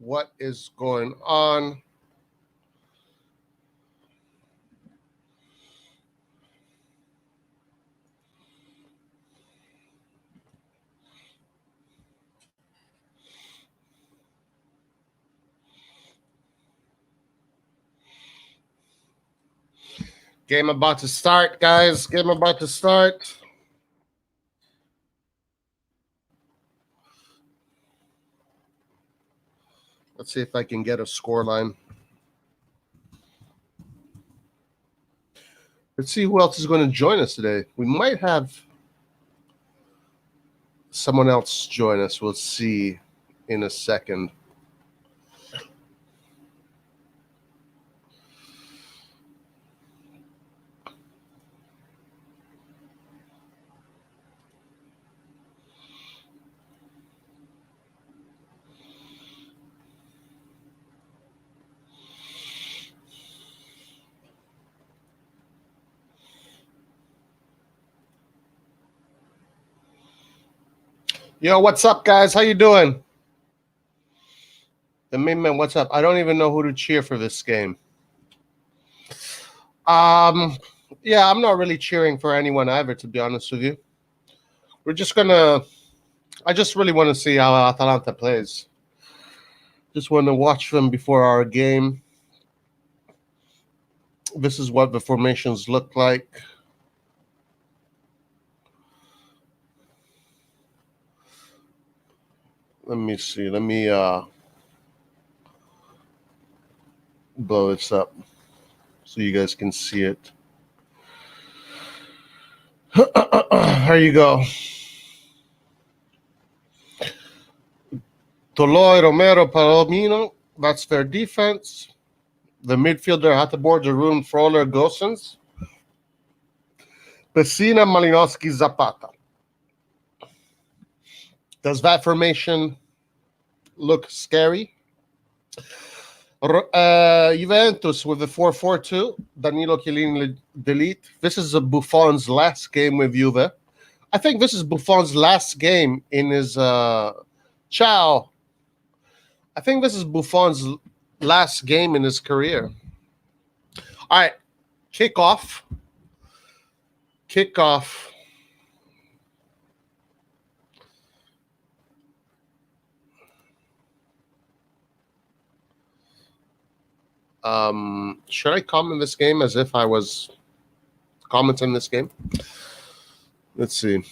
what is going on. Game about to start, guys. Game about to start. Let's see if I can get a score line. Let's see who else is going to join us today. We might have someone else join us. We'll see in a second. Yo, what's up, guys? How you doing? The main man, what's up? I don't even know who to cheer for this game. Yeah, I'm not really cheering for anyone either, to be honest with you. We're just gonna. I just really want to see how Atalanta plays. Just want to watch them before our game. This is what the formations look like. Let me see. Let me blow this up so you guys can see it. Here you go. Toloi, Romero, Palomino. That's their defense. The midfielder at the board, Arun, Froller, Gosens. Pessina, Malinowski, Zapata. Does that formation look scary? Juventus with the 4-4-2. Danilo Chiellini delete. This is Buffon's last game with Juve. I think this is Buffon's last game in his ciao. I think this is Buffon's last game in his career. All right, kickoff. Should I comment this game as if I was commenting this game? Let's see.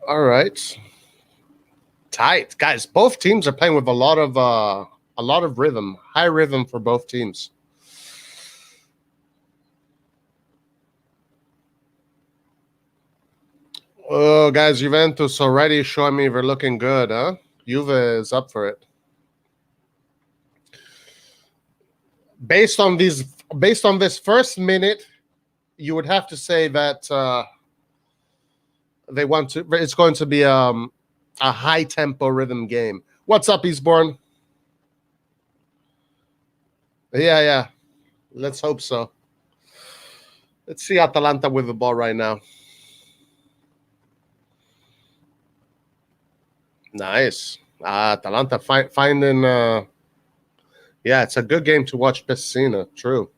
All right. Tight, guys. Both teams are playing with a lot of rhythm, high rhythm for both teams. Oh, guys, Juventus already showing me they're looking good, huh? Juve is up for it. Based on this first minute, you would have to say that they want to. It's going to be a high tempo rhythm game. What's up, Eastbourne? Yeah. Let's hope so. Let's see Atalanta with the ball right now. Nice. Atalanta finding. Yeah, it's a good game to watch. Pessina. True.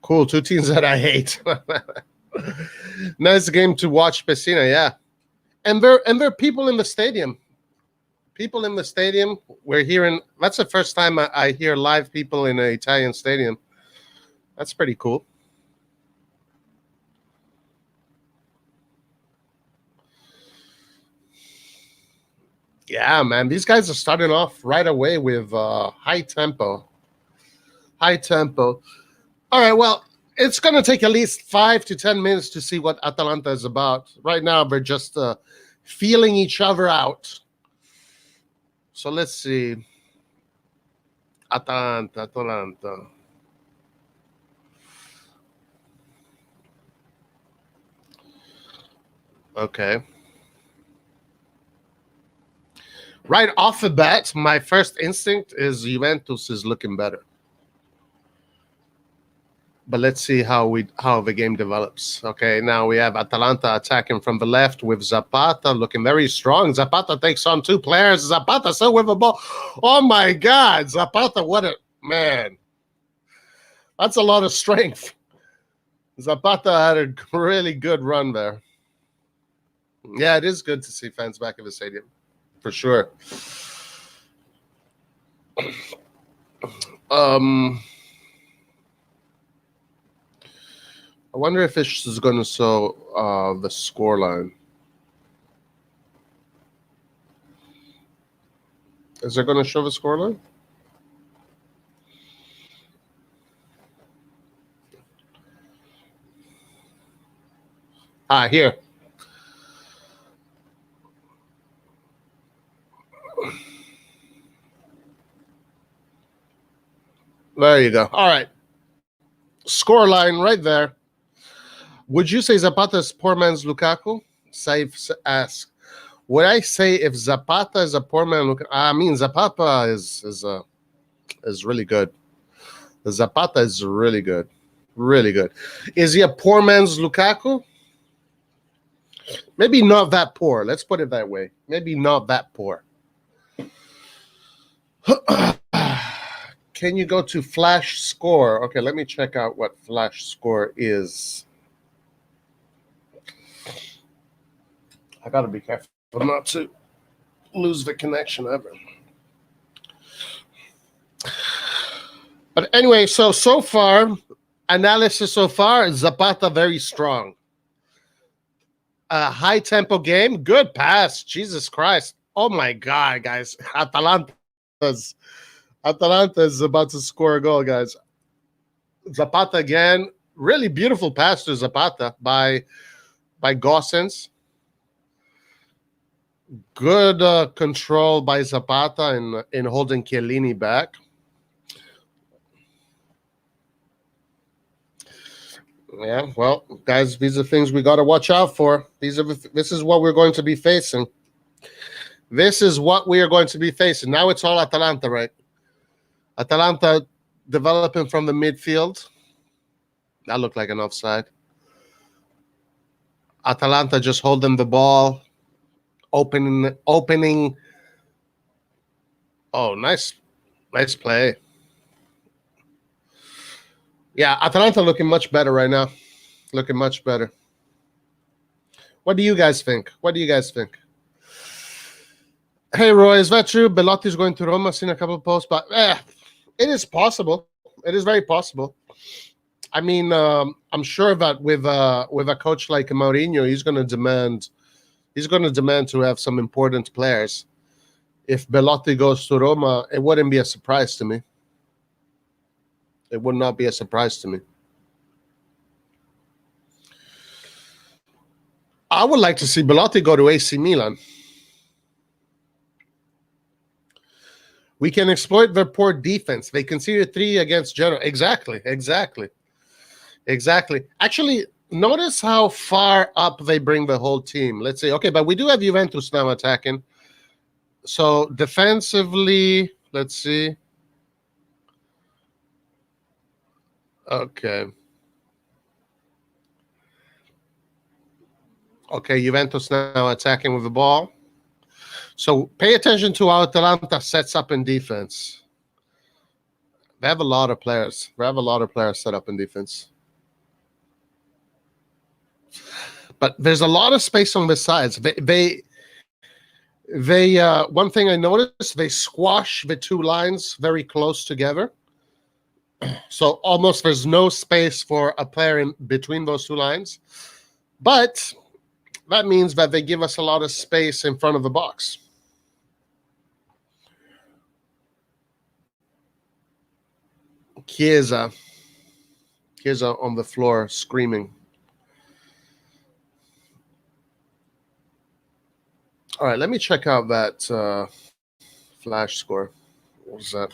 Cool. Two teams that I hate. Nice game to watch. Pessina. Yeah, and there are people in the stadium. People in the stadium. We're hearing. That's the first time I hear live people in an Italian stadium. That's pretty cool. Yeah, man, these guys are starting off right away with high tempo. All right, well, it's going to take at least 5 to 10 minutes to see what Atalanta is about. Right now, they're just feeling each other out. So let's see. Atalanta. Okay. Right off the bat, my first instinct is Juventus is looking better. But let's see how the game develops. Okay, now we have Atalanta attacking from the left with Zapata looking very strong. Zapata takes on two players. Zapata still with the ball. Oh my God, Zapata! What a man! That's a lot of strength. Zapata had a really good run there. Yeah, it is good to see fans back in the stadium, for sure. I wonder if this is going to show the scoreline. Is it going to show the scoreline? Here. There you go. All right. Scoreline right there. Would you say Zapata is poor man's Lukaku? Saif asks. Would I say if Zapata is a poor man? I mean, Zapata is really good. Zapata is really good, really good. Is he a poor man's Lukaku? Maybe not that poor. Let's put it that way. Maybe not that poor. Can you go to Flash Score? Okay, let me check out what Flash Score is. I gotta be careful not to lose the connection ever. But anyway, so far, analysis so far, Zapata very strong. A high tempo game, good pass. Jesus Christ. Oh my God, guys. Atalanta is about to score a goal, guys. Zapata again. Really beautiful pass to Zapata by Gossens. Good control by Zapata in holding Chiellini back. Yeah, well, guys, these are things we got to watch out for. This is what we're going to be facing. This is what we are going to be facing. Now it's all Atalanta, right? Atalanta developing from the midfield. That looked like an offside. Atalanta just holding the ball, opening. Oh, nice play. Yeah, Atalanta looking much better right now. Looking much better. What do you guys think? Hey, Roy, is that true? Belotti's going to Roma. I've seen a couple of posts, but it is possible. It is very possible. I mean, I'm sure that with a coach like Mourinho, he's going to demand to have some important players. If Belotti goes to Roma, it wouldn't be a surprise to me. It would not be a surprise to me. I would like to see Belotti go to AC Milan. We can exploit their poor defense. They conceded 3 against Genoa. Exactly. Actually, notice how far up they bring the whole team. Let's say, okay, but we do have Juventus now attacking. So defensively, let's see. Okay, Juventus now attacking with the ball. So pay attention to how Atalanta sets up in defense. They have a lot of players. Set up in defense. But there's a lot of space on the sides. They one thing I noticed, they squash the two lines very close together. So almost there's no space for a player in between those two lines. But that means that they give us a lot of space in front of the box. Chiesa on the floor screaming. All right, let me check out that Flash score. What was that?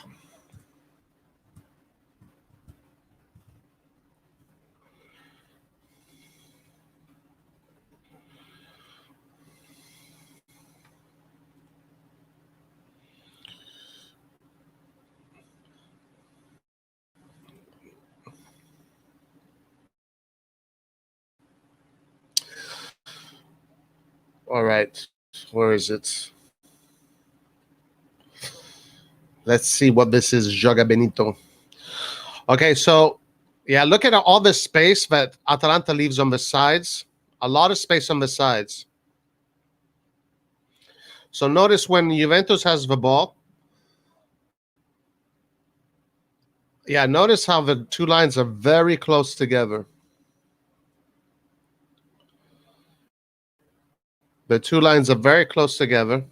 All right. Where is it? Let's see what this is. Joga Benito. Okay, so yeah, look at all the space that Atalanta leaves on the sides. A lot of space on the sides. So notice when Juventus has the ball. Yeah, notice how the two lines are very close together. The two lines are very close together.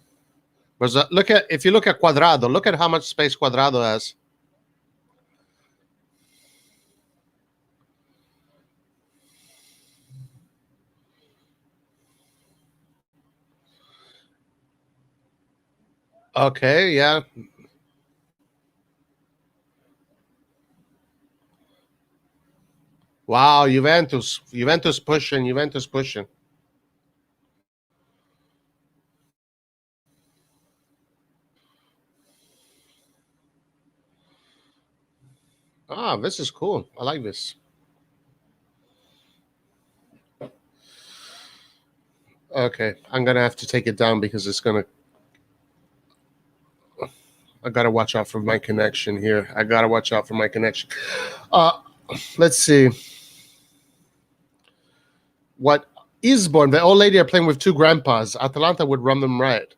If you look at Cuadrado, look at how much space Cuadrado has. Okay, yeah. Wow, Juventus pushing. Ah, this is cool. I like this. Okay, I'm gonna have to take it down because I gotta watch out for my connection here. I gotta watch out for my connection. Uh, let's see. What Isborn, the old lady, are playing with two grandpas. Atalanta would run them right.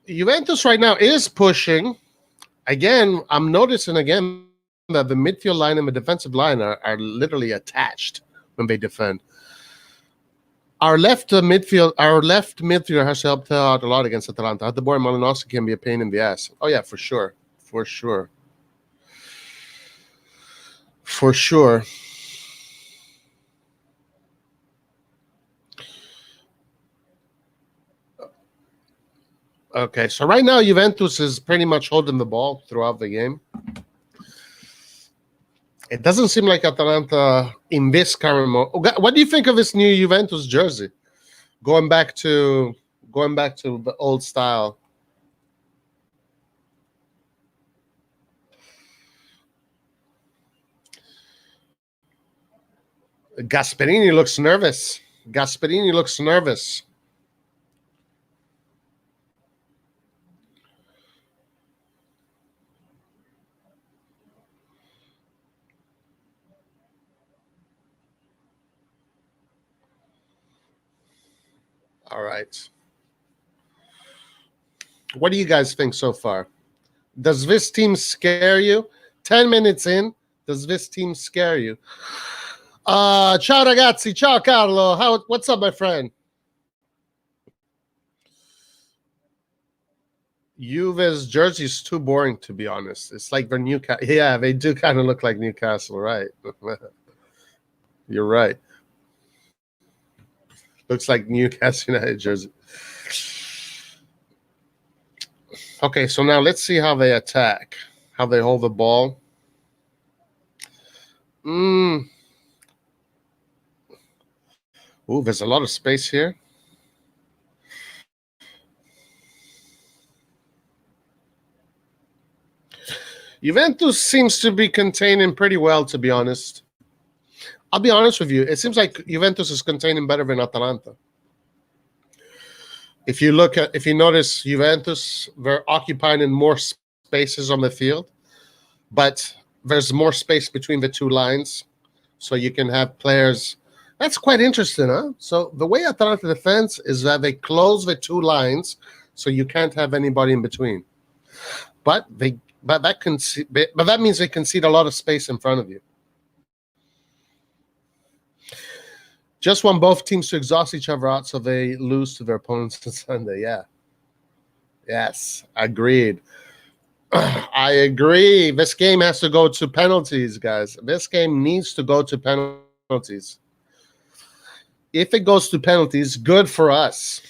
Juventus right now is pushing. Again, I'm noticing again that the midfield line and the defensive line are literally attached when they defend. Our left midfielder has helped out a lot against Atalanta. The boy Malinowski can be a pain in the ass. Oh yeah, for sure. Okay, so right now Juventus is pretty much holding the ball throughout the game. It doesn't seem like Atalanta in this current moment. What do you think of this new Juventus jersey? Going back to the old style. Gasperini looks nervous. All right. What do you guys think so far? Does this team scare you? 10 minutes in, does this team scare you? Ciao ragazzi, ciao Carlo. What's up, my friend? Juve's jersey is too boring, to be honest. It's like their Newcastle. Yeah, they do kind of look like Newcastle, right? You're right. Looks like Newcastle United jersey. Okay, so now let's see how they attack, how they hold the ball. Ooh, there's a lot of space here. Juventus seems to be containing pretty well, to be honest. I'll be honest with you. It seems like Juventus is containing better than Atalanta. If you notice Juventus, they're occupying in more spaces on the field, but there's more space between the two lines, so you can have players. That's quite interesting, huh? So the way Atalanta defends is that they close the two lines, so you can't have anybody in between. But that means they concede a lot of space in front of you. Just want both teams to exhaust each other out so they lose to their opponents on Sunday. Yeah. Yes, agreed. I agree. This game has to go to penalties, guys. This game needs to go to penalties. If it goes to penalties, good for us.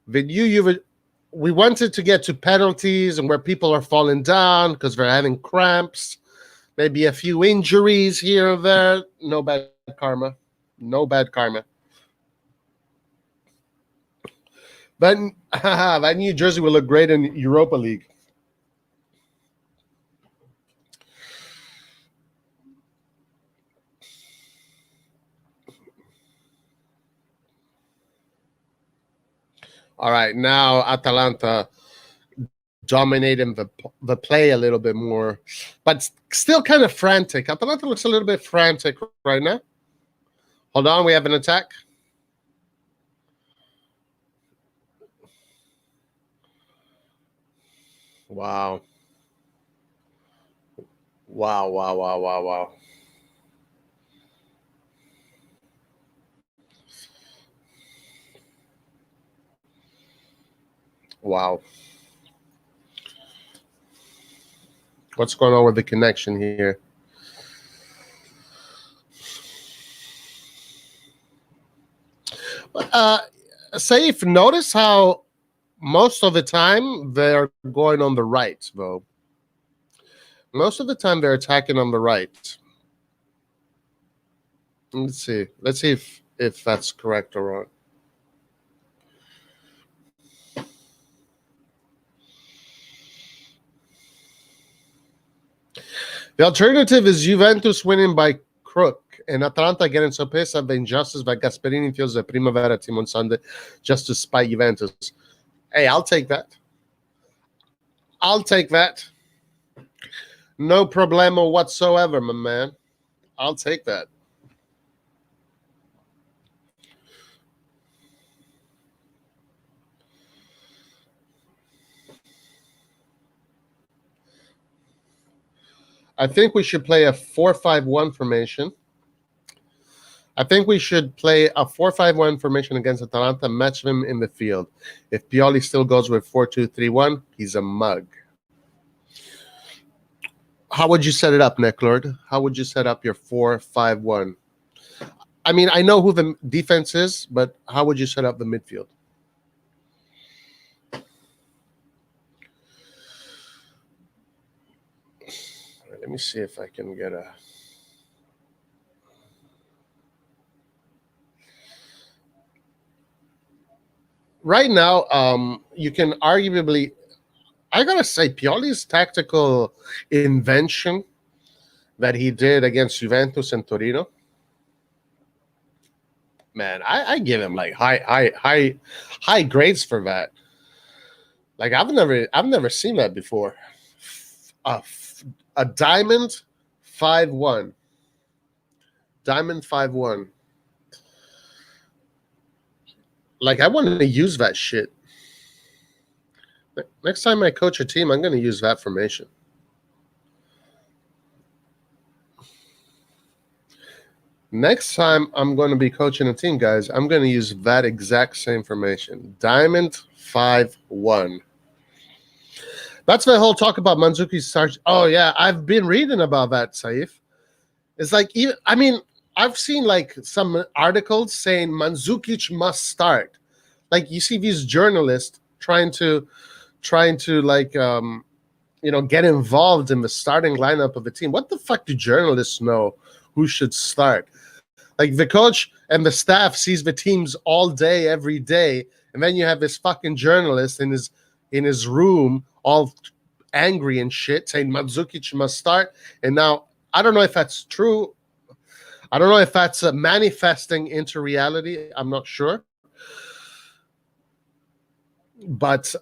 We wanted to get to penalties and where people are falling down because they're having cramps. Maybe a few injuries here or there. No bad karma. But that New Jersey will look great in Europa League. All right, now Atalanta dominating the play a little bit more, but still kind of frantic. Atalanta looks a little bit frantic right now. Hold on, we have an attack. Wow. Wow, wow, wow, wow, wow. Wow. What's going on with the connection here? Saif, notice how most of the time they're going on the right, though. Most of the time they're attacking on the right. Let's see. Let's see if that's correct or wrong. The alternative is Juventus winning by crook and Atalanta getting sorpresa by injustice by Gasperini feels the Primavera team on Sunday just to spite Juventus. Hey, I'll take that. I'll take that. No problemo whatsoever, my man. I'll take that. I think we should play a 4-5-1 formation. I think we should play a 4-5-1 formation against Atalanta, match them in the field. If Pioli still goes with 4-2-3-1, he's a mug. How would you set it up, Necklord? How would you set up your 4-5-1? I mean, I know who the defense is, but how would you set up the midfield? Let me see if I can get a... Right now, you can arguably... I gotta say, Pioli's tactical invention that he did against Juventus and Torino, man, I give him like high grades for that. Like I've never seen that before. A diamond 5-1. Diamond 5-1. Like I want to use that shit. Next time I coach a team, I'm going to use that formation. Next time I'm going to be coaching a team, guys, I'm going to use that exact same formation. Diamond 5-1. That's the whole talk about Mandzuki's start. Oh, yeah, I've been reading about that, Saif. It's like, I mean, I've seen like some articles saying Mandzukic must start. Like you see these journalists trying to like get involved in the starting lineup of the team. What the fuck do journalists know who should start? Like the coach and the staff sees the teams all day, every day, and then you have this fucking journalist in his room, all angry and shit, saying Mandzukic must start. And now I don't know if that's true. I don't know if that's manifesting into reality. I'm not sure. But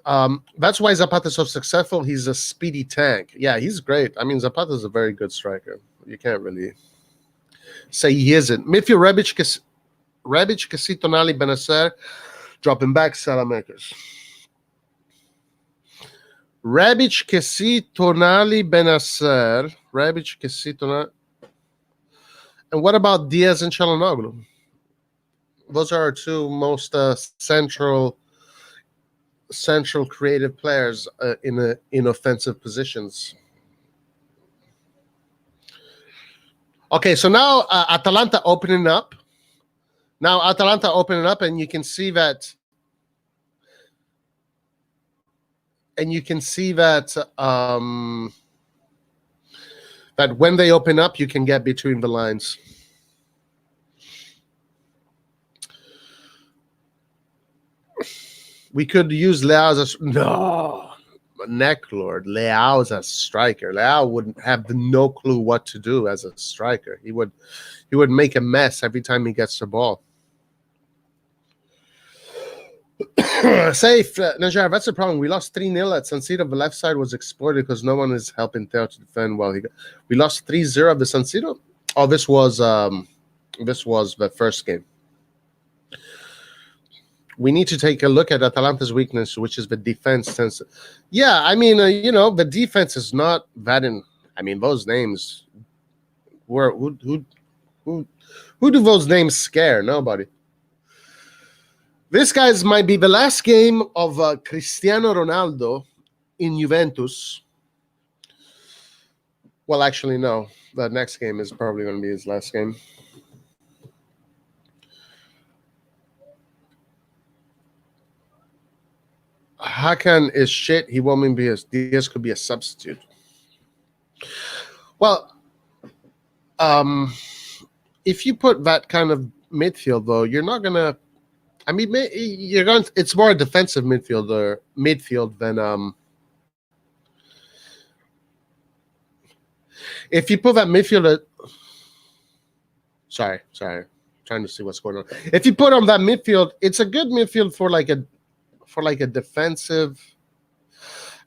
that's why Zapata's so successful. He's a speedy tank. Yeah, he's great. I mean, Zapata's a very good striker. You can't really say he isn't. Midfield Rebic, Tonali, Benacer, dropping back, Salamakers. Rebic, Tonali, Benacer. Rebic, Tonali. And what about Diaz and Çalhanoğlu? Those are our two most central creative players in offensive positions. Okay, so now Atalanta opening up. And you can see that. And you can see that that when they open up, you can get between the lines. We could use Leao as Necklord. Leao as a striker. Leao would have no clue what to do as a striker. He would make a mess every time he gets the ball. Safe, Najar, that's the problem. We lost 3-0 at San Siro. The left side was exploited because no one is helping Theo to defend while we lost 3-0 at the San Siro. Oh, this was the first game. We need to take a look at Atalanta's weakness, which is the defense. Yeah, I mean, the defense is not that in. I mean, those names were who do those names scare? Nobody. This guys might be the last game of Cristiano Ronaldo in Juventus. Well, actually, no. The next game is probably going to be his last game. Hakan is shit. He won't be Diaz could be a substitute. Well, if you put that kind of midfield, though, you're not gonna. I mean, you're going. It's more a defensive midfield than If you put that midfield. Sorry, trying to see what's going on. If you put on that midfield, it's a good midfield for like a defensive.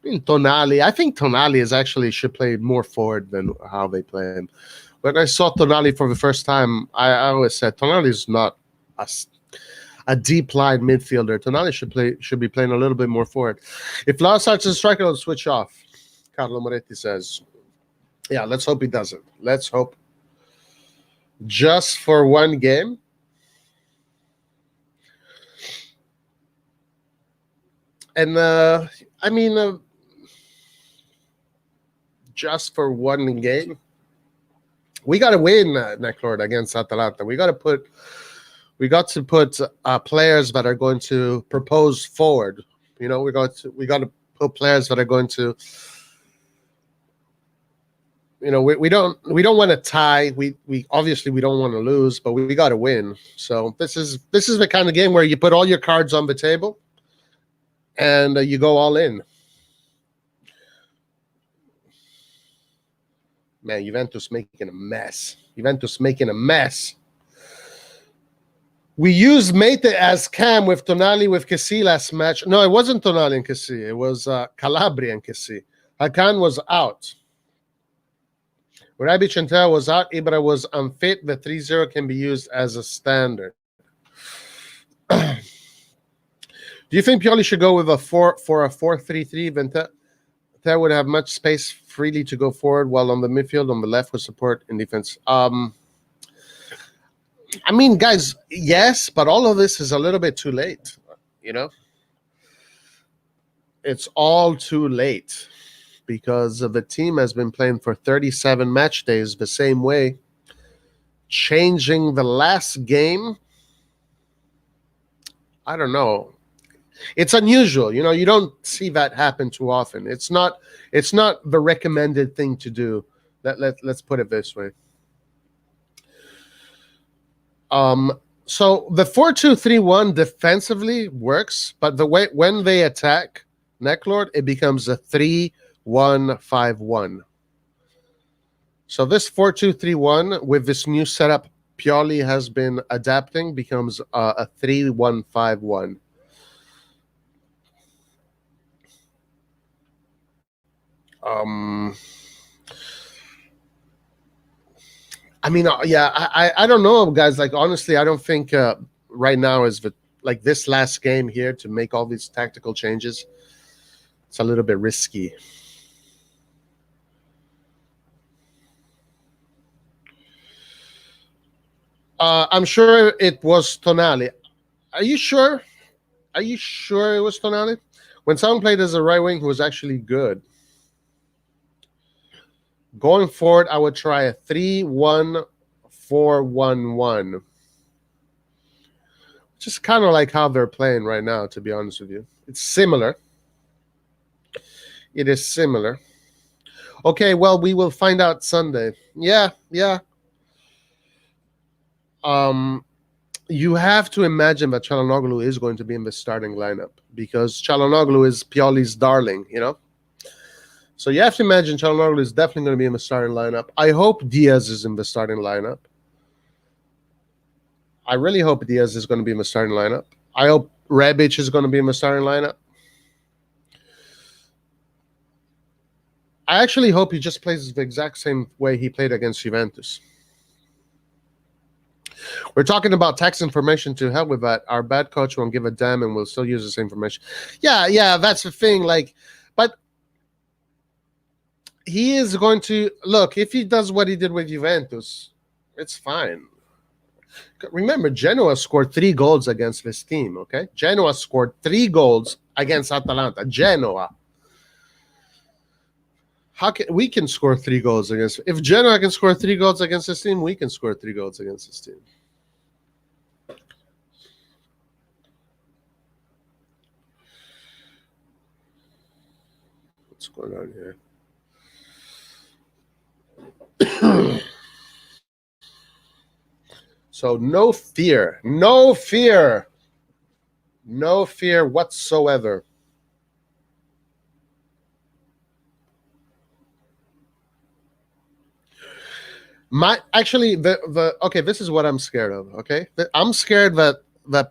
I mean, Tonali. I think Tonali should play more forward than how they play him. When I saw Tonali for the first time, I always said Tonali is not a deep line midfielder. Tonali should be playing a little bit more forward. If Lars starts a striker, he'll switch off. Carlo Moretti says, "Yeah, let's hope he doesn't. Let's hope just for one game." And I mean, just for one game, we got to win, Necklord, against Atalanta. We got to put players that are going to propose forward. We got to put players that are going to. We don't want to tie. We obviously we don't want to lose, but we got to win. So this is the kind of game where you put all your cards on the table, and you go all in. Man, Juventus making a mess. We used Mate as cam with Tonali with Kessi last match. No, it wasn't Tonali and Kessi. It was Calabria and Kessi. Hakan was out. Rabic and Teo was out. Ibra was unfit. The 3-0 can be used as a standard. Do you think Pioli should go with a 4-3-3? Then Teo would have much space freely to go forward, while on the midfield, on the left, with support in defense. I mean, guys, yes, but all of this is a little bit too late. It's all too late. Because the team has been playing for 37 match days the same way. Changing the last game, I don't know. It's unusual. You don't see that happen too often. It's not the recommended thing to do. Let's put it this way. So the 4-2-3-1 defensively works, but the way when they attack Necklord, it becomes a 3-1-5-1. So this 4-2-3-1 with this new setup Pioli has been adapting becomes a 3-1-5-1. I mean, yeah, I don't know, guys. Like, honestly, I don't think right now is this last game here to make all these tactical changes. It's a little bit risky. I'm sure it was Tonali. Are you sure? Are you sure it was Tonali? When someone played as a right wing who was actually good. Going forward, I would try a 3-1-4-1-1. Just kind of like how they're playing right now, to be honest with you. It's similar. It is similar. Okay, well, we will find out Sunday. Yeah. You have to imagine that Çalhanoğlu is going to be in the starting lineup because Çalhanoğlu is Pioli's darling, So you have to imagine Çalhanoğlu is definitely going to be in the starting lineup. I hope Diaz is in the starting lineup. I really hope Diaz is going to be in the starting lineup. I hope Rebic is going to be in the starting lineup. I actually hope he just plays the exact same way he played against Juventus. We're talking about tax information. To hell with that. Our bad coach won't give a damn and we'll still use the same information. Yeah, that's the thing. Like, but he is going to look, if he does what he did with Juventus, it's fine. Remember, Genoa scored 3 goals against this team, okay? Genoa scored 3 goals against Atalanta. Genoa. We can score 3 goals against? If Genoa can score 3 goals against this team, we can score 3 goals against this team. What's going on here? So no fear whatsoever. Okay, this is what I'm scared of. Okay, I'm scared that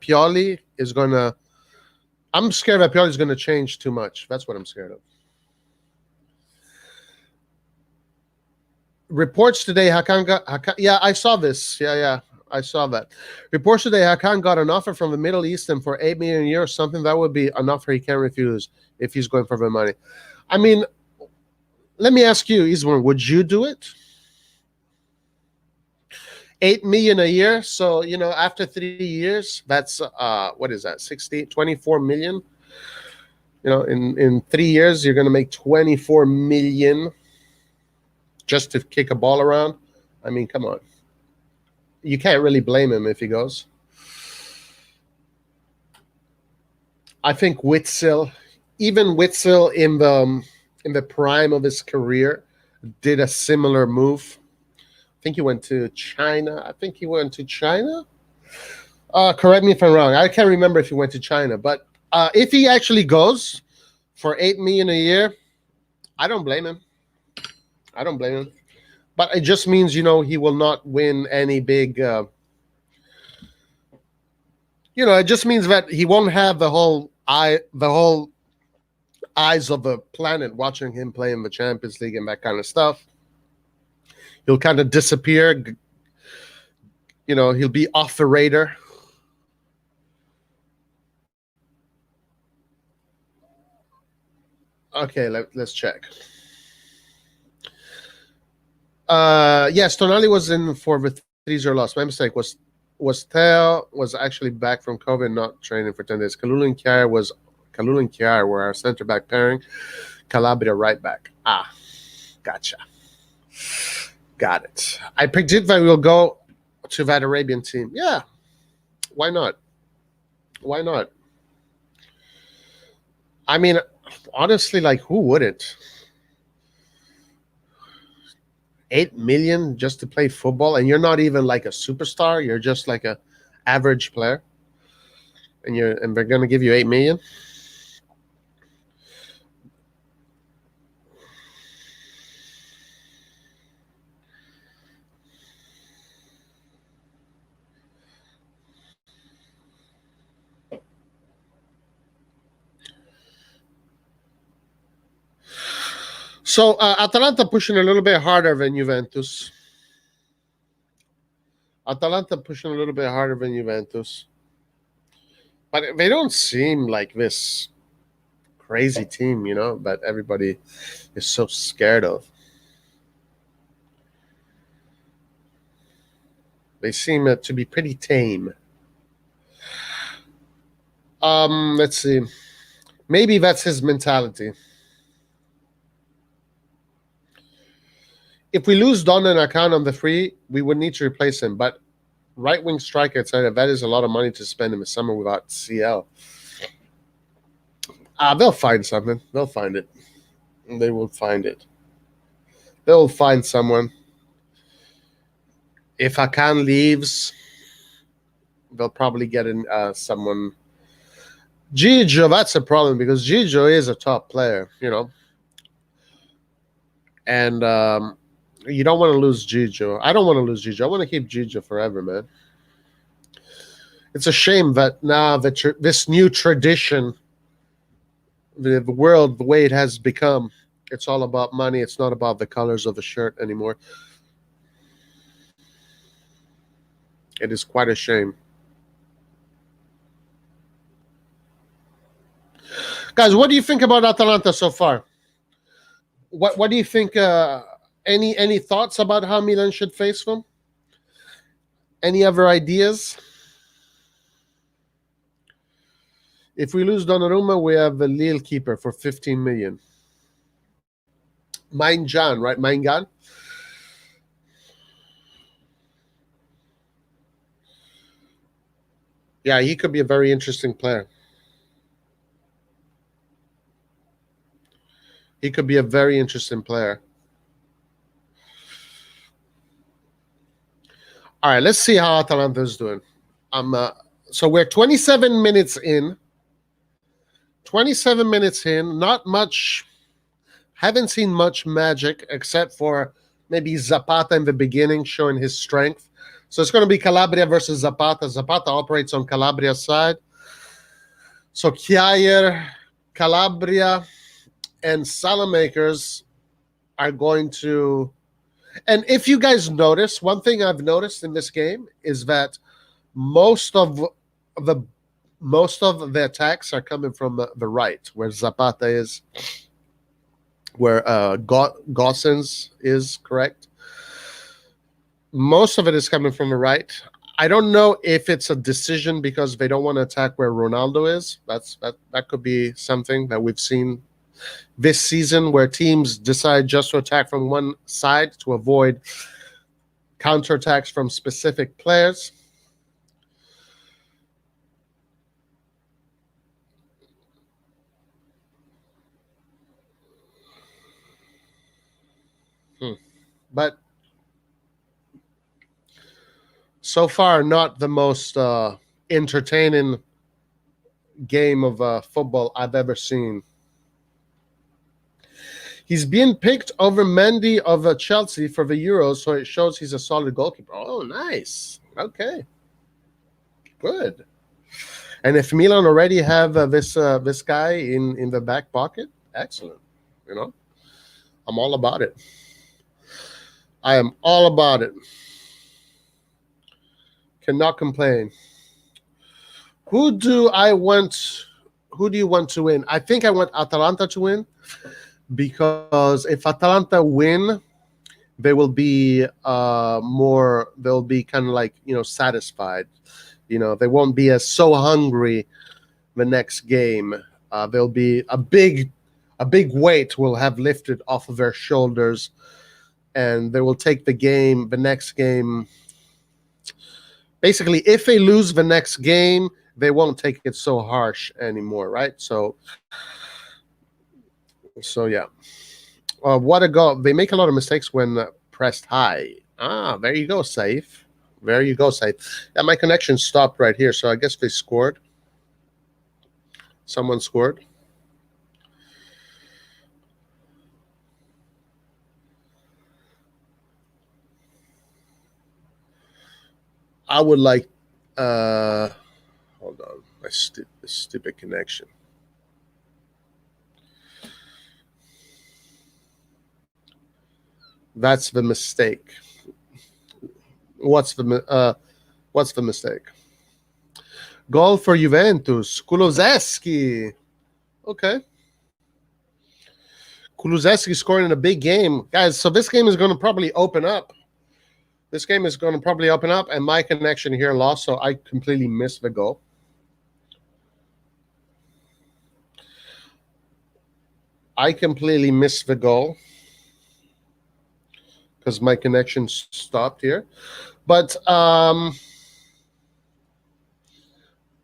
Pioli is gonna. I'm scared that Pioli is gonna change too much. That's what I'm scared of. Reports today, Hakan. Yeah, I saw this. Yeah, I saw that. Reports today, Hakan got an offer from the Middle East, and for €8 million, something that would be an offer he can't refuse if he's going for the money. I mean, let me ask you, Ismail, would you do it? 8 million a year. So, after 3 years, that's what is that? 24 million. In 3 years, you're going to make 24 million just to kick a ball around. I mean, come on. You can't really blame him if he goes. I think Witsel, even Witsel in the prime of his career, did a similar move. I think he went to China. Correct me if I'm wrong. I can't remember if he went to China. But if he actually goes for 8 million a year, I don't blame him. But it just means, he will not win any big. It just means that he won't have the whole eyes of the planet watching him play in the Champions League and that kind of stuff. He'll kind of disappear. He'll be off the radar. Okay, let's check. Yes, Tonali was in for the 3-0 loss. My mistake was Theo was actually back from COVID, not training for 10 days. Kalulu and Kiar were our center back pairing. Calabria right back. Gotcha. Got it. I predict that we'll go to that Arabian team. Yeah. Why not? I mean, honestly, like, who wouldn't? 8 million just to play football, and you're not even like a superstar. You're just like a average player, and they're going to give you 8 million. So Atalanta pushing a little bit harder than Juventus. But they don't seem like this crazy team, that everybody is so scared of. They seem to be pretty tame. Let's see. Maybe that's his mentality. If we lose Don and Akan on the free, we would need to replace him. But right-wing striker, etc., that is a lot of money to spend in the summer without CL. They'll find something. They'll find it. They will find it. They'll find someone. If Akan leaves, they'll probably get in someone. Gigio, that's a problem because Gigio is a top player, And you don't want to lose Gigio. I don't want to lose Gigio. I want to keep Gigio forever, man. It's a shame that now this new tradition, the world, the way it has become, it's all about money. It's not about the colors of the shirt anymore. It is quite a shame. Guys, what do you think about Atalanta so far? What do you think? Any thoughts about how Milan should face them? Any other ideas? If we lose Donnarumma, we have a Lille keeper for 15 million. Mine John, right? Mine Gan. Yeah, he could be a very interesting player. He could be a very interesting player. All right, let's see how Atalanta is doing. So we're 27 minutes in. 27 minutes in, not much. Haven't seen much magic except for maybe Zapata in the beginning showing his strength. So it's going to be Calabria versus Zapata. Zapata operates on Calabria's side. So Kjaer, Calabria, and Salamakers are going to. And if you guys notice, one thing I've noticed in this game is that most of the attacks are coming from the right, where Zapata is, where Gossens is, correct. Most of it is coming from the right. I don't know if it's a decision because they don't want to attack where Ronaldo is. That could be something that we've seen this season, where teams decide just to attack from one side to avoid counterattacks from specific players. But so far, not the most entertaining game of football I've ever seen. He's being picked over Mendy of Chelsea for the Euros, so it shows he's a solid goalkeeper. Oh, nice. Okay. Good. And if Milan already have this guy in the back pocket, excellent. You know, I'm all about it. I am all about it. Cannot complain. Who do you want to win? I think I want Atalanta to win, because if Atalanta win, they will be they'll be kind of like, satisfied. They won't be as so hungry the next game. They'll be a big weight will have lifted off of their shoulders, and they will take the next game. Basically, if they lose the next game, they won't take it so harsh anymore, right? So yeah. What a goal. They make a lot of mistakes when pressed high. There you go, Safe. There you go, Safe. Yeah, my connection stopped right here, so I guess they scored. Someone scored. I would like... hold on. My stupid connection. That's the mistake. What's the mistake? Goal for Juventus. Kulusevski. Okay. Kulusevski scoring in a big game. Guys, so this game is going to probably open up. And my connection here lost, so I completely missed the goal. Because my connection stopped here. But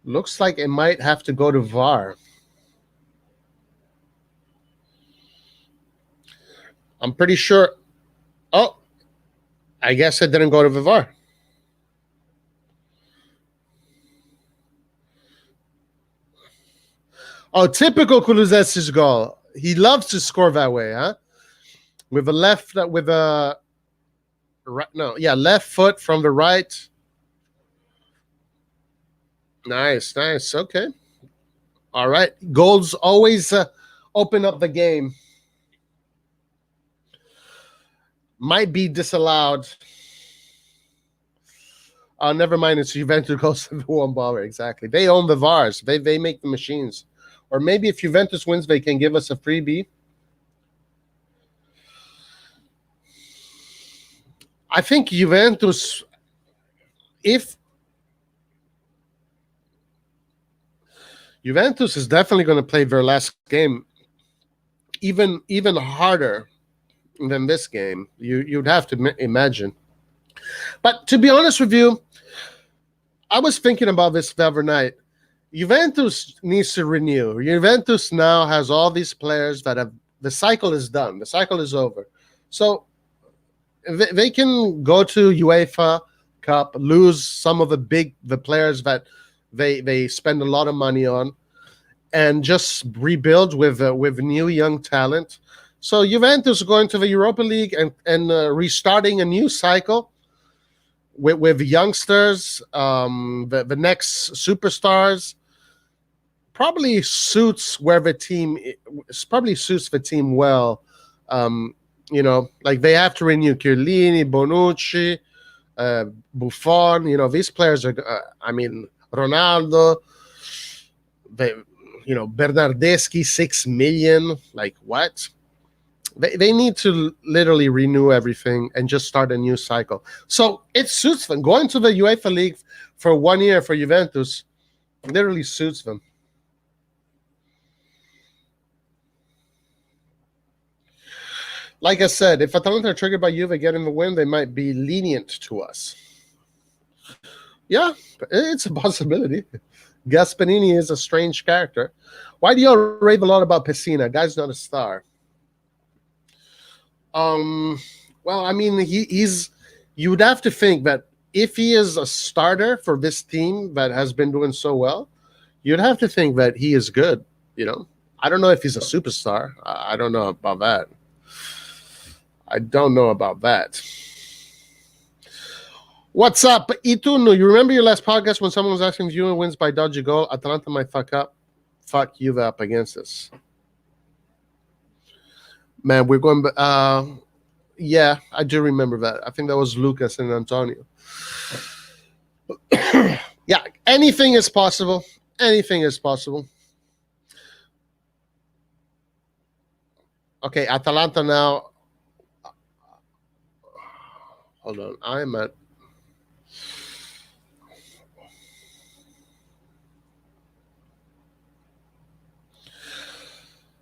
looks like it might have to go to VAR. I'm pretty sure. Oh, I guess it didn't go to the VAR. Oh, typical Kulusevski's goal. He loves to score that way, huh? With a left foot from the right. Nice, nice. Okay. All right. Goals always open up the game. Might be disallowed. Never mind. It's Juventus goes to the one baller. Exactly. They own the VARs. They make the machines. Or maybe if Juventus wins, they can give us a freebie. I think Juventus, if Juventus is definitely going to play their last game even harder than this game. You'd have to imagine. But to be honest with you, I was thinking about this the other night. Juventus needs to renew. Juventus now has all these players that have the cycle is done. The cycle is over. So they can go to UEFA Cup, lose some of the players that they spend a lot of money on, and just rebuild with new young talent. So Juventus going to the Europa League and restarting a new cycle with youngsters, the next superstars. Probably suits where the team probably suits the team well. Like they have to renew Chiellini, Bonucci, Buffon. These players are. Ronaldo. Bernardeschi, 6 million. Like what? They need to literally renew everything and just start a new cycle. So it suits them. Going to the UEFA League for 1 year for Juventus literally suits them. Like I said, if Atalanta are triggered by Juve getting the win, they might be lenient to us. Yeah, it's a possibility. Gaspanini is a strange character. Why do y'all rave a lot about Pessina? Guy's not a star. Well, I mean, he's. You would have to think that if he is a starter for this team that has been doing so well, you'd have to think that he is good. I don't know if he's a superstar. I don't know about that. I don't know about that. What's up, Ituno? You remember your last podcast when someone was asking if Juve wins by dodgy goal? Atalanta might fuck Juve up against us. Man, we're going. Yeah, I do remember that. I think that was Lucas and Antonio. Yeah, anything is possible. Anything is possible. Okay, Atalanta now. Hold on, I'm at.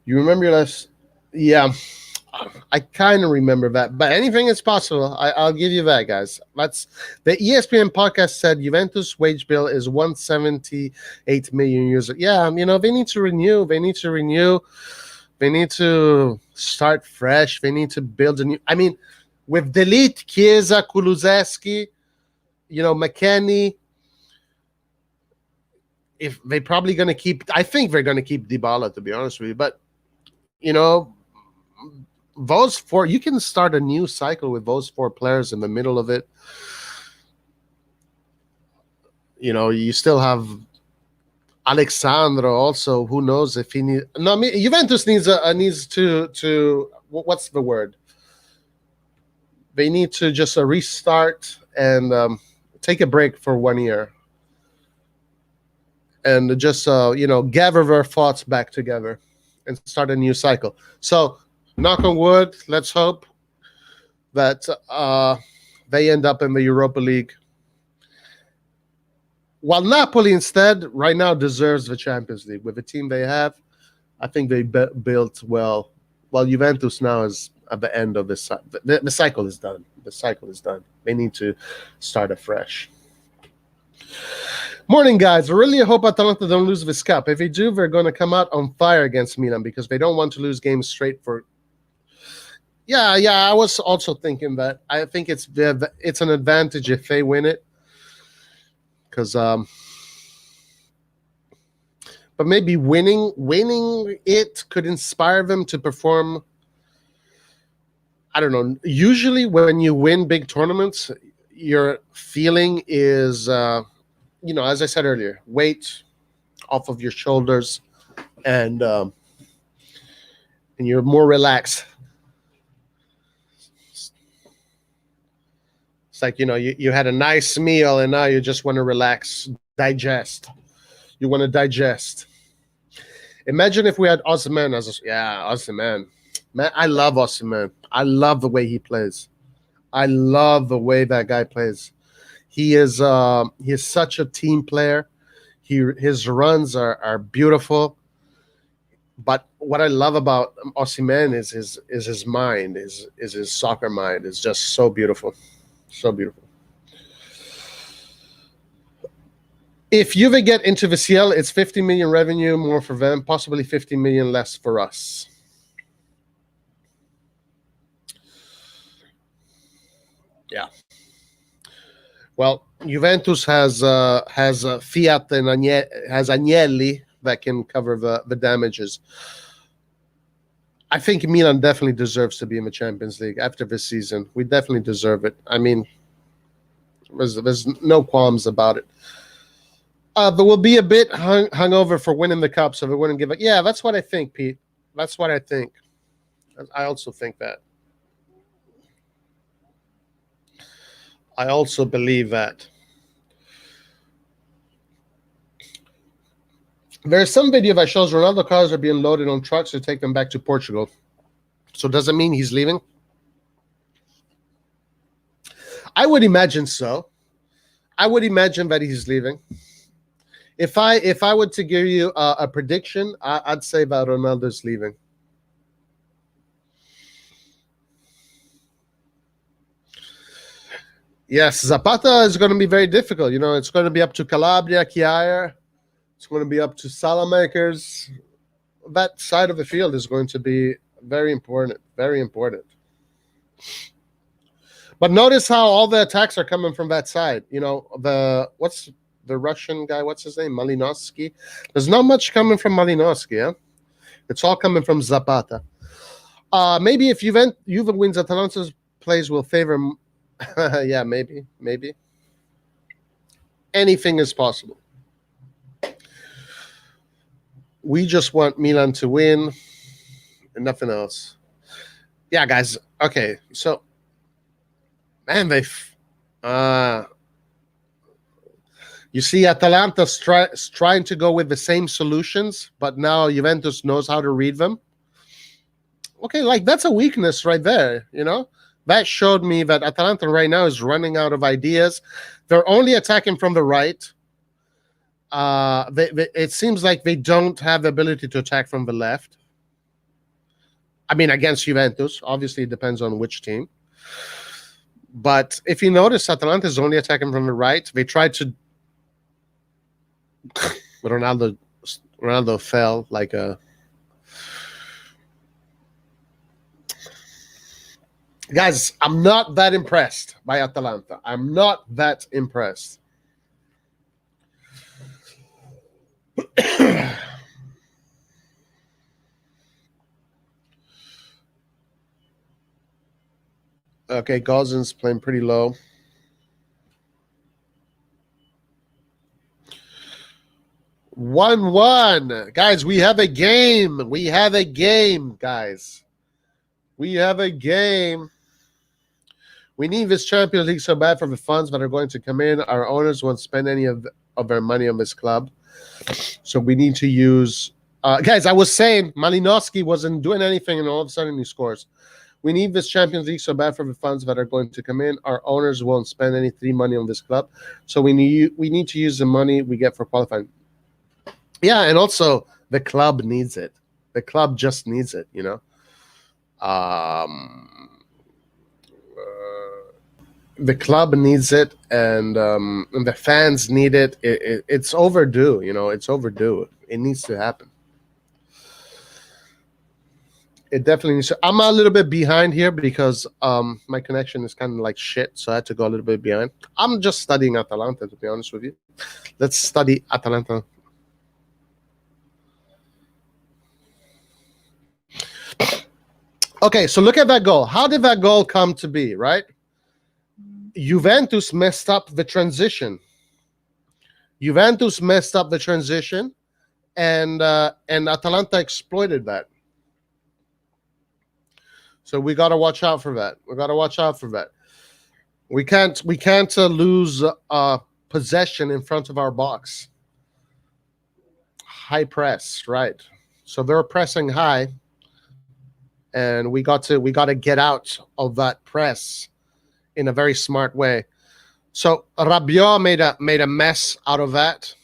You remember your last? Yeah, I kind of remember that. But anything is possible. I'll give you that, guys. That's the ESPN podcast said Juventus wage bill is 178 million euros. Yeah, they need to renew. They need to start fresh. They need to build a new. I mean, with Delete, Chiesa, Kulusevski, McKennie. If they're probably going to keep, I think they're going to keep Dybala, to be honest with you. But those four, you can start a new cycle with those four players in the middle of it. You still have Alexandro also. Who knows if he needs? No, Juventus needs to what's the word? They need to just restart and take a break for 1 year and just gather their thoughts back together and start a new cycle. So, knock on wood. Let's hope that they end up in the Europa League. While Napoli instead right now deserves the Champions League with the team they have. I think they built well. While Juventus now is at the end of this, the cycle is done. The cycle is done. They need to start afresh. Morning, guys. I really hope Atalanta don't lose this cup. If they do, they're going to come out on fire against Milan because they don't want to lose games straight for. Yeah. I was also thinking that. I think it's an advantage if they win it, because but maybe winning it could inspire them to perform. I don't know. Usually, when you win big tournaments, your feeling is. as I said earlier, weight off of your shoulders, and you're more relaxed. It's like, you had a nice meal and now you just want to relax, digest. You want to digest. Imagine if we had Osimhen as Osimhen. Man, I love Osimhen. I love the way he plays. I love the way that guy plays. He is such a team player. His runs are beautiful. But what I love about Osimhen is his mind, is his soccer mind. It's just so beautiful. So beautiful. If Juve get into the CL, it's 50 million revenue more for them, possibly 50 million less for us. Yeah. Well, Juventus has Fiat and has Agnelli that can cover the damages. I think Milan definitely deserves to be in the Champions League after this season. We definitely deserve it. I mean, there's no qualms about it. But we'll be a bit hungover for winning the cup, so we wouldn't give it. Yeah, that's what I think, Pete. That's what I think. I also think that. I also believe that. There's some video that shows Ronaldo cars are being loaded on trucks to take them back to Portugal. So does it mean he's leaving? I would imagine so. I would imagine that he's leaving. If I were to give you a prediction, I'd say that Ronaldo's leaving. Yes, Zapata is going to be very difficult. It's going to be up to Calabria, Chiaia. It's going to be up to Salamakers. That side of the field is going to be very important. Very important. But notice how all the attacks are coming from that side. What's the Russian guy? What's his name? Malinovsky. There's not much coming from Malinovsky. Yeah? It's all coming from Zapata. Maybe if Juve wins, Atalanta's plays will favor. Yeah, maybe. Anything is possible. We just want Milan to win and nothing else. Yeah, guys. Okay, so, man, you see Atalanta's trying to go with the same solutions, but now Juventus knows how to read them. Okay, that's a weakness right there, That showed me that Atalanta right now is running out of ideas. They're only attacking from the right. It seems like they don't have the ability to attack from the left. I mean, against Juventus. Obviously, it depends on which team. But if you notice, Atalanta is only attacking from the right. They tried to... Ronaldo fell like a... Guys, I'm not that impressed by Atalanta. I'm not that impressed. Okay, Gauzin's playing pretty low. One. Guys, we have a game. We have a game, guys. We have a game. We need this Champions League so bad for the funds that are going to come in. Our owners won't spend any of their money on this club. So we need to use... guys, I was saying Malinovsky wasn't doing anything, and all of a sudden he scores. We need this Champions League so bad for the funds that are going to come in. Our owners won't spend any free money on this club. So we need to use the money we get for qualifying. Yeah, and also the club needs it. The club just needs it, The club needs it, and the fans need it. It's overdue, It's overdue. It needs to happen. It definitely needs to. I'm a little bit behind here because my connection is kind of like shit, so I had to go a little bit behind. I'm just studying Atalanta, to be honest with you. Let's study Atalanta. Okay, so look at that goal. How did that goal come to be, right? Juventus messed up the transition. Juventus messed up the transition, and Atalanta exploited that. So we got to watch out for that. We got to watch out for that. We can't lose possession in front of our box. High press, right? So they're pressing high, and we got to get out of that press in a very smart way. So Rabiot made a mess out of that.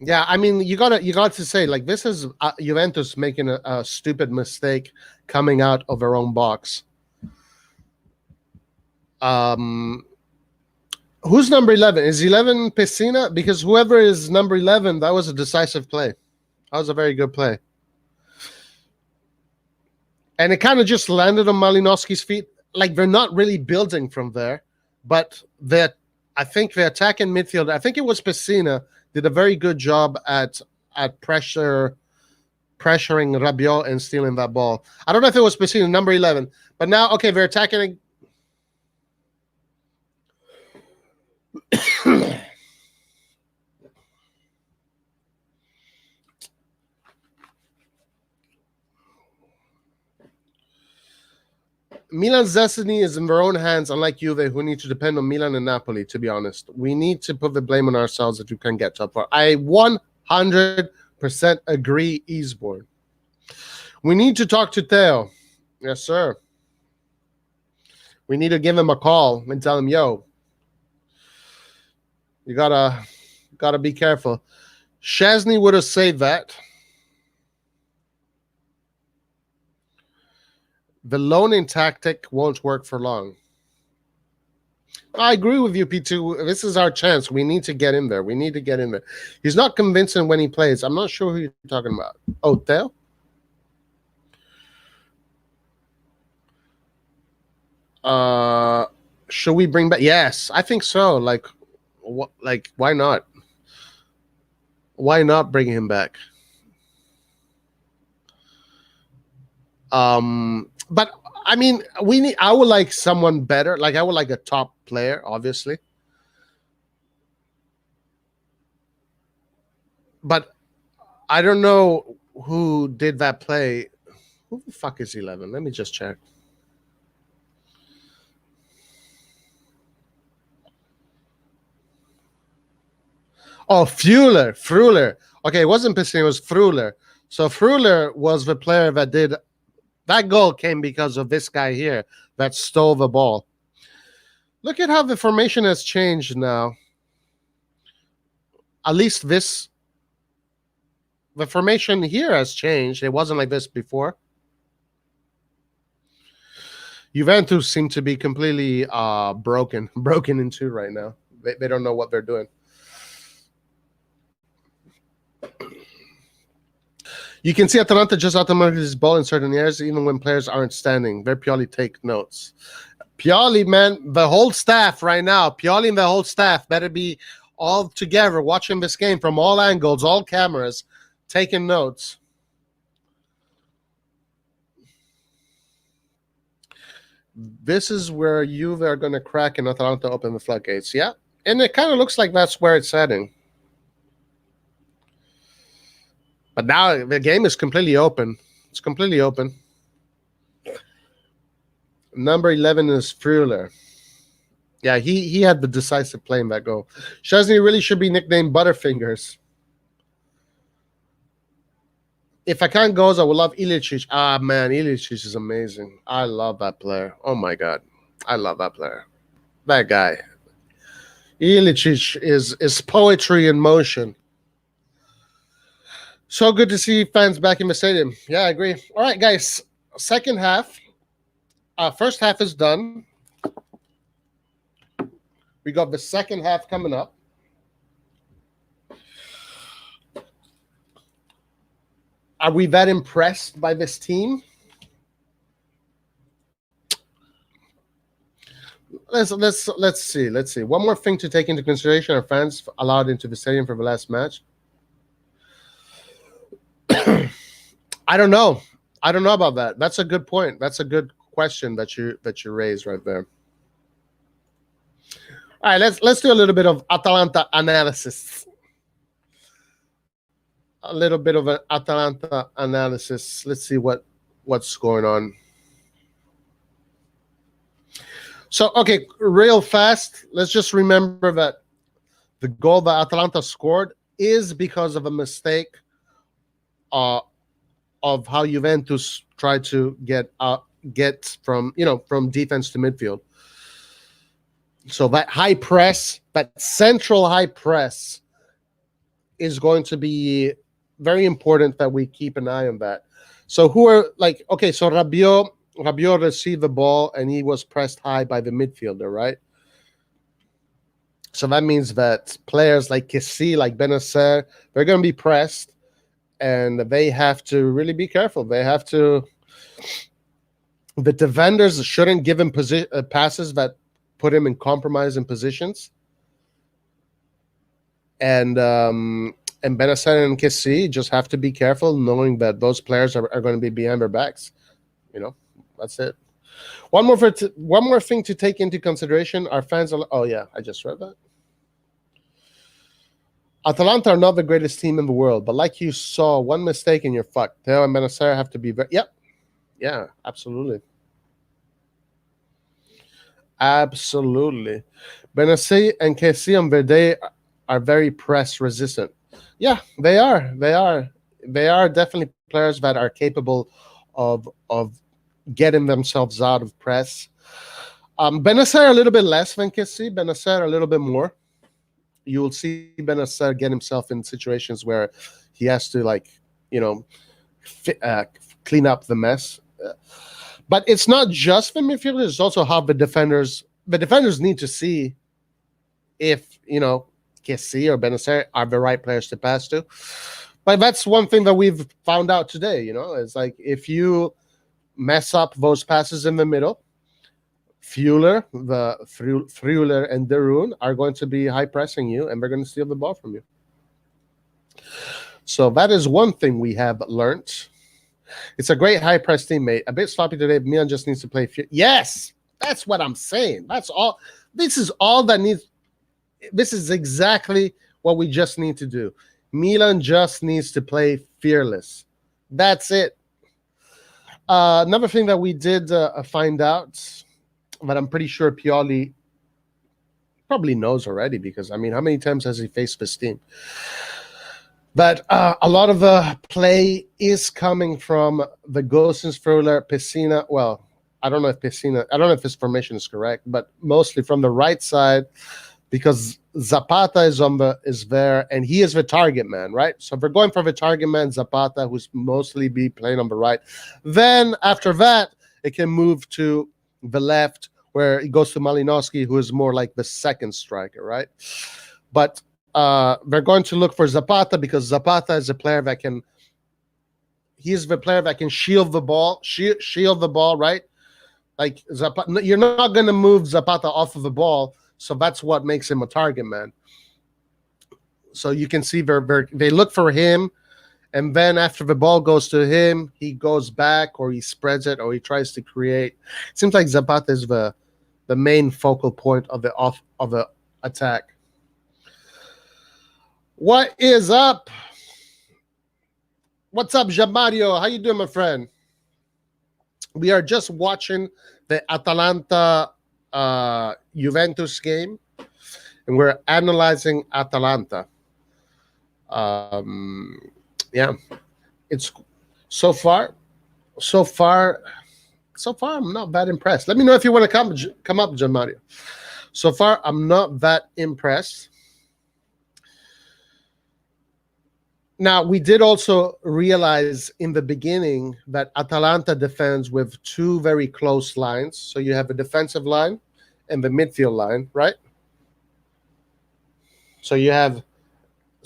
Yeah, I mean, you got to say, like, this is Juventus making a stupid mistake coming out of their own box. Who's number 11? Is 11 Pessina? Because whoever is number 11, that was a decisive play. That was a very good play. And it kind of just landed on Malinowski's feet. Like, they're not really building from there, but I think the attacking midfield, I think it was Pessina, did a very good job at pressuring Rabiot and stealing that ball. I don't know if it was Pessina, number 11. But now, okay, they're attacking. Milan's destiny is in their own hands, unlike Juve, who need to depend on Milan and Napoli, to be honest. We need to put the blame on ourselves if we can get top four. I 100% agree, Eastbourne. We need to talk to Theo. Yes, sir. We need to give him a call and tell him, yo, you gotta be careful. Szczesny would have saved that. The loaning tactic won't work for long. I agree with you, P2. This is our chance. We need to get in there. We need to get in there. He's not convincing when he plays. I'm not sure who you're talking about. Oh, Theo? Should we bring back? Yes, I think so. Like, why not? Why not bring him back? But I mean, I would like someone better. Like, I would like a top player, obviously. But I don't know who did that play. Who the fuck is 11? Let me just check. Oh, Fruler. Okay, it wasn't Pissing, it was Fruler. So Fruler was the player that did that goal came because of this guy here that stole the ball. Look at how the formation has changed now. At least the formation here has changed. It wasn't like this before. Juventus seem to be completely broken in two right now. They don't know what they're doing. You can see Atalanta just automatically this ball in certain areas, even when players aren't standing. Very Pioli take notes. Pioli, man, the whole staff right now, Pioli and the whole staff better be all together watching this game from all angles, all cameras, taking notes. This is where Juve are going to crack and Atalanta open the floodgates. Yeah, and it kind of looks like that's where it's heading. But now the game is completely open. It's completely open. Number 11 is Fruler. Yeah, he had the decisive play in that goal. Szczesny really should be nicknamed Butterfingers. If I can't goals, I would love Ilicic. Ah, man, Ilicic is amazing. I love that player. Oh, my God. I love that player. That guy. Ilicic is poetry in motion. So good to see fans back in the stadium. Yeah, I agree. All right, guys. Second half. First half is done. We got the second half coming up. Are we that impressed by this team? Let's see. One more thing to take into consideration: are fans allowed into the stadium for the last match? I don't know. I don't know about that. That's a good point. That's a good question that you raised right there. All right, let's do a little bit of Atalanta analysis. A little bit of an Atalanta analysis. Let's see what's going on. So, okay, real fast. Let's just remember that the goal that Atalanta scored is because of a mistake of how Juventus tried to get from defense to midfield. So that high press, that central high press, is going to be very important that we keep an eye on that. So so Rabiot received the ball and he was pressed high by the midfielder, right? So that means that players like Kessie, like Benacer, they're going to be pressed, and they have to really be careful. The defenders shouldn't give him passes that put him in compromising positions. And Benacer and Kessie just have to be careful, knowing that those players are going to be behind their backs. That's it. One more thing to take into consideration: our fans are. Oh yeah, I just read that. Atalanta are not the greatest team in the world, but like you saw, one mistake and you're fucked. Theo and Benacer have to be very. Yep. Yeah, absolutely. Absolutely. Benacer and Kessie on their day are very press resistant. Yeah, they are. They are definitely players that are capable of getting themselves out of press. Benacer a little bit less than Kessie. Benacer a little bit more. You will see Benacer get himself in situations where he has to clean up the mess. But it's not just the midfielders; it's also how the defenders need to see if Kessie or Benacer are the right players to pass to. But that's one thing that we've found out today. It's like if you mess up those passes in the middle, Freuler and Darun are going to be high pressing you, and they're going to steal the ball from you. So that is one thing we have learned. It's a great high press teammate. A bit sloppy today. Milan just needs to play. Yes, that's what I'm saying. That's all. This is all that needs. This is exactly what we just need to do. Milan just needs to play fearless. That's it. Another thing that we did find out, but I'm pretty sure Pioli probably knows already, because how many times has he faced this team? But a lot of the play is coming from the Gosens, Freuler, Pessina. Well, I don't know if his formation is correct, but mostly from the right side, because Zapata is there, and he is the target man, right? So if we're going for the target man, Zapata, who's mostly be playing on the right. Then after that, it can move to the left, where it goes to Malinowski, who is more like the second striker, right? But they're going to look for Zapata, because Zapata is a player that can. He's the player that can shield the ball, right? Like Zapata, you're not going to move Zapata off of the ball. So that's what makes him a target man. So you can see they look for him, and then after the ball goes to him, he goes back, or he spreads it, or he tries to create. It seems like Zapata is the main focal point of the attack. What is up? What's up, Jamario? How you doing, my friend? We are just watching the Atalanta Juventus game, and we're analyzing Atalanta. Yeah, it's so far I'm not that impressed. Let me know if you want to come up, Gianmario. So far, I'm not that impressed. Now, we did also realize in the beginning that Atalanta defends with two very close lines. So you have a defensive line and the midfield line, right? So you have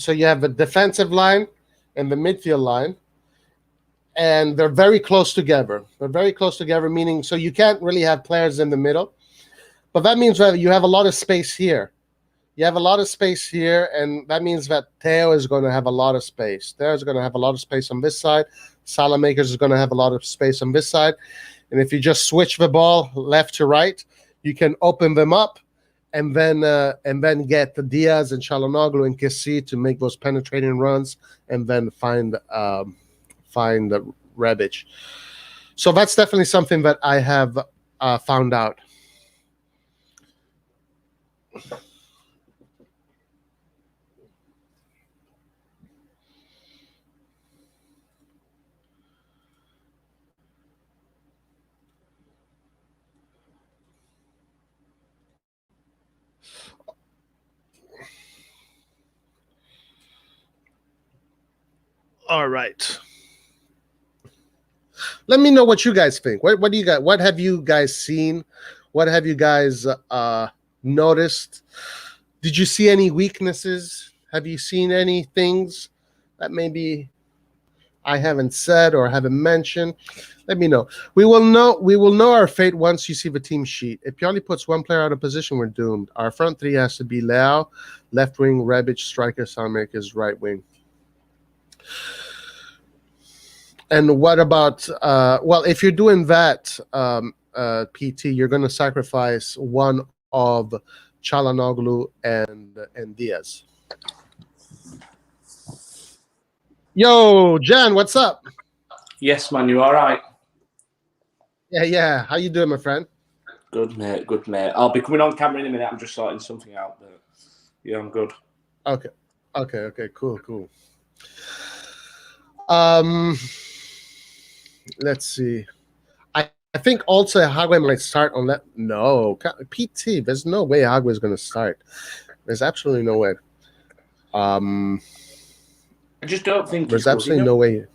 a defensive line and the midfield line, and they're very close together. They're very close together, meaning so you can't really have players in the middle. But that means that you have a lot of space here. You have a lot of space here, and that means that Theo is going to have a lot of space. Theo is going to have a lot of space on this side. Salamakers is going to have a lot of space on this side. And if you just switch the ball left to right, you can open them up and then get the Diaz and Çalhanoğlu and Kessie to make those penetrating runs and then find the Rebic. So that's definitely something that I have found out. All right. Let me know what you guys think. What do you got? What have you guys seen? What have you guys noticed? Did you see any weaknesses? Have you seen any things that maybe I haven't said or haven't mentioned? Let me know. We will know our fate once you see the team sheet. If Pioli puts one player out of position, we're doomed. Our front three has to be Leao, left wing, Rebic, striker, Salamakers, right wing. And what about if you're doing that, PT, you're going to sacrifice one of Çalhanoğlu and Diaz. Yo, Jan, what's up? Yes, man, you all right? Yeah. How you doing, my friend? Good, mate. I'll be coming on camera in a minute. I'm just sorting something out, but yeah, I'm good. Okay, cool. Let's see. I think also Hagway might start on that. No, PT. There's no way Hagway is going to start. There's absolutely no way. I just don't think there's absolutely no way.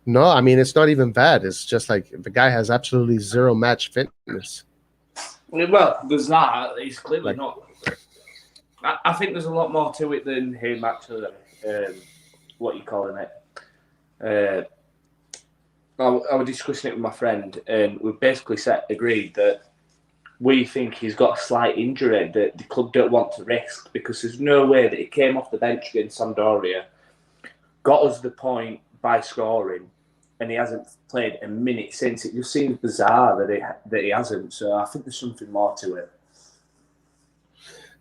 No, I mean it's not even bad. It's just like the guy has absolutely zero match fitness. Well, there's that. He's clearly not. I think there's a lot more to it than him actually. What you calling it? I was discussing it with my friend, and we basically agreed that we think he's got a slight injury that the club don't want to risk, because there's no way that he came off the bench against Sampdoria, got us the point by scoring, and he hasn't played a minute since. It just seems bizarre that he hasn't. So I think there's something more to it.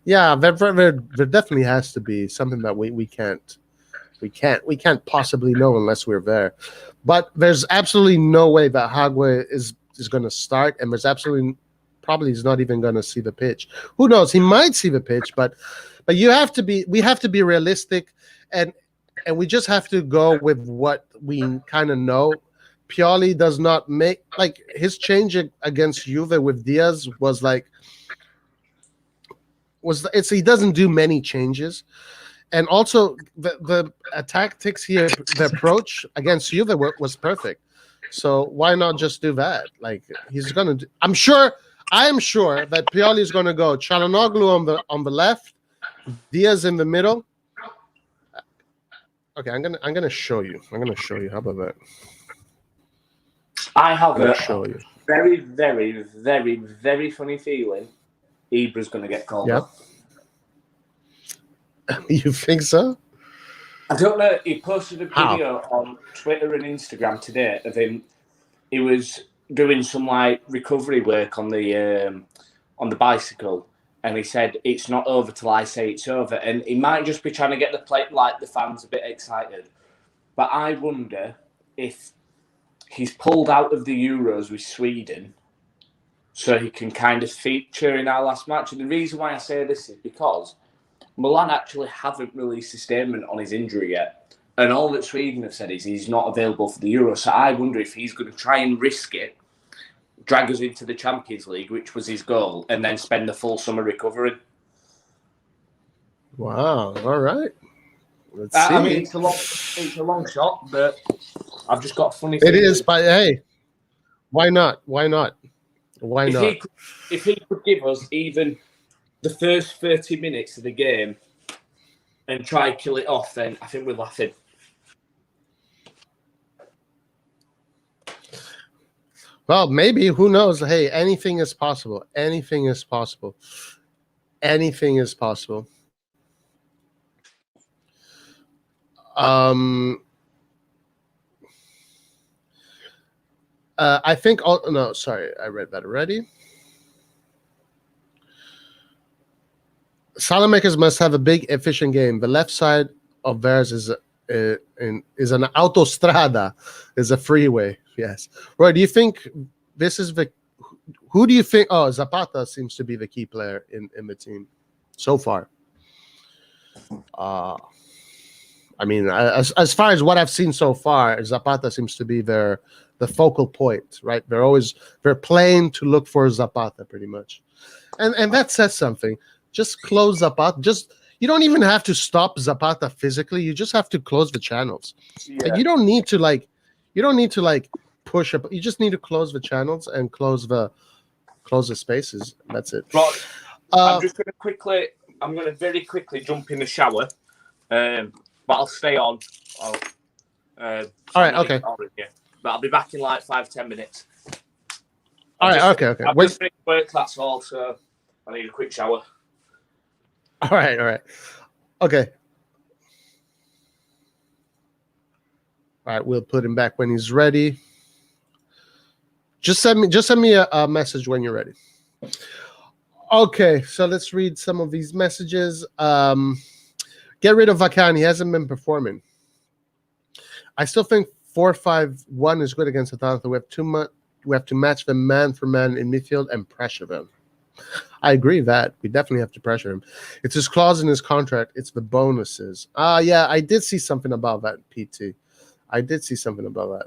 Yeah, there definitely has to be something that we can't possibly know unless we're there. But there's absolutely no way that Hagway is going to start, and there's absolutely probably he's not even going to see the pitch. Who knows? He might see the pitch, but we have to be realistic, and we just have to go with what we kind of know. Pioli does not make his change against Juve with Diaz he doesn't do many changes. And also, the tactics here, the approach against Juve was perfect. So why not just do that? He's gonna. I'm sure that Pioli is gonna go Çalhanoğlu on the left, Diaz in the middle. Okay, I'm gonna show you. How about that? I have a very, very, very, very funny feeling Ibra's gonna get called up. You think so? I don't know. He posted a video on Twitter and Instagram today of him. He was doing some recovery work on the bicycle, and he said it's not over till I say it's over. And he might just be trying to get the fans a bit excited. But I wonder if he's pulled out of the Euros with Sweden, so he can kind of feature in our last match. And the reason why I say this is because Milan actually haven't released a statement on his injury yet. And all that Sweden have said is he's not available for the Euro. So I wonder if he's going to try and risk it, drag us into the Champions League, which was his goal, and then spend the full summer recovering. Wow. All right. Let's see. I mean, it's a long shot, but I've just got a funny feeling. It is, but hey, why not? If he could give us even the first 30 minutes of the game and try and kill it off, then I think we're laughing. Well, maybe. Who knows? Hey, anything is possible. Anything is possible. Anything is possible. I think. No, sorry, I read that already. Salamakers must have a big, efficient game. The left side of theirs is an autostrada, is a freeway. Yes. Roy, do you think this is the? Who do you think? Oh, Zapata seems to be the key player in the team so far. I mean, as far as what I've seen so far, Zapata seems to be the focal point, right? They're playing to look for Zapata pretty much, and that says something. Just close Zapata. You don't even have to stop Zapata physically. You just have to close the channels. Yeah. Like, you don't need to push up. You just need to close the channels and close the spaces. That's it. Right. I'm going to very quickly jump in the shower, but I'll stay on. All right. Okay. But I'll be back in like 5-10 minutes. All right. Okay. I've just finished work. That's all. So I need a quick shower. All right. Okay. All right, we'll put him back when he's ready. Just send me a message when you're ready. Okay, so let's read some of these messages. Get rid of Vacan. He hasn't been performing. I still think 4-5-1 is good against Atalanta. We have to match them man for man in midfield and pressure them. I agree that we definitely have to pressure him. It's his clause in his contract. It's the bonuses. Yeah, I did see something about that, PT. I did see something about that.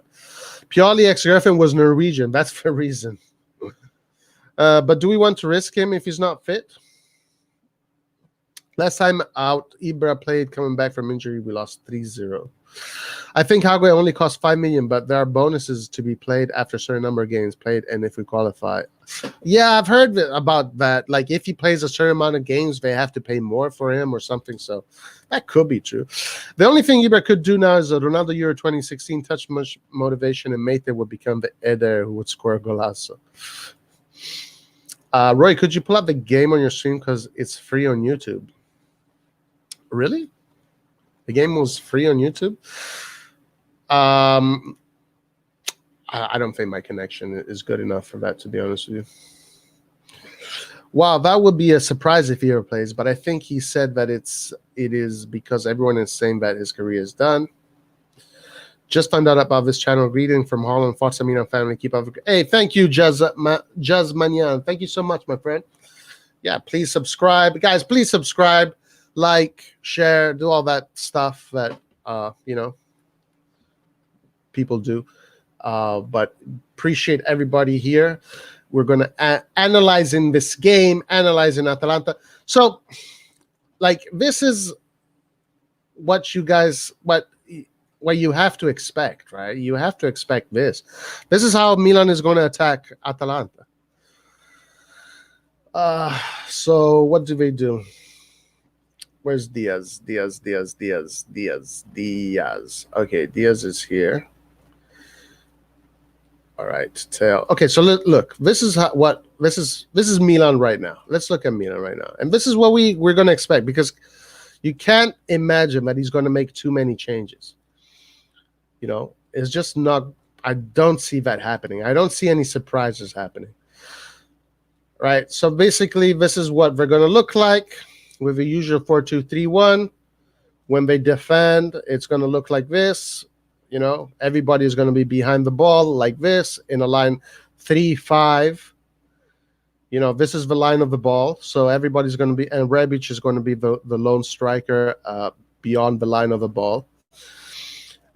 Pioli ex-girlfriend was Norwegian. That's the reason. But do we want to risk him if he's not fit? Last time out, Ibra played coming back from injury. We lost 3-0. I think Hague only cost 5 million, but there are bonuses to be played after a certain number of games played, and if we qualify. Yeah, I've heard about that. Like, if he plays a certain amount of games, they have to pay more for him or something. So that could be true. The only thing Ibra could do now is a Ronaldo Euro 2016 touch much motivation, and Mate would become the Eder who would score a golazo. Roy, could you pull up the game on your stream because it's free on YouTube? Really? The game was free on YouTube? I don't think my connection is good enough for that, to be honest with you. Wow, that would be a surprise if he ever plays, but I think he said that it is because everyone is saying that his career is done. Just found out about this channel. Greeting from Holland, Forza Milan family. Keep up. Hey, thank you, Jazz Manyan. Thank you so much, my friend. Yeah, please subscribe. Guys, please subscribe, like, share, do all that stuff that, people do. But appreciate everybody here. We're going to analyzing this game, analyzing Atalanta. So, like, this is what you guys, what you have to expect, right? You have to expect this. This is how Milan is going to attack Atalanta. So what do they do? Where's Diaz? Diaz. Okay, Diaz is here. All right, tail. Okay, so look. This is this is Milan right now. Let's look at Milan right now, and this is what we're going to expect, because you can't imagine that he's going to make too many changes. You know, it's just not. I don't see that happening. I don't see any surprises happening. Right. So basically, this is what they're going to look like with the usual 4-2-3-1. When they defend, it's going to look like this. You know, everybody is going to be behind the ball like this in a line 3-5. You know, this is the line of the ball. So everybody's going to be, and Rebic is going to be the lone striker beyond the line of the ball.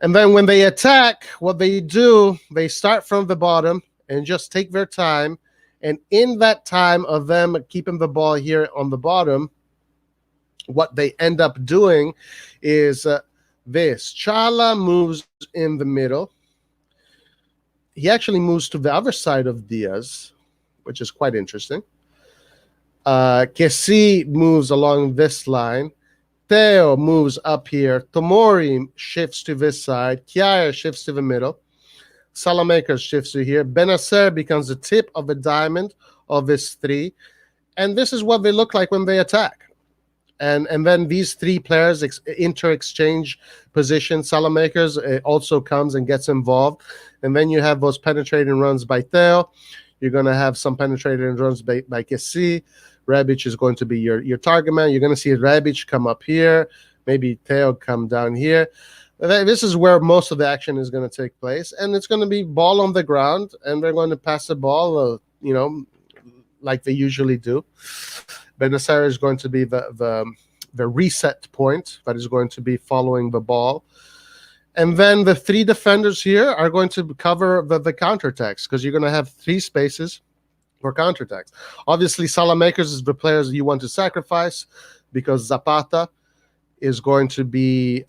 And then when they attack, what they do, they start from the bottom and just take their time. And in that time of them keeping the ball here on the bottom, what they end up doing is this. Chala moves in the middle. He actually moves to the other side of Diaz, which is quite interesting. Kessi moves along this line. Theo moves up here. Tomori shifts to this side. Kjaer shifts to the middle. Salamakers shifts to here. Benacer becomes the tip of a diamond of this 3. And this is what they look like when they attack. And then these 3 players inter-exchange positions. Salamakers also comes and gets involved. And then you have those penetrating runs by Theo. You're going to have some penetrating runs by Kessi. Rebic is going to be your target man. You're going to see Rebic come up here. Maybe Theo come down here. This is where most of the action is going to take place. And it's going to be ball on the ground. And they're going to pass the ball, like they usually do. Benacer is going to be the reset point that is going to be following the ball. And then the 3 defenders here are going to cover the counterattacks because you're going to have 3 spaces for counterattacks. Obviously, Salamakers is the players you want to sacrifice because Zapata is going to be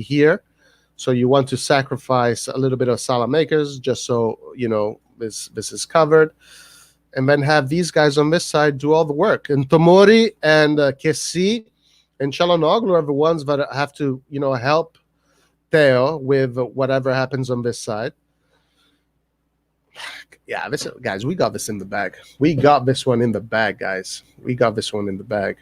here. So you want to sacrifice a little bit of Salamakers just so, this is covered. And then have these guys on this side do all the work. And Tomori and Kessi and Çalhanoğlu are the ones that have to, help Theo with whatever happens on this side. Yeah, guys, we got this in the bag. We got this one in the bag, guys. We got this one in the bag.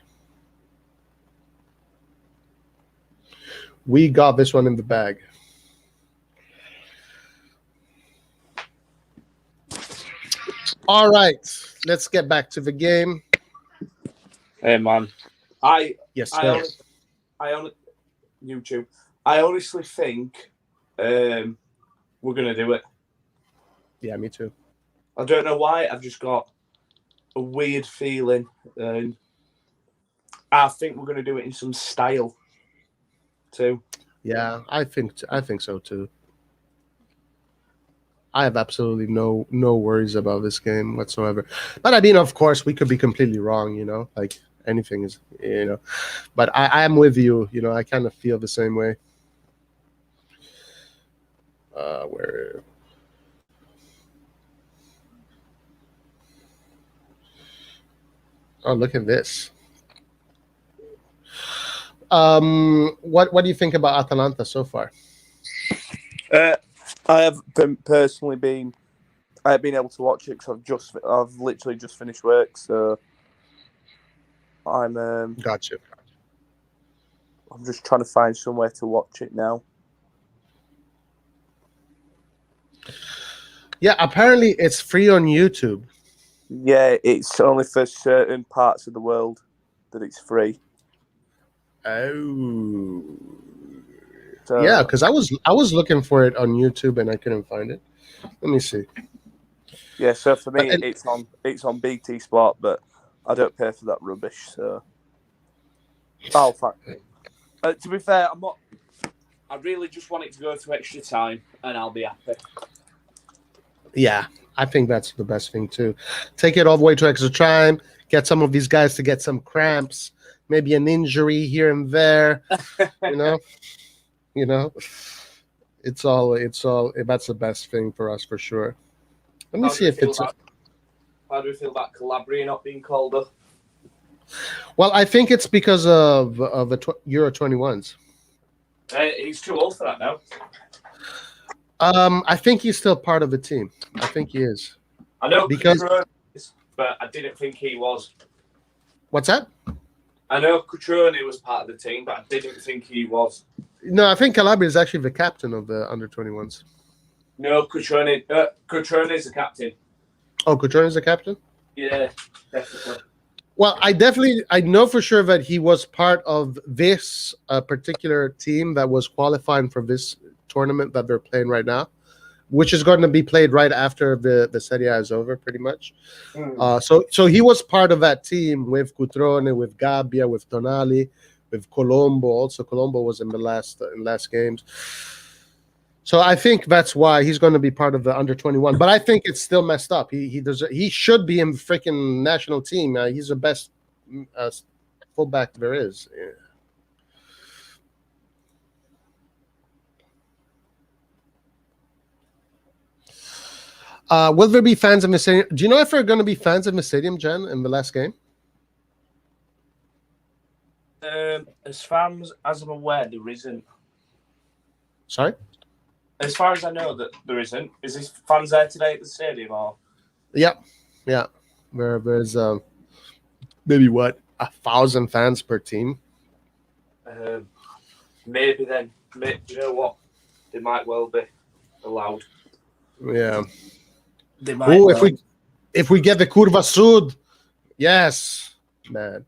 We got this one in the bag. All right, let's get back to the game. Hey, man. Yes, sir. I honestly think we're going to do it. Yeah, me too. I don't know why. I've just got a weird feeling. I think we're going to do it in some style too. Yeah, I think so too. I have absolutely no worries about this game whatsoever. But I mean, of course, we could be completely wrong, like anything is, But I am with you, I kind of feel the same way. Where? Oh, look at this. What do you think about Atalanta so far? I have been able to watch it because I've literally just finished work, so I'm Gotcha. I'm just trying to find somewhere to watch it now. Yeah, apparently it's free on YouTube. Yeah, it's only for certain parts of the world that it's free. Oh. So, yeah, because I was looking for it on YouTube and I couldn't find it. Let me see. Yeah, so for me it's on BT Sport, but I don't pay for that rubbish. So, fuck. To be fair, I'm not. I really just want it to go to extra time, and I'll be happy. Yeah, I think that's the best thing too. Take it all the way to extra time. Get some of these guys to get some cramps, maybe an injury here and there. It's all. That's the best thing for us for sure. Let me see if it's. How do we feel about Calabria not being called up? Well, I think it's because of the Euro 21s. He's too old for that now. I think he's still part of the team. I think he is. I know because, but I didn't think he was. What's that? I know Cutrone was part of the team, but I didn't think he was. No, I think Calabria is actually the captain of the under 21s. No, Cutrone is the captain. Oh, Cutrone is the captain? Yeah, definitely. Well, I know for sure that he was part of this particular team that was qualifying for this tournament that they're playing right now, which is going to be played right after the Serie A is over, pretty much. So he was part of that team with Cutrone, with Gabbia, with Tonali, with Colombo. Also, Colombo was in the last games. So I think that's why he's going to be part of the under 21. But I think it's still messed up. He should be in the freaking national team. He's the best fullback there is. Will there be fans in the stadium? Do you know if there are going to be fans in the stadium, Jen, in the last game? As far as I'm aware, there isn't. Sorry? As far as I know, that there isn't. Is this fans there today at the stadium or? Yeah. There's maybe 1,000 fans per team. Maybe then. Do you know what? They might well be allowed. Yeah. They might. If we get the Curva Sud, yes, man.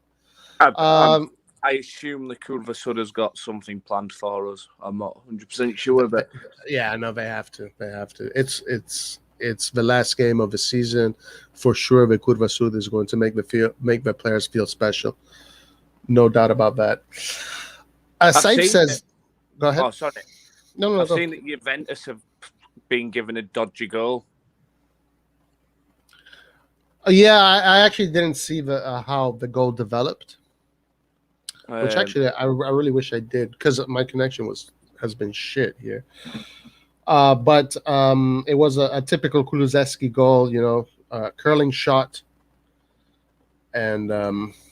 I assume the Curva Sud has got something planned for us. I'm not 100% sure, but yeah, no, they have to. It's the last game of the season for sure. The Curva Sud is going to make the players feel special. No doubt about that. Saif says, go ahead. Oh, sorry. No, I've seen that Juventus have been given a dodgy goal. Yeah, I actually didn't see how the goal developed. Which actually I really wish I did, because my connection has been shit here. But it was a typical Kulusevski goal, curling shot, and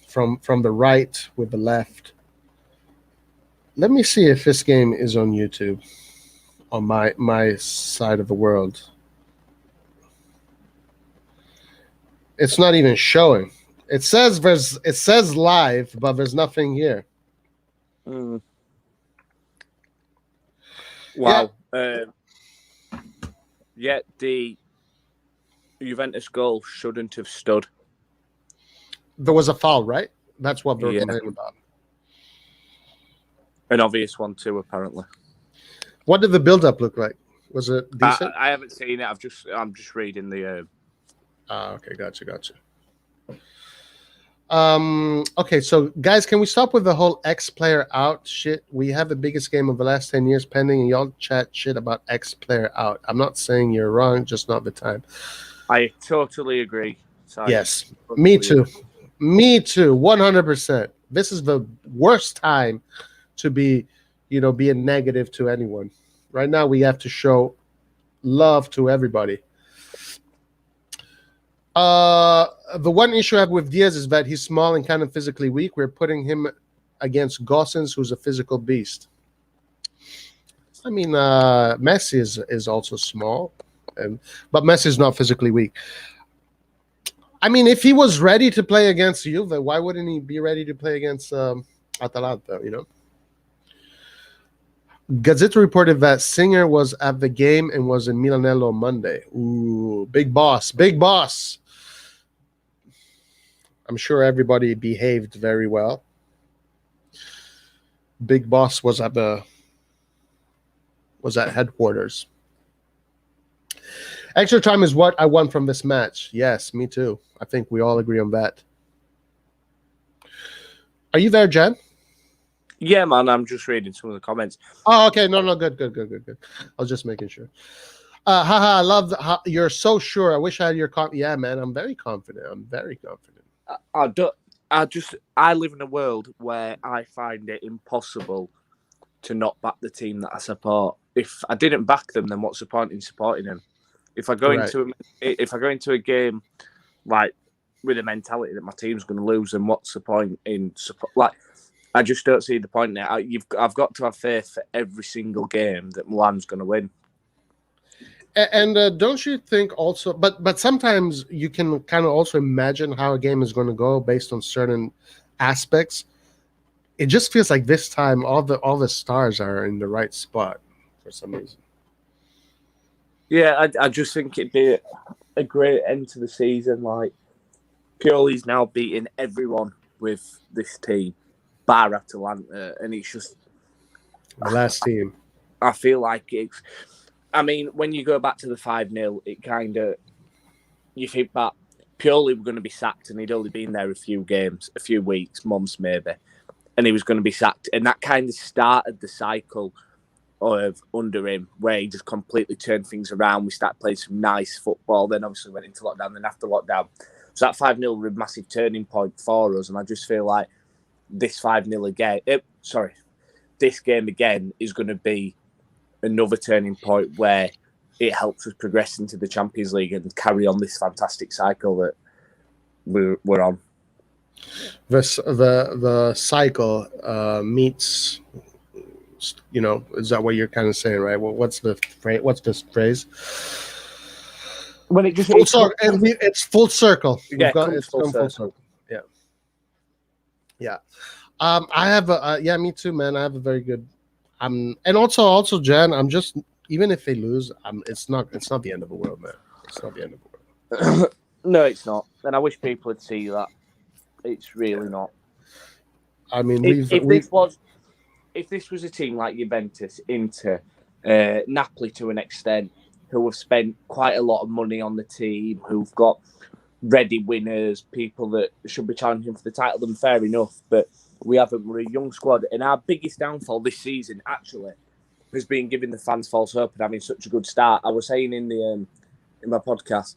from the right with the left. Let me see if this game is on YouTube, on my side of the world. It's not even showing. It says live, but there's nothing here. Wow. Yeah. The Juventus goal shouldn't have stood. There was a foul, right? That's what they're complaining about. An obvious one too, apparently. What did the build-up look like? Was it decent? I haven't seen it. I'm just reading the. Okay, gotcha. Okay, so guys, can we stop with the whole X-player out shit? We have the biggest game of the last 10 years pending, and y'all chat shit about X-player out. I'm not saying you're wrong, just not the time. I totally agree. Sorry. Yes, me too. 100%. This is the worst time to be, being negative to anyone. Right now, we have to show love to everybody. The one issue I have with Diaz is that he's small and kind of physically weak. We're putting him against Gosens, who's a physical beast. I mean, Messi is also small, but Messi is not physically weak. I mean, if he was ready to play against Juve, why wouldn't he be ready to play against Atalanta, Gazzetta reported that Singer was at the game and was in Milanello on Monday. Ooh, big boss. I'm sure everybody behaved very well. Big Boss was at headquarters. Extra time is what I want from this match. Yes, me too. I think we all agree on that. Are you there, Jen? Yeah, man. I'm just reading some of the comments. Oh, okay. No, good. I was just making sure. I love you're so sure. I wish I had your yeah, man. I'm very confident. I live in a world where I find it impossible to not back the team that I support. If I didn't back them, then what's the point in supporting them? If I go into a game like with a mentality that my team's going to lose, then what's the point in support? Like, I just don't see the point now. I've got to have faith for every single game that Milan's going to win. And don't you think also, but sometimes you can kind of also imagine how a game is going to go based on certain aspects. It just feels like this time all the stars are in the right spot for some reason. Yeah, I just think it'd be a great end to the season. Like, Pioli's now beating everyone with this team, bar Atalanta, and it's just the last team. I feel like it's. I mean, when you go back to the 5-0, it kind of you think that Pioli were going to be sacked, and he'd only been there a few games, a few weeks, months maybe, and he was going to be sacked, and that kind of started the cycle of under him, where he just completely turned things around. We started playing some nice football, then obviously went into lockdown. Then after lockdown, so that 5-0 was a massive turning point for us, and I just feel like this 5-0 again. This game again is going to be another turning point where it helps us progress into the Champions League and carry on this fantastic cycle that we're on. The cycle meets Is that what you're kind of saying, right? Well, what's the phrase? What's this phrase? When it just Full circle, it's full circle. Yeah, It's come full circle. Yeah, yeah. I have me too, man. I have a very good. And also, Jan. I'm just, even if they lose, it's not the end of the world, man. It's not the end of the world. No, it's not. And I wish people would see that. It's really not. I mean, if this was a team like Juventus, Inter, Napoli to an extent, who have spent quite a lot of money on the team, who've got ready winners, people that should be challenging for the title, then fair enough. But we haven't. We're a young squad. And our biggest downfall this season, actually, has been giving the fans false hope and having such a good start. I was saying in my podcast,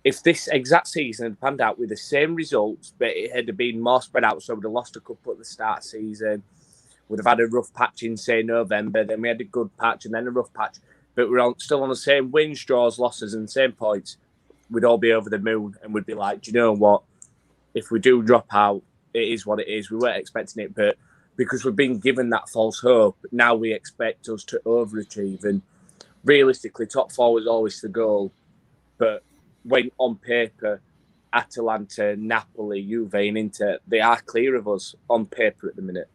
if this exact season had panned out with the same results, but it had been more spread out, so we'd have lost a couple at the start of the season, would have had a rough patch in, say, November, then we had a good patch and then a rough patch, but we're still on the same wins, draws, losses and the same points, we'd all be over the moon and we'd be like, do you know what? If we do drop out, it is what it is. We weren't expecting it, but because we've been given that false hope, now we expect us to overachieve. And realistically, top four was always the goal, but when on paper, Atalanta, Napoli, Juve and Inter, they are clear of us on paper at the minute.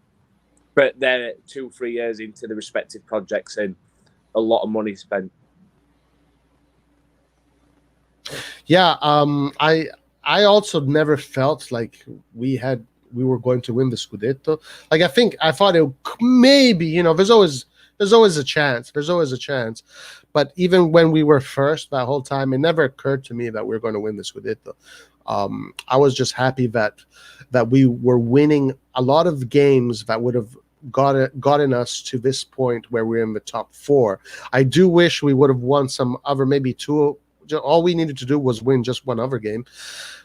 But they're 2-3 years into the respective projects and a lot of money spent. Yeah, I also never felt like we were going to win the Scudetto. Like I thought it maybe, there's always a chance. There's always a chance. But even when we were first that whole time, it never occurred to me that we were going to win the Scudetto. I was just happy that we were winning a lot of games that would have gotten us to this point where we're in the top four. I do wish we would have won some other, maybe two. All we needed to do was win just one other game.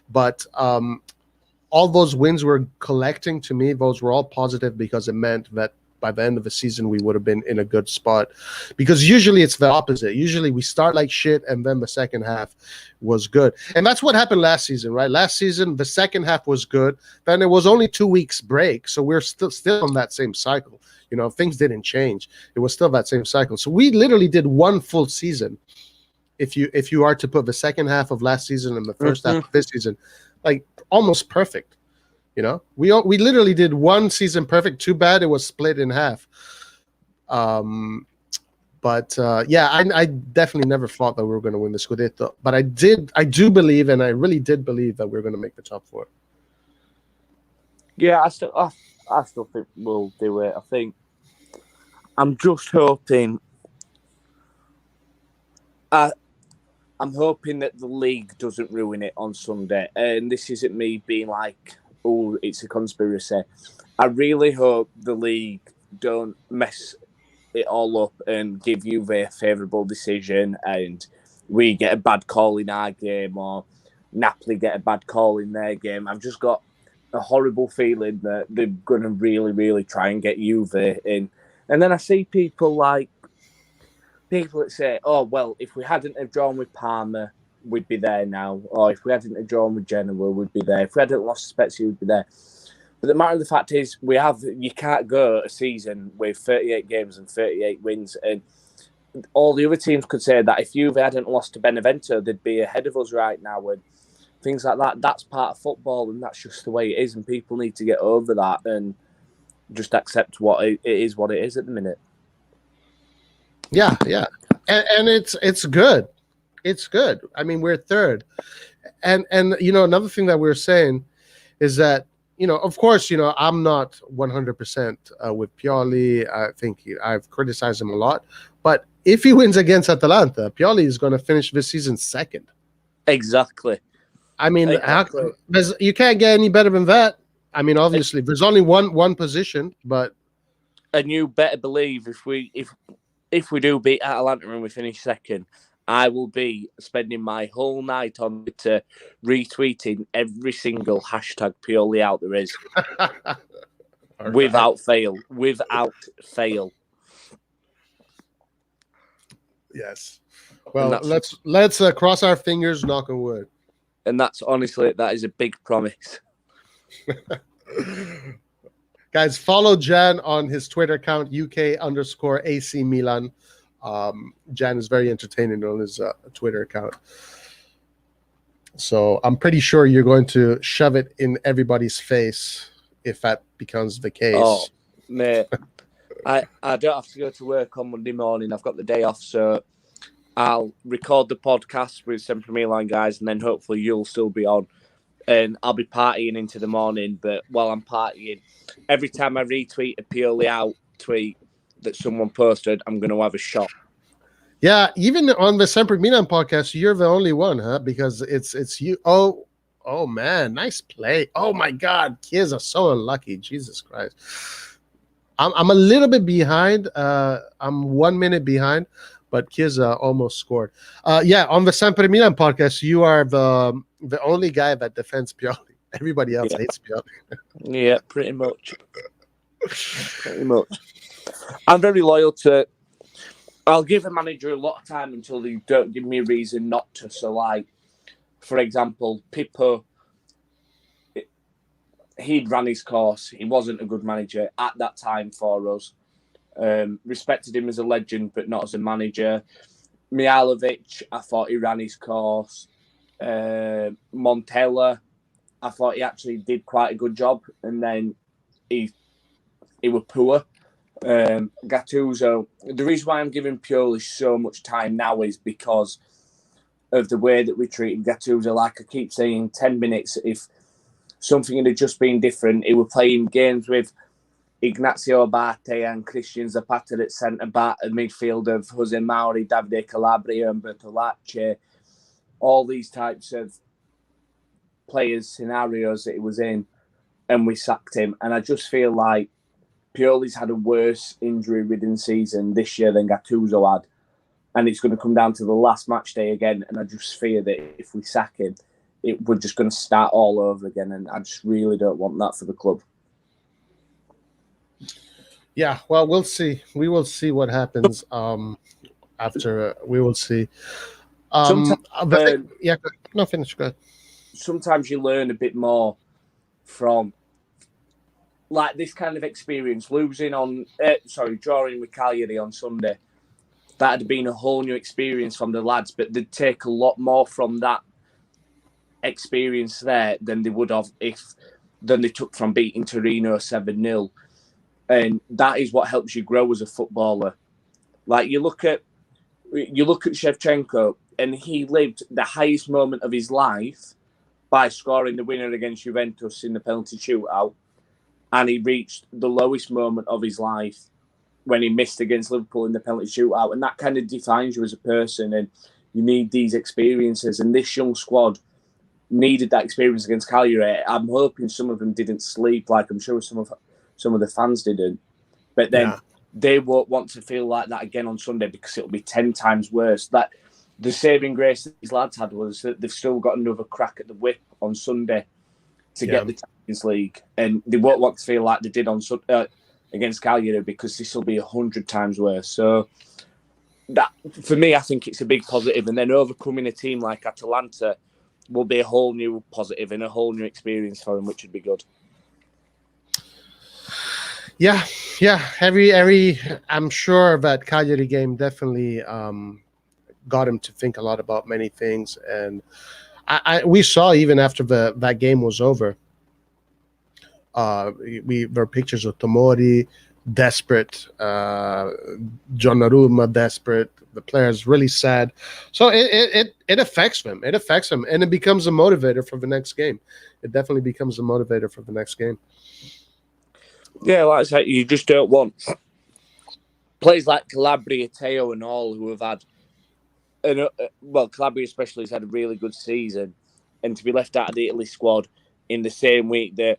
But all those wins we're collecting, to me, those were all positive because it meant that by the end of the season, we would have been in a good spot. Because usually it's the opposite. Usually we start like shit and then the second half was good. And that's what happened last season, right? Last season, the second half was good. Then it was only 2 weeks break. So we're still on that same cycle. Things didn't change. It was still that same cycle. So we literally did one full season. If you are to put the second half of last season and the first half of this season, like almost perfect. We literally did one season perfect. Too bad it was split in half. But I definitely never thought that we were going to win the Scudetto. But I do believe, and I really did believe that we are going to make the top four. Yeah, I still think we'll do it. I think I'm just hoping. I'm hoping that the league doesn't ruin it on Sunday. And this isn't me being like, oh, it's a conspiracy. I really hope the league don't mess it all up and give Juve a favourable decision and we get a bad call in our game or Napoli get a bad call in their game. I've just got a horrible feeling that they're going to really, really try and get Juve in. And then I see people that say, oh, well, if we hadn't have drawn with Parma, we'd be there now. Or if we hadn't have drawn with Genoa, we'd be there. If we hadn't lost to Spezia, we'd be there. But the matter of the fact is, you can't go a season with 38 games and 38 wins. And all the other teams could say that if Juve hadn't lost to Benevento, they'd be ahead of us right now. And things like that, that's part of football and that's just the way it is. And people need to get over that and just accept what it is at the minute. Yeah, and it's good. It's good. I mean, we're third, and another thing that we're saying is that of course I'm not 100% with Pioli. I think I've criticized him a lot, but if he wins against Atalanta, Pioli is going to finish this season second. Exactly. I mean, you can't get any better than that. I mean, obviously, there's only one position, but and you better believe if we do beat Atalanta and we finish second, I will be spending my whole night on Twitter retweeting every single hashtag Pioli out there is. Right. Without fail. Yes. Well, let's cross our fingers, knock on wood. And that is a big promise. Guys, follow Jan on his Twitter account, UK_AC Milan. Jan is very entertaining on his Twitter account. So I'm pretty sure you're going to shove it in everybody's face if that becomes the case. Oh, mate, I don't have to go to work on Monday morning. I've got the day off, so I'll record the podcast with Sempre Milan guys, and then hopefully you'll still be on. And I'll be partying into the morning. But while I'm partying, every time I retweet a Pioli out tweet that someone posted, I'm going to have a shot. Yeah, even on the Sempre Milan podcast, you're the only one, huh? Because it's you. Oh man, nice play. Oh my God, kids are so unlucky. Jesus Christ. I'm a little bit behind. I'm 1 minute behind, but kids almost scored. Yeah, on the Sempre Milan podcast, you are the only guy that defends Pioli. Everybody else hates Pioli. Yeah, pretty much. Pretty much. I'm very loyal to. I'll give a manager a lot of time until they don't give me a reason not to. So, like, for example, Pippo, he'd ran his course. He wasn't a good manager at that time for us. Respected him as a legend, but not as a manager. Mihajlovic, I thought he ran his course. Montella, I thought he actually did quite a good job. And then he was poor. Gattuso, the reason why I'm giving Pioli so much time now is because of the way that we treated Gattuso. Like I keep saying, 10 minutes, if something had just been different, he was playing games with Ignazio Abate and Christian Zapata at centre-back, a midfield of Jose Mauri, Davide Calabria and Bertolacci, all these types of players, scenarios that he was in, and we sacked him. And I just feel like Pioli's had a worse injury-ridden season this year than Gattuso had. And it's going to come down to the last match day again. And I just fear that if we sack him, we're just going to start all over again. And I just really don't want that for the club. Yeah, well, we'll see. We will see what happens after. We will see. Finish. Go ahead. Sometimes you learn a bit more from like this kind of experience, drawing with Cagliari on Sunday. That had been a whole new experience from the lads, but they'd take a lot more from that experience there than they would have than they took from beating Torino 7-0. And that is what helps you grow as a footballer. Like you look at Shevchenko, and he lived the highest moment of his life by scoring the winner against Juventus in the penalty shootout. And he reached the lowest moment of his life when he missed against Liverpool in the penalty shootout. And that kind of defines you as a person. And you need these experiences. And this young squad needed that experience against Cagliari. I'm hoping some of them didn't sleep, like I'm sure some of the fans didn't. But then they won't want to feel like that again on Sunday because it'll be 10 times worse. That the saving grace that these lads had was that they've still got another crack at the whip on Sunday to get the Champions League, and they won't want to feel like they did on against Cagliari because this will be 100 times worse. So that, for me, I think it's a big positive, and then overcoming a team like Atalanta will be a whole new positive and a whole new experience for him, which would be good. Yeah. Every I'm sure that Cagliari game definitely got him to think a lot about many things, and we saw even after that game was over, there were pictures of Tomori desperate, Donnarumma desperate, the players really sad. So it affects them. It affects them, and it becomes a motivator for the next game. It definitely becomes a motivator for the next game. Yeah, like I said, you just don't want players like Calabria, Teo, and all who have had. Calabria especially has had a really good season, and to be left out of the Italy squad in the same week that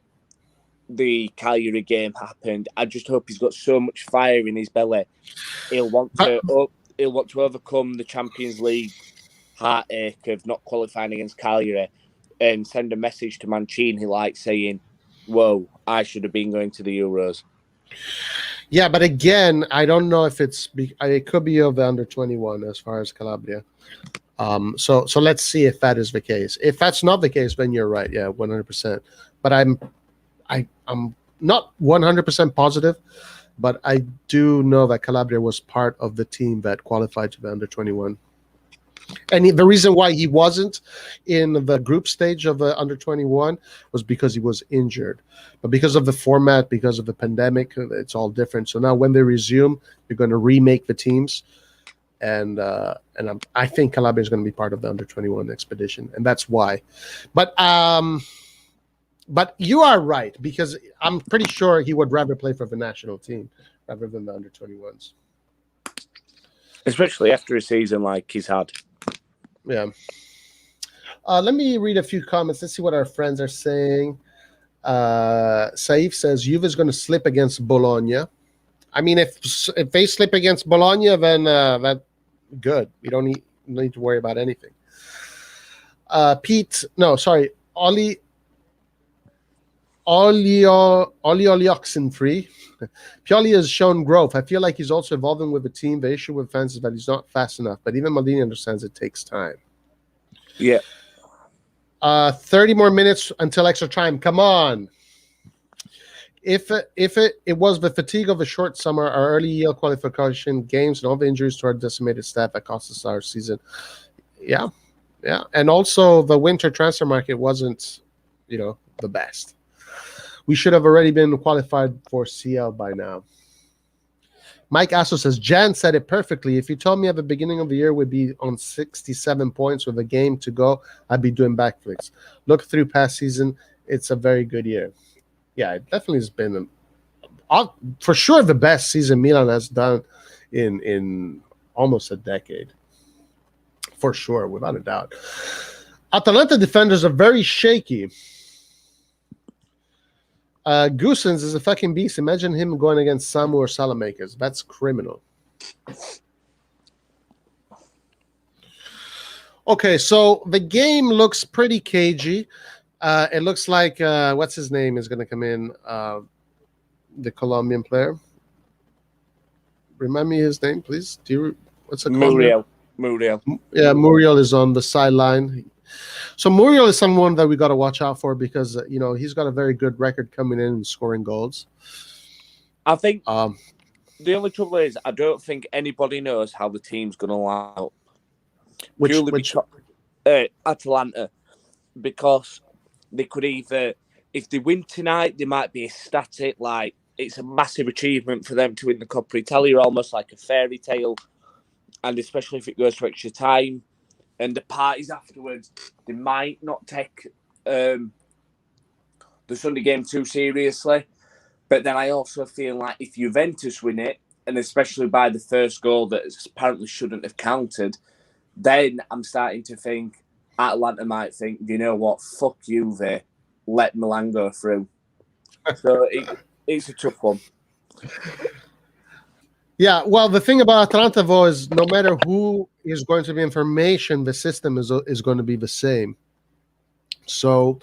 the Cagliari game happened, I just hope he's got so much fire in his belly. He'll want to overcome the Champions League heartache of not qualifying against Cagliari and send a message to Mancini, like saying, "Whoa, I should have been going to the Euros." Yeah, but again, I don't know if it could be of the under 21 as far as Calabria. So let's see if that is the case. If that's not the case, then you're right. Yeah, 100%. But I'm not 100% positive, but I do know that Calabria was part of the team that qualified to the under-21. And the reason why he wasn't in the group stage of the under-21 was because he was injured. But because of the format, because of the pandemic, it's all different. So now when they resume, they're going to remake the teams. And I think Calabria is going to be part of the under-21 expedition, and that's why. But you are right, because I'm pretty sure he would rather play for the national team rather than the under-21s. Especially after a season like he's had. Yeah. Let me read a few comments. Let's see what our friends are saying. Saif says Juve is going to slip against Bologna. I mean, if they slip against Bologna, then that good. We don't need to worry about anything. Oxenfree. Pioli has shown growth. I feel like he's also evolving with the team. The issue with fans is that he's not fast enough, but even Maldini understands it takes time. Yeah. 30 more minutes until extra time. Come on. If it was the fatigue of a short summer, our early EL qualification games, and all the injuries to our decimated staff that cost us our season. Yeah. And also the winter transfer market wasn't, the best. We should have already been qualified for CL by now. Mike Asso says, Jan said it perfectly. If you told me at the beginning of the year we'd be on 67 points with a game to go, I'd be doing backflips. Look through past season, it's a very good year. Yeah, it definitely has been, for sure, the best season Milan has done in almost a decade. For sure, without a doubt. Atalanta defenders are very shaky. Goosens is a fucking beast. Imagine him going against Samu or Salamakers. That's criminal. Okay, so the game looks pretty cagey. It looks like, what's his name is going to come in, the Colombian player. Remind me his name, please. What's it called? Muriel. Yeah, Muriel is on the sideline. So Muriel is someone that we got to watch out for because, he's got a very good record coming in and scoring goals. I think the only trouble is I don't think anybody knows how the team's going to line up. Which Atalanta, because they could either, if they win tonight, they might be ecstatic, like it's a massive achievement for them to win the Coppa Italia, almost like a fairy tale, and especially if it goes to extra time. And the parties afterwards, they might not take the Sunday game too seriously. But then I also feel like if Juventus win it, and especially by the first goal that apparently shouldn't have counted, then I'm starting to think Atalanta might think, you know what, fuck Juve, let Milan go through. So it's a tough one. Yeah, well, the thing about Atalanta, though, is no matter who is going to be in formation, the system is going to be the same. So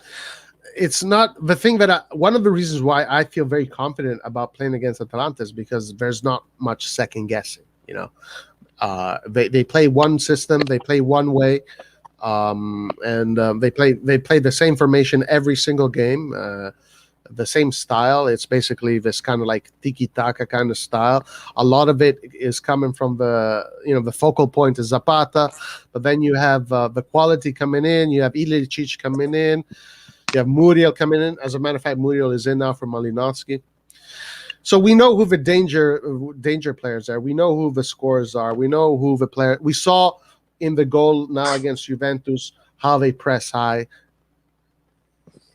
it's not the thing that one of the reasons why I feel very confident about playing against Atalanta is because there's not much second guessing. They play one system, they play one way, and they play the same formation every single game. The same style. It's basically this kind of like tiki-taka kind of style. A lot of it is coming from the focal point is Zapata, but then you have the quality coming in. You have Ilicic coming in. You have Muriel coming in. As a matter of fact, Muriel is in now for Malinowski. So we know who the danger players are. We know who the scorers are. We know who the player. We saw in the goal now against Juventus how they press high.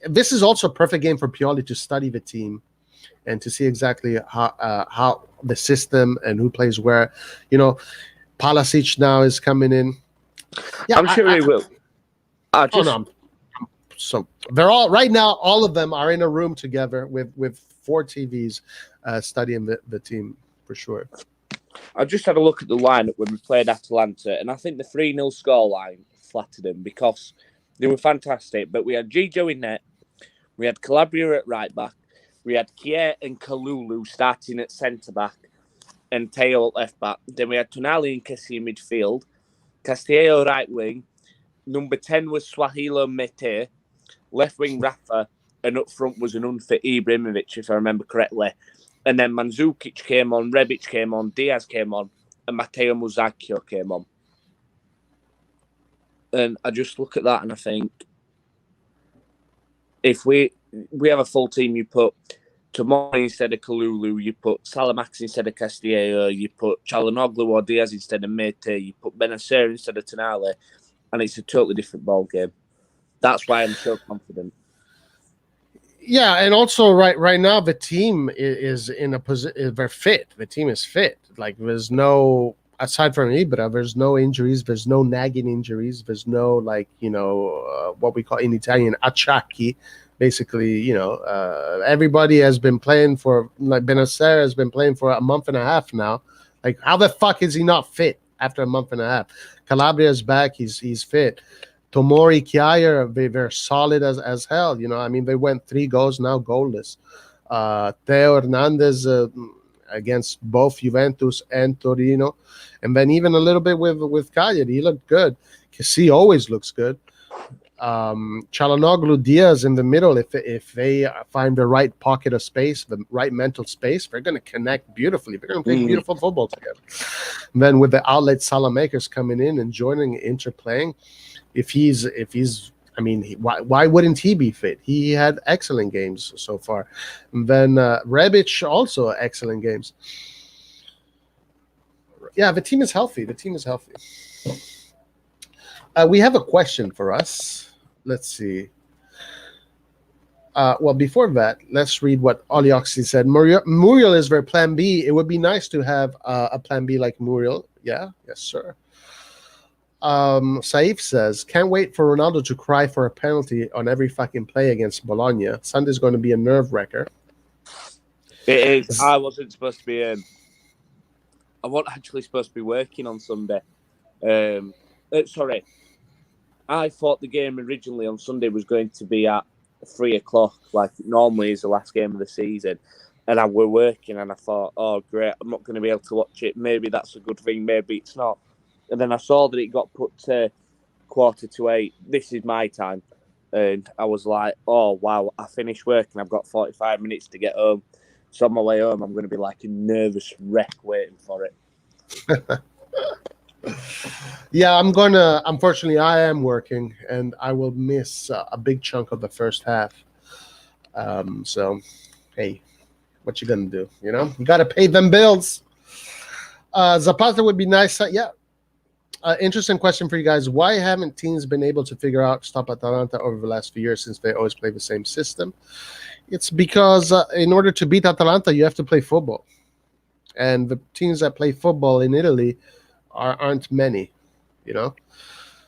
This is also a perfect game for Pioli to study the team and to see exactly how the system and who plays where. Palasic now is coming in. Yeah, I'm sure he will. So they're all right now. All of them are in a room together with 4 TVs, studying the team for sure. I just had a look at the lineup when we played Atalanta, and I think the 3-0 scoreline flattered them because they were fantastic. But we had Gigio in net. We had Calabria at right back. We had Kier and Kalulu starting at centre back and Teo at left back. Then we had Tonali and Kessie in midfield. Castillo right wing. Number 10 was Swahilo Mete. Left wing Rafa. and up front was an unfit Ibrahimovic, if I remember correctly. And then Mandzukic came on, Rebic came on, Diaz came on, and Matteo Musacchio came on. And I just look at that and I think, if we have a full team, you put Tomori instead of Kalulu, you put Salamax instead of Castillejo, you put Çalhanoğlu or Diaz instead of Mete, you put Benacer instead of Tonali, and it's a totally different ball game. That's why I'm so confident. Yeah, and also right now the team is in a position. They're fit. The team is fit. Like there's no, aside from Ibra, there's no injuries. There's no nagging injuries. There's no what we call in Italian acciacchi. Basically, everybody has been playing for, like Benacer has been playing for a month and a half now. Like how the fuck is he not fit after a month and a half? Calabria's back. He's fit. Tomori, Kjaer, they're solid as hell. I mean, they went 3 goals now, goalless. Theo Hernandez against both Juventus and Torino. And then even a little bit with Cagliari, he looked good. Kessie always looks good. Çalhanoğlu, Diaz in the middle, if they find the right pocket of space, the right mental space, they're going to connect beautifully. They're going to play beautiful football together. And then with the outlet Salamakers coming in and joining, interplaying, if he's, I mean, why wouldn't he be fit? He had excellent games so far. And then Rebic also excellent games. Yeah, the team is healthy. We have a question for us. Let's see. Well, before that, let's read what Olioxy said. Muriel is their plan B. It would be nice to have a plan B like Muriel. Yeah, yes, sir. Saif says, can't wait for Ronaldo to cry for a penalty on every fucking play against Bologna. Sunday's going to be a nerve wrecker. It is. I wasn't supposed to be I wasn't actually supposed to be working on Sunday. Sorry. I thought the game originally on Sunday was going to be at 3:00, like it normally is the last game of the season. And I were working and I thought, oh, great, I'm not going to be able to watch it. Maybe that's a good thing, maybe it's not. And then I saw that it got put to 7:45. This is my time. And I was like, oh, wow, I finished work and I've got 45 minutes to get home. So on my way home, I'm going to be like a nervous wreck waiting for it. Yeah, unfortunately, I am working and I will miss a big chunk of the first half. So, hey, what you going to do? You got to pay them bills. Zapata would be nice. Yeah. Interesting question for you guys. Why haven't teams been able to figure out stop Atalanta over the last few years since they always play the same system? It's because in order to beat Atalanta, you have to play football. And the teams that play football in Italy aren't many,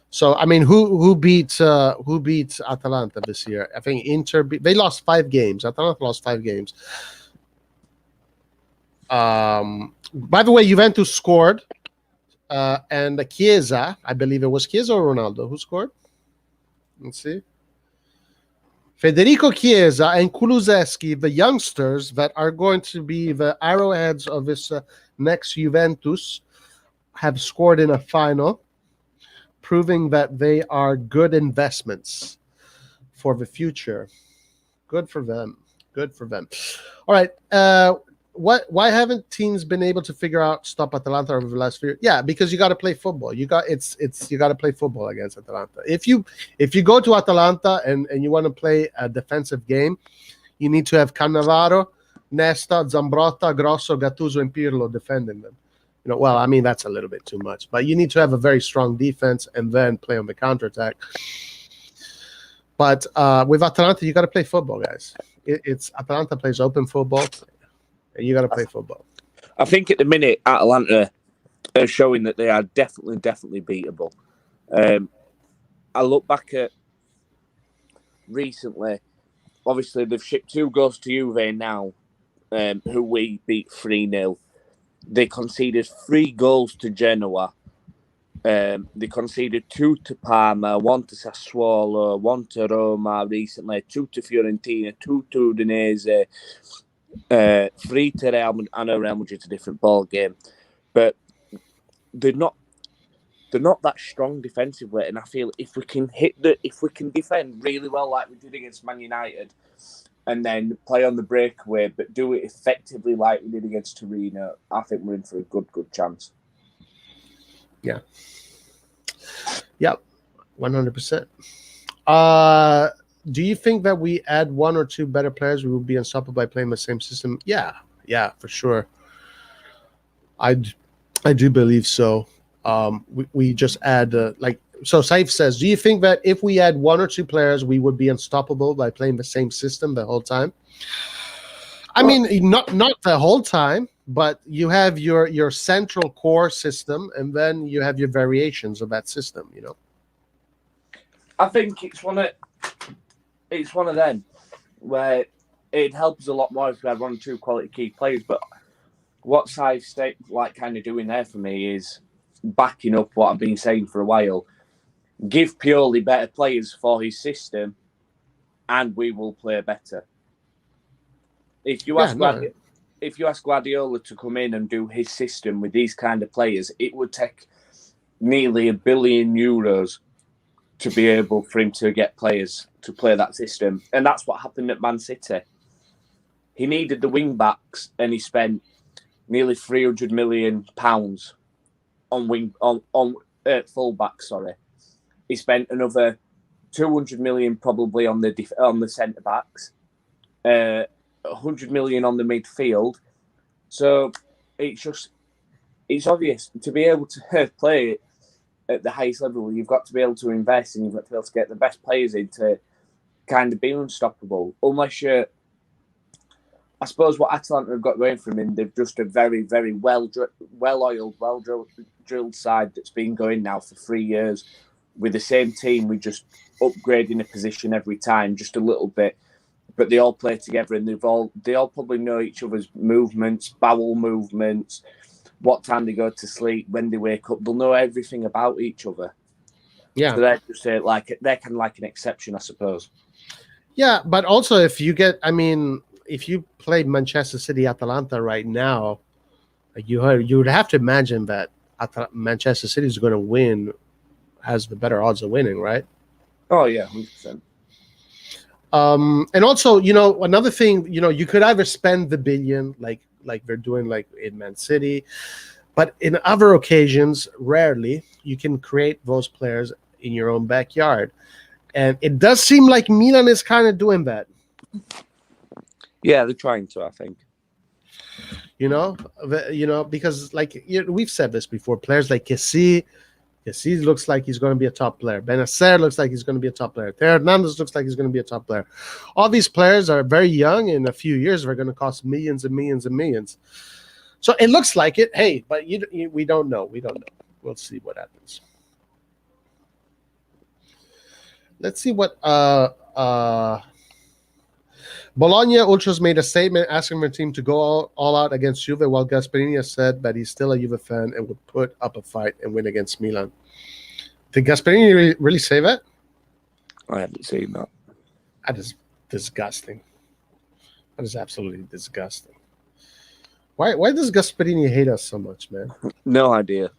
So, I mean, who beat Atalanta this year? I think Inter, they lost 5 games. Atalanta lost 5 games. By the way, Juventus scored. And Chiesa, I believe it was Chiesa or Ronaldo who scored. Let's see. Federico Chiesa and Kulusevski, the youngsters that are going to be the arrowheads of this next Juventus, have scored in a final, proving that they are good investments for the future. Good for them. All right. Why haven't teams been able to figure out stop Atalanta over the last few years? Yeah, because you got to play football. You got to play football against Atalanta. If you go to Atalanta and you want to play a defensive game, you need to have Cannavaro, Nesta, Zambrotta, Grosso, Gattuso, and Pirlo defending them. Well, I mean that's a little bit too much, but you need to have a very strong defense and then play on the counterattack. But with Atalanta, you got to play football, guys. It's Atalanta plays open football. And you got to play football. I think at the minute, Atalanta are showing that they are definitely beatable. I look back at recently, obviously they've shipped 2 goals to Juve now, who we beat 3-0. They conceded 3 goals to Genoa. They conceded 2 to Parma, 1 to Sassuolo, 1 to Roma recently, 2 to Fiorentina, 2 to Udinese, 3 to Real Madrid. I know Real Madrid's a different ball game, but they're not. they're not that strong defensively, and I feel if we can defend really well like we did against Man United, and then play on the breakaway, but do it effectively like we did against Torino, I think we're in for a good chance. Yeah. Yep. 100%. Do you think that we add one or two better players, we will be unstoppable by playing the same system? Yeah, for sure. I do believe so. We just add so Saif says, do you think that if we add one or two players, we would be unstoppable by playing the same system the whole time? I mean, not the whole time, but you have your central core system, and then you have your variations of that system. I think it's one of them where it helps a lot more if we had one or two quality key players. But what Saif kind of doing there for me is backing up what I've been saying for a while. Give Pioli better players for his system, and we will play better. If you ask Guardiola to come in and do his system with these kind of players, it would take nearly €1 billion to be able for him to get players to play that system, and that's what happened at Man City. He needed the wing backs, and he spent nearly £300 million on full backs. Sorry. He spent another 200 million probably on the centre backs, 100 million on the midfield. So it's obvious to be able to play at the highest level. You've got to be able to invest, and you've got to be able to get the best players in to kind of be unstoppable. Unless you're, I suppose what Atalanta have got going for them, they've just a very, very well-oiled, well-drilled side that's been going now for 3 years. With the same team, we just upgrading a position every time, just a little bit. But they all play together, and they all probably know each other's movements, bowel movements, what time they go to sleep, when they wake up. They'll know everything about each other. Yeah, so they're just they're kind of like an exception, I suppose. Yeah, but also if you play Manchester City, Atalanta right now, you would have to imagine that Manchester City is going to win. Has the better odds of winning, right? Oh yeah, 100%. And also, another thing, you could either spend the billion like they're doing like in Man City, but in other occasions, rarely you can create those players in your own backyard, and it does seem like Milan is kind of doing that. Yeah, they're trying to, I think. Because we've said this before, players like Kessie looks like he's going to be a top player. Benacer looks like he's going to be a top player. Theo Hernandez looks like he's going to be a top player. All these players are very young. In a few years, they're going to cost millions and millions and millions. So it looks like it. Hey, but we don't know. We don't know. We'll see what happens. Let's see what Bologna Ultras made a statement asking their team to go all out against Juve, while Gasperini has said that he's still a Juve fan and would put up a fight and win against Milan. Did Gasperini really say that? I haven't seen that. That is disgusting. That is absolutely disgusting. Why does Gasperini hate us so much, man? No idea.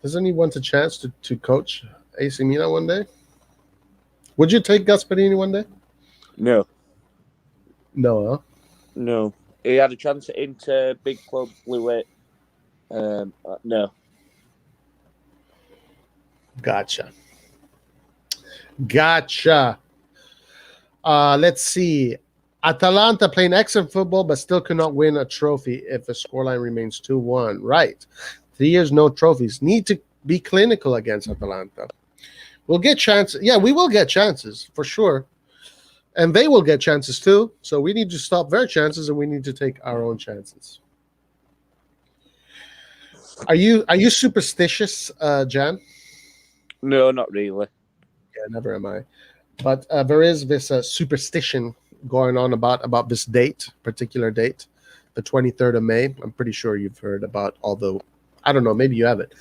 Doesn't he want a chance to coach AC Milan one day? Would you take Gasperini one day? No. No, huh? No. He had a chance at Inter, big club, blew it. No. Gotcha. Let's see. Atalanta playing excellent football, but still cannot win a trophy if the scoreline remains 2-1. Right. 3 years, no trophies. Need to be clinical against Atalanta. We'll get chances. Yeah, we will get chances for sure. And they will get chances too. So we need to stop their chances, and we need to take our own chances. Are you superstitious, Jan? No, not really. Yeah, never am I. But there is this superstition going on about this particular date, the 23rd of May. I'm pretty sure you've heard about, although I don't know, maybe you haven't.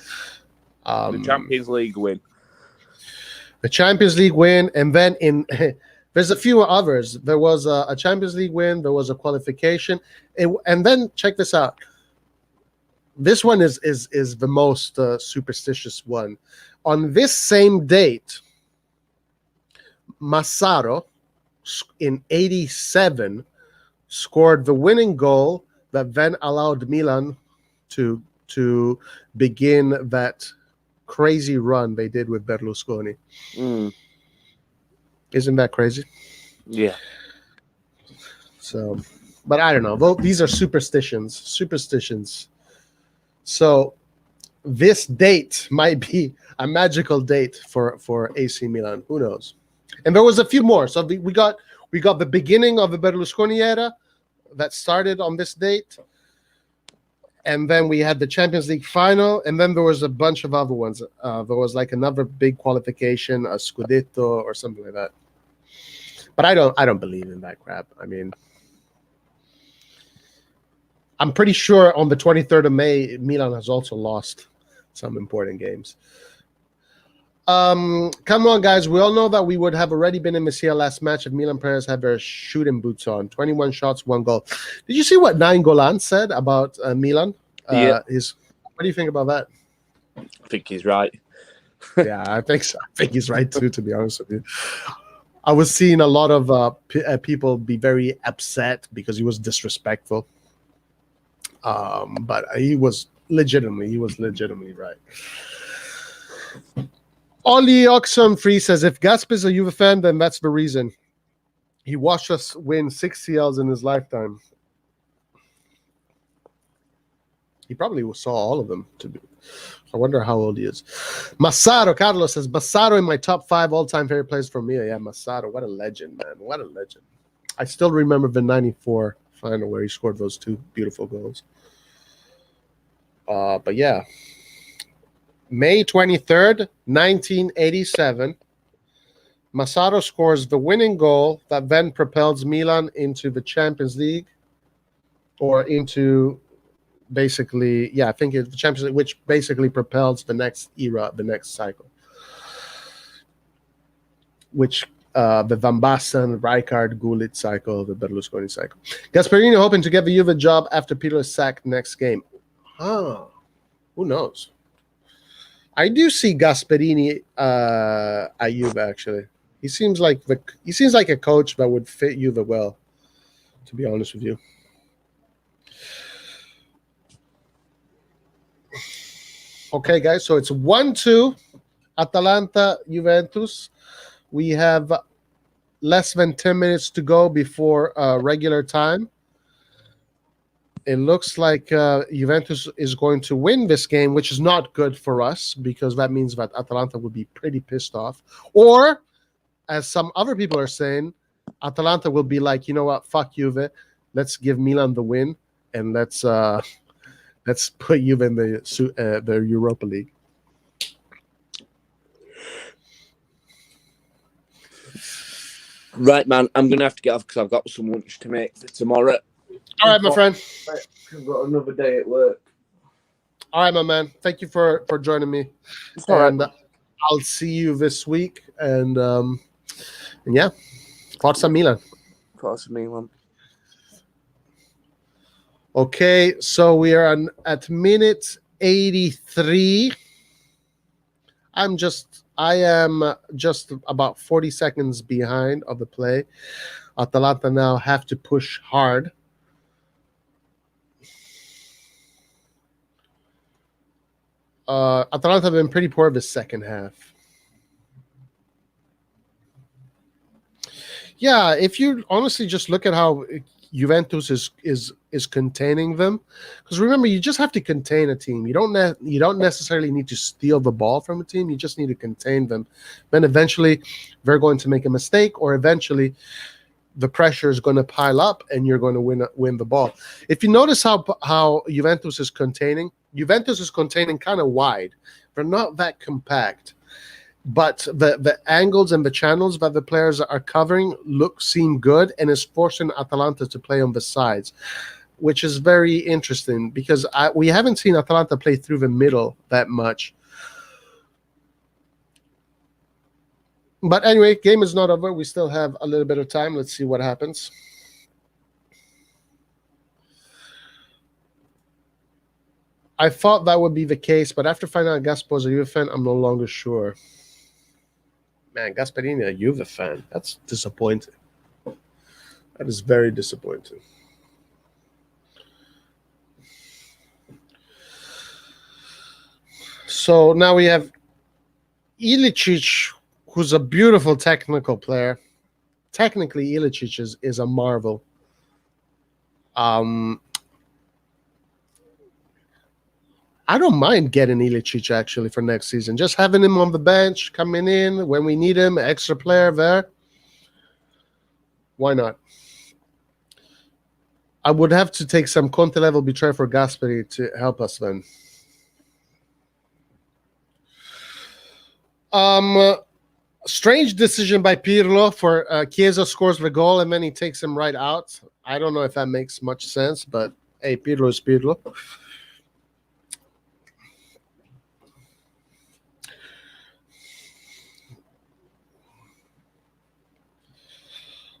The Champions League win. The Champions League win, and then there's a few others. There was a Champions League win, there was a qualification, and then check this out. This one is the most superstitious one. On this same date, Massaro in 87 scored the winning goal that then allowed Milan to begin that crazy run they did with Berlusconi. Isn't that crazy? Yeah. So, but I don't know. Well, these are superstitions. So this date might be a magical date for AC Milan. Who knows? And there was a few more. So we got the beginning of the Berlusconi era that started on this date. And then we had the Champions League final, and then there was a bunch of other ones. There was like another big qualification, a Scudetto or something like that. But I don't believe in that crap. I mean, I'm pretty sure on the 23rd of May, Milan has also lost some important games. Come on, guys. We all know that we would have already been in Messina last match if Milan players had their shooting boots on. 21 shots, 1 goal. Did you see what Nainggolan said about Milan? Yeah. What do you think about that? I think he's right. Yeah, I think so. I think he's right too, to be honest with you. I was seeing a lot of people be very upset because he was disrespectful. But he was legitimately right. Ollie Oxon Free says, if Gasp is a Juve fan, then that's the reason. He watched us win 6 CLs in his lifetime. He probably saw all of them. I wonder how old he is. Massaro Carlos says, Massaro in my top 5 all-time favorite players for me. Yeah, Massaro, what a legend, man. What a legend. I still remember the 94 final where he scored those 2 beautiful goals. But yeah. May 23rd, 1987, Massaro scores the winning goal that then propels Milan into the Champions League, or into basically, I think it's the Champions League, which basically propels the next era, the next cycle, which the Van Basten, Rijkaard, Gullit cycle, the Berlusconi cycle. Gasperini hoping to get the Juve job after Pirlo's sacked next game. Who knows? I do see Gasperini at Juve, actually. He seems like a coach that would fit Juve well, to be honest with you. Okay, guys, so it's 1-2 Atalanta Juventus. We have less than 10 minutes to go before regular time. It looks like Juventus is going to win this game, which is not good for us because that means that Atalanta would be pretty pissed off. Or, as some other people are saying, Atalanta will be like, you know what, fuck Juve. Let's give Milan the win, and let's put Juve in the Europa League. Right, man. I'm going to have to get off because I've got some lunch to make for tomorrow. All right, my friend. I've got another day at work. All right, my man. Thank you for joining me. All and right. I'll see you this week. And yeah, Forza Milan. Forza Milan. Okay, so we are at minute 83. I am just about 40 seconds behind of the play. Atalanta now have to push hard. Atalanta have been pretty poor this second half. Yeah, if you honestly just look at how Juventus is containing them, because remember, you just have to contain a team. You don't necessarily need to steal the ball from a team. You just need to contain them. Then eventually, they're going to make a mistake, or eventually, the pressure is going to pile up, and you're going to win the ball. If you notice how Juventus is containing kind of wide. They're not that compact. But the angles and the channels that the players are covering seem good, and is forcing Atalanta to play on the sides, which is very interesting because we haven't seen Atalanta play through the middle that much. But anyway, game is not over. We still have a little bit of time. Let's see what happens. I thought that would be the case, but after finding out Gaspo is a Juve fan, I'm no longer sure. Man, Gasperini, a Juve fan. That's disappointing. That is very disappointing. So now we have Ilicic, who's a beautiful technical player. Technically, Ilicic is a marvel. I don't mind getting Ilicic actually for next season. Just having him on the bench, coming in when we need him, extra player there. Why not? I would have to take some Conte level betrayal for Gasperi to help us then. Strange decision by Pirlo for Chiesa scores the goal and then he takes him right out. I don't know if that makes much sense, but hey, Pirlo is Pirlo.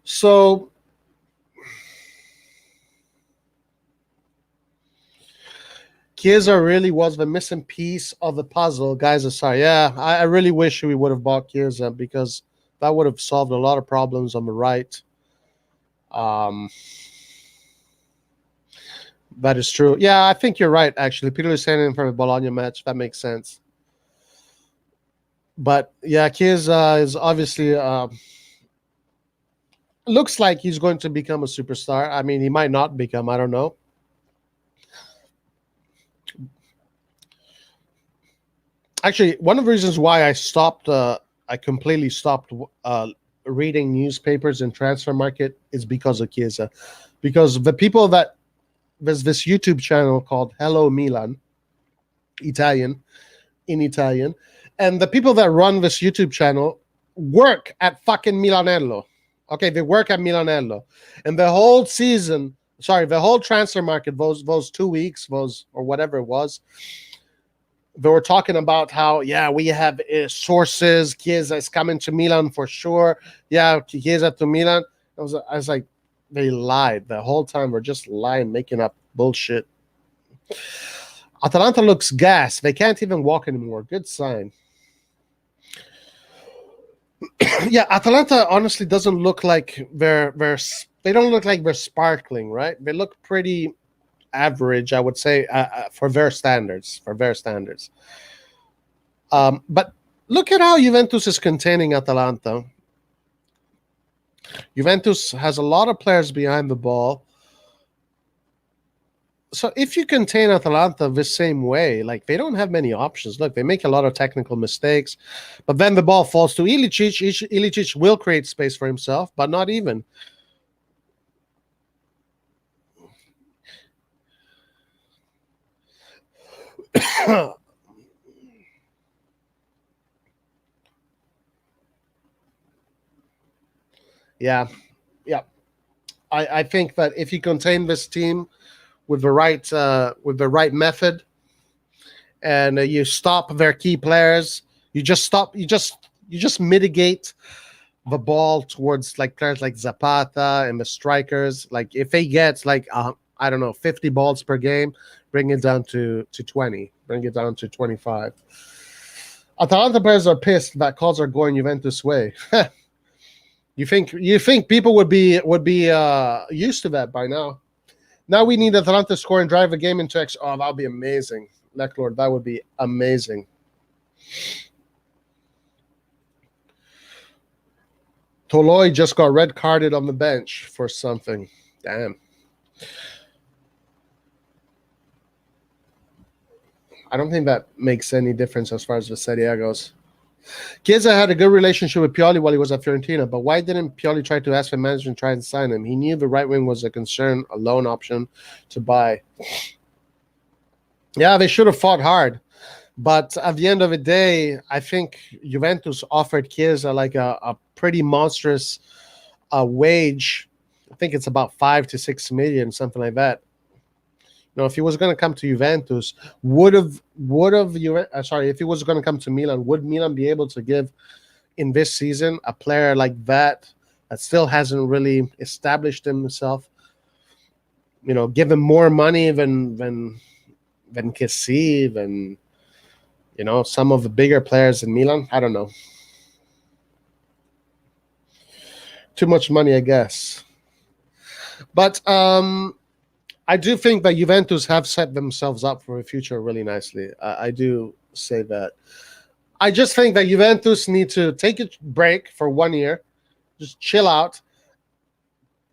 So Chiesa really was the missing piece of the puzzle. Guys are sorry. Yeah, I really wish we would have bought Chiesa because that would have solved a lot of problems on the right. That is true. Yeah, I think you're right, actually. Peter is saying in for a Bologna match. That makes sense. But yeah, Chiesa is obviously looks like he's going to become a superstar. I mean, he might not become. I don't know. Actually, one of the reasons why I completely stopped reading newspapers and transfer market is because of Chiesa. Because the people that there's this YouTube channel called Hello Milan, in Italian, and the people that run this YouTube channel work at fucking Milanello. Okay, they work at Milanello, and the whole season, the whole transfer market, those 2 weeks, or whatever it was, they were talking about how, yeah, we have sources. Chiesa is coming to Milan for sure. Yeah, Chiesa to Milan. I was like, they lied the whole time. We're just lying, making up bullshit. Atalanta looks gas. They can't even walk anymore. Good sign. Yeah, Atalanta honestly doesn't look like they don't look like they're sparkling, right? They look pretty average, I would say, for their standards. But look at how Juventus is containing Atalanta. Juventus has a lot of players behind the ball. So if you contain Atalanta the same way, like they don't have many options. Look, they make a lot of technical mistakes, but then the ball falls to Ilicic. Ilicic will create space for himself, but not even. Yeah. I think that if you contain this team with the right method, and you stop their key players, you just mitigate the ball towards like players like Zapata and the strikers. Like if they get like I don't know 50 balls per game, bring it down to 20, bring it down to 25. Atalanta players are pissed that calls are going Juventus way. You think people would be used to that by now? Now we need Atalanta to score and drive the game into X. Oh, that would be amazing, Lechlord. That would be amazing. Toloi just got red carded on the bench for something. Damn. I don't think that makes any difference as far as the Serie A goes. Chiesa had a good relationship with Pioli while he was at Fiorentina, but why didn't Pioli try to ask the manager and try and sign him? He knew the right wing was a concern, a loan option to buy. Yeah, they should have fought hard. But at the end of the day, I think Juventus offered Chiesa like a pretty monstrous wage. I think it's about 5 to 6 million, something like that. If he was going to come to Juventus, if he was going to come to Milan, would Milan be able to give in this season a player like that still hasn't really established himself? Give him more money than Kessie, than some of the bigger players in Milan. I don't know. Too much money, I guess. But I do think that Juventus have set themselves up for the future really nicely. I do say that. I just think that Juventus need to take a break for 1 year, just chill out,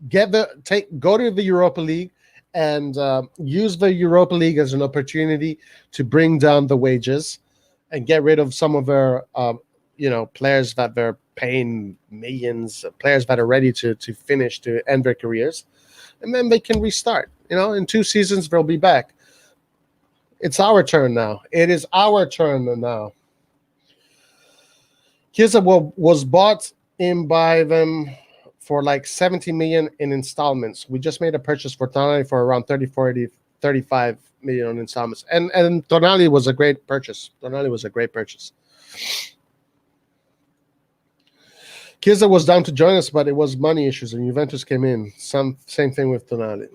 go to the Europa League, and use the Europa League as an opportunity to bring down the wages and get rid of some of their players that they're paying millions, players that are ready to finish, to end their careers, and then they can restart. In 2 seasons they'll be back. It's our turn now. It is our turn now. Chiesa was bought in by them for like 70 million in installments. We just made a purchase for Tonali for around 35 million on installments. And Tonali was a great purchase. Chiesa was down to join us, but it was money issues, and Juventus came in. Same thing with Tonali.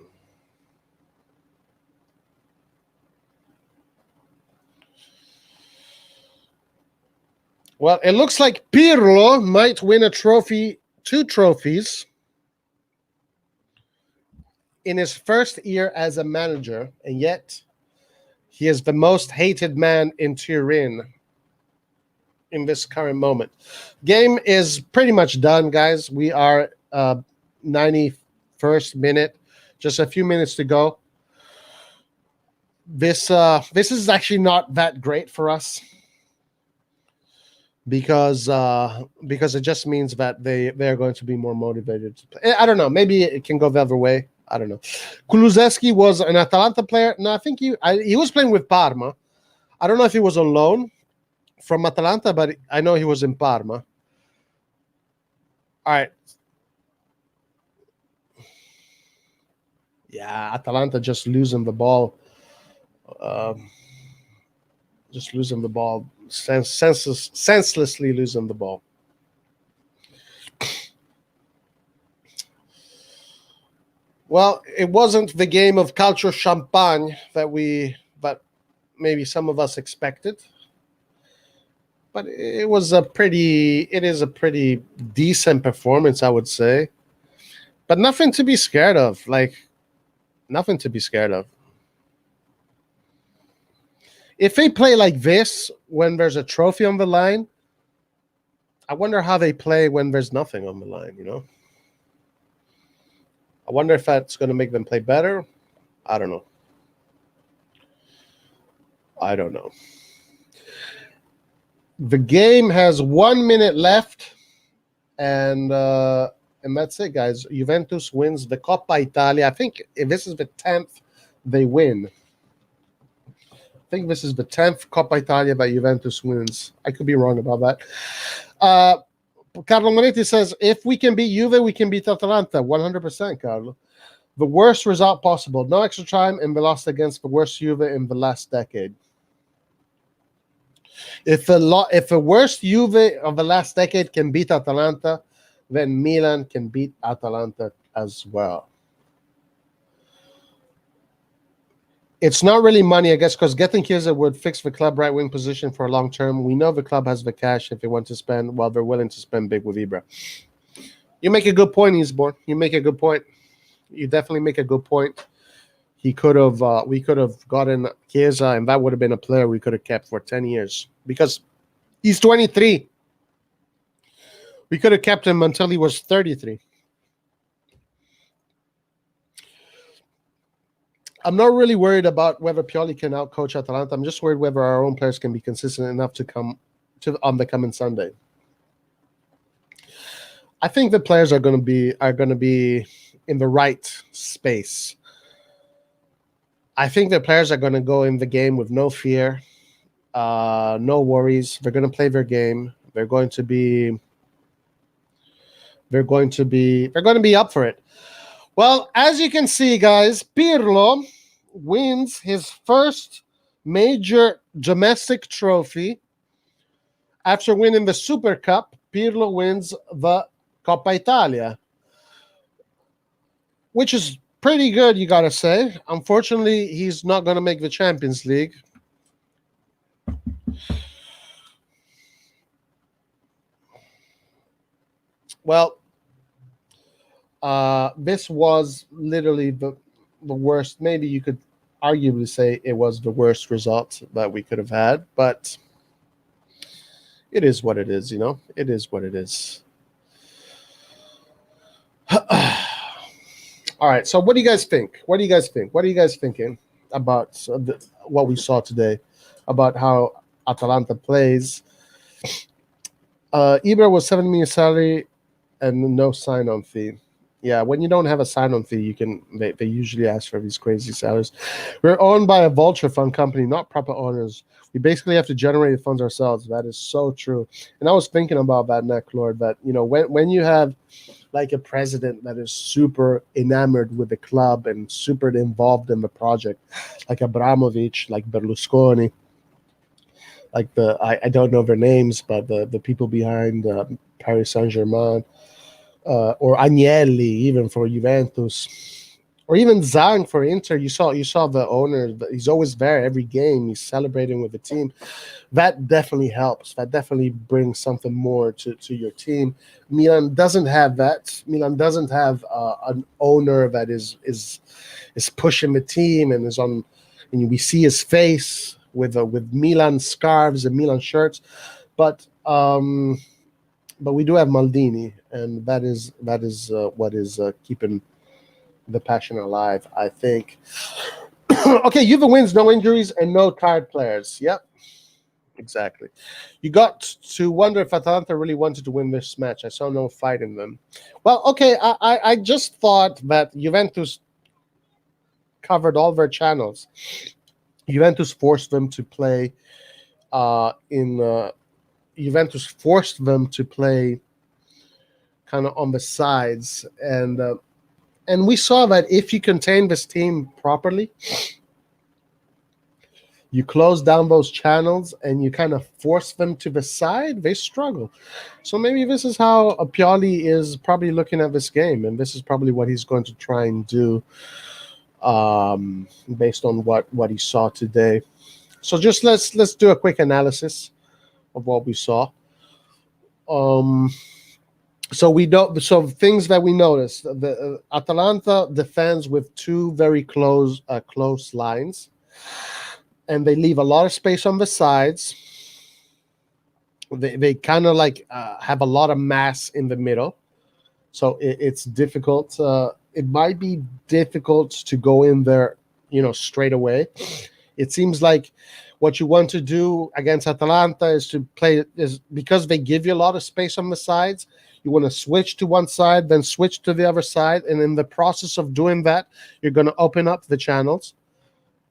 Well, it looks like Pirlo might win a trophy, 2 trophies, in his first year as a manager, and yet he is the most hated man in Turin in this current moment. Game is pretty much done, guys. We are 91st minute, just a few minutes to go. This is actually not that great for us, because it just means that they're going to be more motivated to play. I don't know. Maybe it can go the other way. I don't know. Kulusevski was an Atalanta player. No, I think he was playing with Parma. I don't know if he was on loan from Atalanta, but I know he was in Parma. All right. Yeah, Atalanta just losing the ball. Senselessly losing the ball. Well, it wasn't the game of calcio champagne that maybe some of us expected, but it is a pretty decent performance, I would say, but nothing to be scared of. Nothing to be scared of. If they play like this when there's a trophy on the line, I wonder how they play when there's nothing on the line, I wonder if that's going to make them play better. I don't know. The game has 1 minute left, and that's it, guys. Juventus wins the Coppa Italia. I think if this is the 10th they win. I think this is the 10th Coppa Italia that Juventus wins. I could be wrong about that. Carlo Moretti says, if we can beat Juve, we can beat Atalanta. 100%, Carlo. The worst result possible. No extra time, and we lost against the worst Juve in the last decade. If the worst Juve of the last decade can beat Atalanta, then Milan can beat Atalanta as well. It's not really money, I guess, because getting Chiesa would fix the club right wing position for a long term. We know the club has the cash if they want to spend, while they're willing to spend big with Ibra. You make a good point, Eastbourne. You make a good point. You definitely make a good point. We could have gotten Chiesa, and that would have been a player we could have kept for 10 years, because he's 23. We could have kept him until he was 33. I'm not really worried about whether Pioli can outcoach Atalanta. I'm just worried whether our own players can be consistent enough to come on the coming Sunday. I think the players are going to be in the right space. I think the players are going to go in the game with no fear, no worries. They're going to play their game. They're going to be up for it. Well, as you can see, guys, Pirlo wins his first major domestic trophy. After winning the Super Cup, Pirlo wins the Coppa Italia, which is pretty good, you gotta say. Unfortunately, he's not gonna make the Champions League. Well, this was literally the worst. Maybe you could arguably say it was the worst result that we could have had, but it is what it is, It is what it is. All right, so what do you guys think? What are you guys thinking about what we saw today, about how Atalanta plays? Ibra was 7 million salary and no sign-on fee. Yeah, when you don't have a sign-on fee, they usually ask for these crazy salaries. We're owned by a vulture fund company, not proper owners. We basically have to generate the funds ourselves. That is so true. And I was thinking about that, Neck Lord, that when you have like a president that is super enamored with the club and super involved in the project, like Abramovich, like Berlusconi, like I don't know their names, but the people behind Paris Saint-Germain, or Agnelli, even for Juventus, or even Zhang for Inter. You saw the owner. He's always there every game. He's celebrating with the team. That definitely helps. That definitely brings something more to your team. Milan doesn't have that. Milan doesn't have an owner that is pushing the team and is on. And we see his face with Milan scarves and Milan shirts, but we do have Maldini, and that is what is keeping the passion alive, I think. Okay, Juve wins, no injuries and no tired players. Yep, exactly. You got to wonder if Atalanta really wanted to win this match. I saw no fight in them. Well, okay, I just thought that Juventus covered all their channels. Juventus forced them to play Juventus forced them to play kind of on the sides, and we saw that if you contain this team properly, you close down those channels and you kind of force them to the side, they struggle. So maybe this is how Pioli is probably looking at this game, and this is probably what he's going to try and do based on what he saw today. So just let's do a quick analysis of what we saw. So things that we noticed: the Atalanta defends with two very close lines, and they leave a lot of space on the sides. They kind of have a lot of mass in the middle, so it's difficult. It might be difficult to go in there, straight away. It seems like what you want to do against Atalanta is because they give you a lot of space on the sides. You want to switch to one side, then switch to the other side, and in the process of doing that, you're going to open up the channels.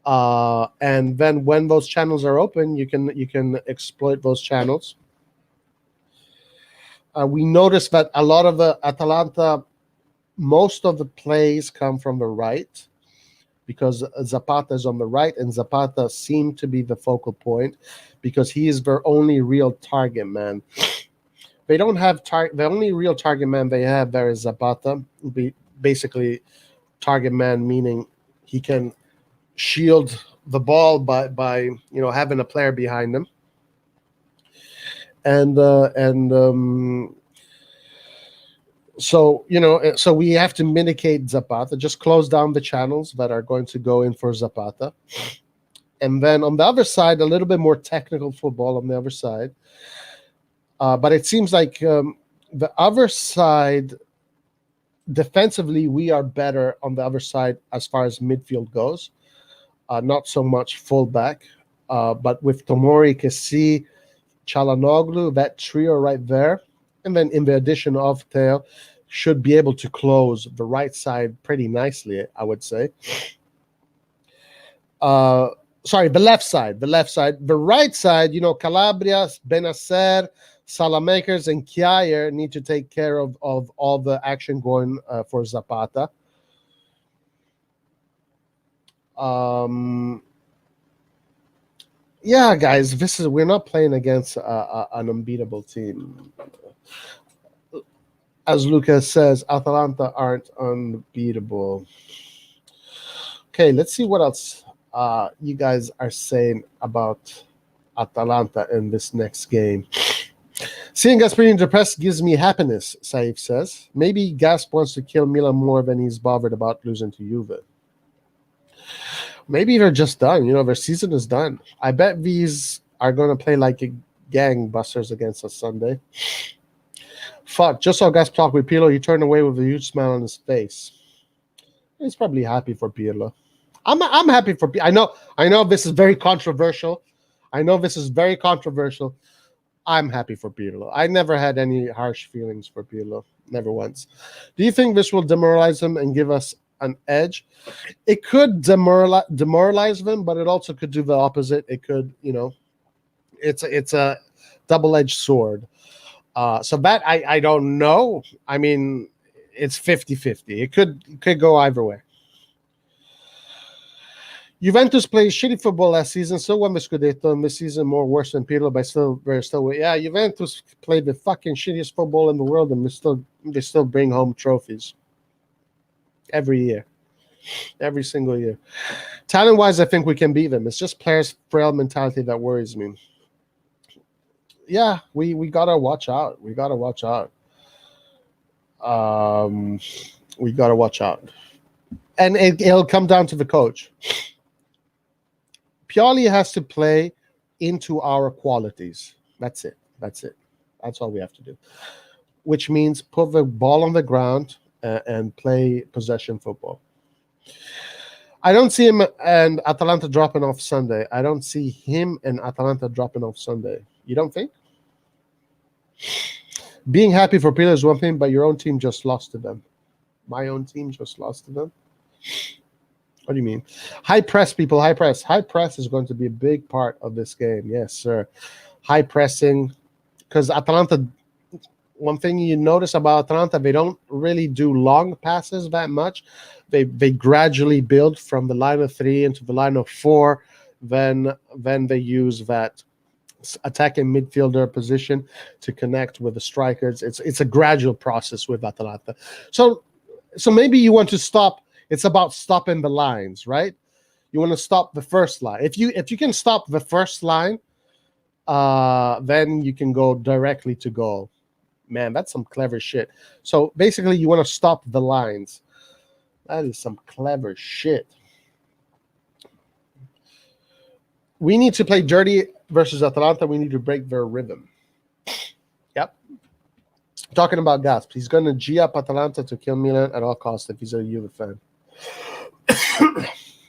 And then when those channels are open, you can exploit those channels. We noticed that a lot of the Atalanta, most of the plays come from the right, because Zapata is on the right, and Zapata seemed to be the focal point because he is their only real target man. They don't have the only real target man they have there is Zapata. Basically, target man meaning he can shield the ball by having a player behind him, so we have to mitigate Zapata, just close down the channels that are going to go in for Zapata. And then on the other side, a little bit more technical football on the other side. But it seems like the other side, defensively, we are better on the other side as far as midfield goes. Not so much fullback. But with Tomori, Kessi, Çalhanoğlu, that trio right there, and then in the addition of Theo, should be able to close the right side pretty nicely, I would say. Sorry, the left side. The right side, Calabria, Benacer, Salamakers, and Kjaer need to take care of all the action going for Zapata. Yeah, guys, we're not playing against an unbeatable team. As Lucas says, Atalanta aren't unbeatable. Okay, let's see what else you guys are saying about Atalanta in this next game. Seeing Gasperini depressed gives me happiness, Saif says. Maybe Gasp wants to kill Milan more than he's bothered about losing to Juve. Maybe they're just done. Their season is done. I bet these are going to play like a gangbusters against us Sunday. Fuck, just saw Gasp talk with Pirlo. He turned away with a huge smile on his face. He's probably happy for Pirlo. I'm happy for Pirlo. I know this is very controversial. I'm happy for Pirlo. I never had any harsh feelings for Pirlo. Never once. Do you think this will demoralize him and give us an edge? It could demoralize them, but it also could do the opposite. It could, it's a double-edged sword. So that I don't know. I mean, it's 50-50. It could go either way. Juventus played shitty football last season, still won the Scudetto, and this season more worse than Pirlo, but still. Yeah, Juventus played the fucking shittiest football in the world, and they still bring home trophies every year, every single year. Talent-wise, I think we can beat them. It's just players' frail mentality that worries me. Yeah, we gotta watch out. We gotta watch out. And it'll come down to the coach. Pioli has to play into our qualities. That's it. That's all we have to do. Which means put the ball on the ground and play possession football. I don't see him and Atalanta dropping off Sunday. You don't think? Being happy for Pirlo is one thing, but your own team just lost to them. My own team just lost to them? What do you mean? High press, people. High press. High press is going to be a big part of this game. Yes, sir. High pressing. Because Atalanta, one thing you notice about Atalanta, they don't really do long passes that much. They gradually build from the line of 3 into the line of 4. Then they use that attacking midfielder position to connect with the strikers. It's a gradual process with Atalanta. So maybe you want to stop. It's about stopping the lines, right? You want to stop the first line. If you can stop the first line, then you can go directly to goal. Man, that's some clever shit. So basically, you want to stop the lines. That is some clever shit. We need to play dirty versus Atalanta. We need to break their rhythm. Yep. Talking about Gasp, he's going to G up Atalanta to kill Milan at all costs if he's a Juve fan.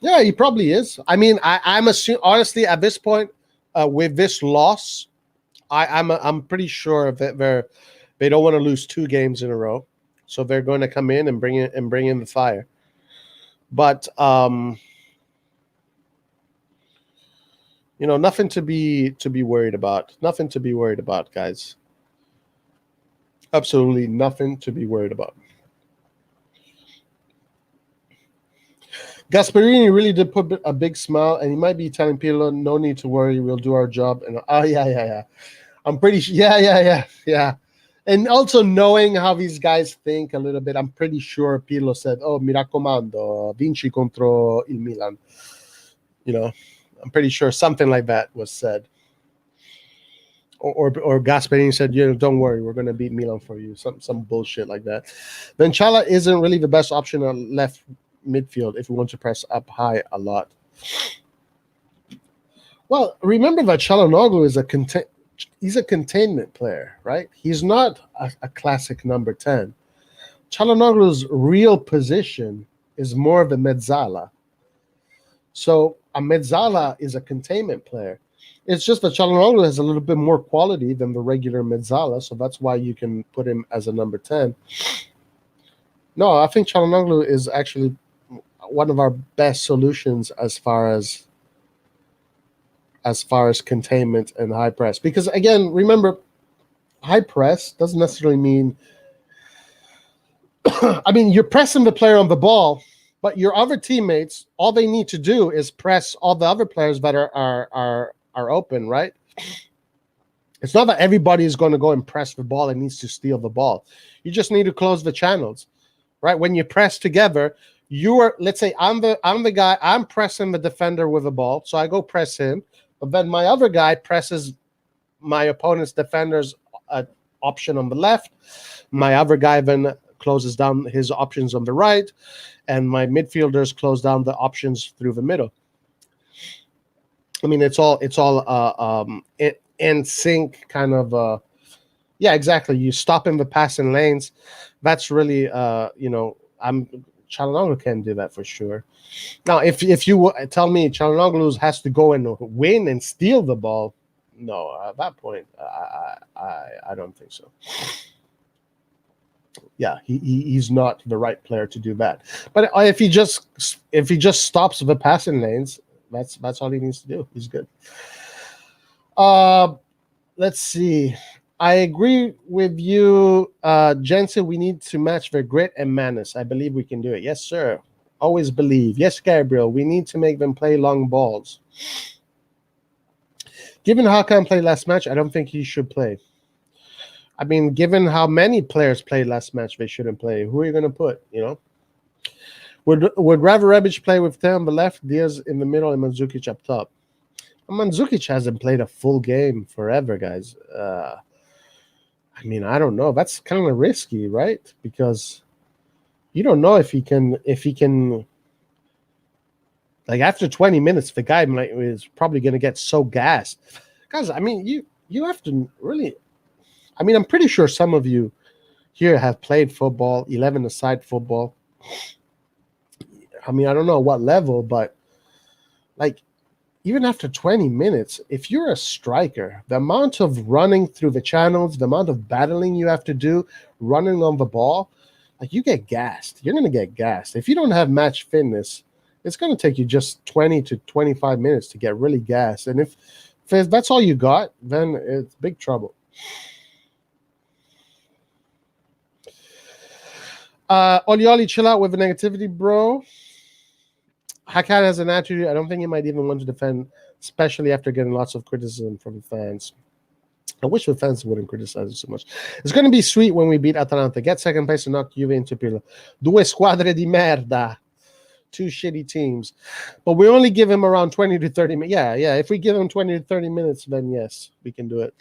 Yeah, he probably is. I mean, I'm assuming, honestly, at this point, with this loss, I'm pretty sure that they don't want to lose 2 games in a row, so they're going to come in and bring in the fire. But nothing to be worried about. Nothing to be worried about, guys. Absolutely nothing to be worried about. Gasperini really did put a big smile, and he might be telling Pirlo, no need to worry, we'll do our job. And yeah. I'm pretty sure. Yeah. And also knowing how these guys think a little bit, I'm pretty sure Pirlo said, oh, mi raccomando, vinci contro il Milan. I'm pretty sure something like that was said. Or Gasperini said, don't worry, we're going to beat Milan for you. Some bullshit like that. Then Chala isn't really the best option on left midfield if we want to press up high a lot. Well, remember that Çalhanoğlu is he's a containment player, right? He's not a classic number 10. Çalhanoğlu's real position is more of a mezzala. So a mezzala is a containment player. It's just that Çalhanoğlu has a little bit more quality than the regular mezzala, so that's why you can put him as a number 10. No, I think Çalhanoğlu is actually one of our best solutions as far as containment and high press. Because again, remember, high press doesn't necessarily mean I mean, you're pressing the player on the ball, but your other teammates, all they need to do is press all the other players that are open, right? It's not that everybody is going to go and press the ball and needs to steal the ball. You just need to close the channels, right? When you press together, let's say I'm the guy, I'm pressing the defender with the ball, so I go press him, but then my other guy presses my opponent's defender's option on the left. My other guy then closes down his options on the right, and my midfielders close down the options through the middle. I mean, it's all in sync kind of. Yeah, exactly. You stop in the passing lanes. That's really Çalhanoğlu can do that for sure. Now, if you tell me Çalhanoğlu has to go and win and steal the ball, no, at that point, I don't think so. Yeah, he's not the right player to do that. But if he just stops the passing lanes, that's all he needs to do. He's good. Let's see. I agree with you, Jensen. We need to match their grit and madness. I believe we can do it. Yes, sir. Always believe. Yes, Gabriel. We need to make them play long balls. Given Hakan played last match, I don't think he should play. I mean, given how many players played last match, they shouldn't play. Who are you going to put? Would Rafa Rebic play with Teo on the left, Diaz in the middle, and Mandzukic up top? Mandzukic hasn't played a full game forever, guys. I mean, I don't know. That's kind of risky, right? Because you don't know if he can. Like after 20 minutes, the guy is probably going to get so gassed. Guys, I mean, you have to really. I mean, I'm pretty sure some of you here have played football, 11-a-side football. I mean, I don't know what level, but like even after 20 minutes, if you're a striker, the amount of running through the channels, the amount of battling you have to do, running on the ball, like you get gassed. You're going to get gassed. If you don't have match fitness, it's going to take you just 20 to 25 minutes to get really gassed. And if that's all you got, then it's big trouble. Olioli, chill out with the negativity, bro. Hakan has an attitude. I don't think he might even want to defend, especially after getting lots of criticism from fans. I wish the fans wouldn't criticize it so much. It's going to be sweet when we beat Atalanta. Get second place and knock Juve into Pirlo. Due squadre di merda. Two shitty teams. But we only give him around 20 to 30 minutes. Yeah. If we give him 20 to 30 minutes, then yes, we can do it.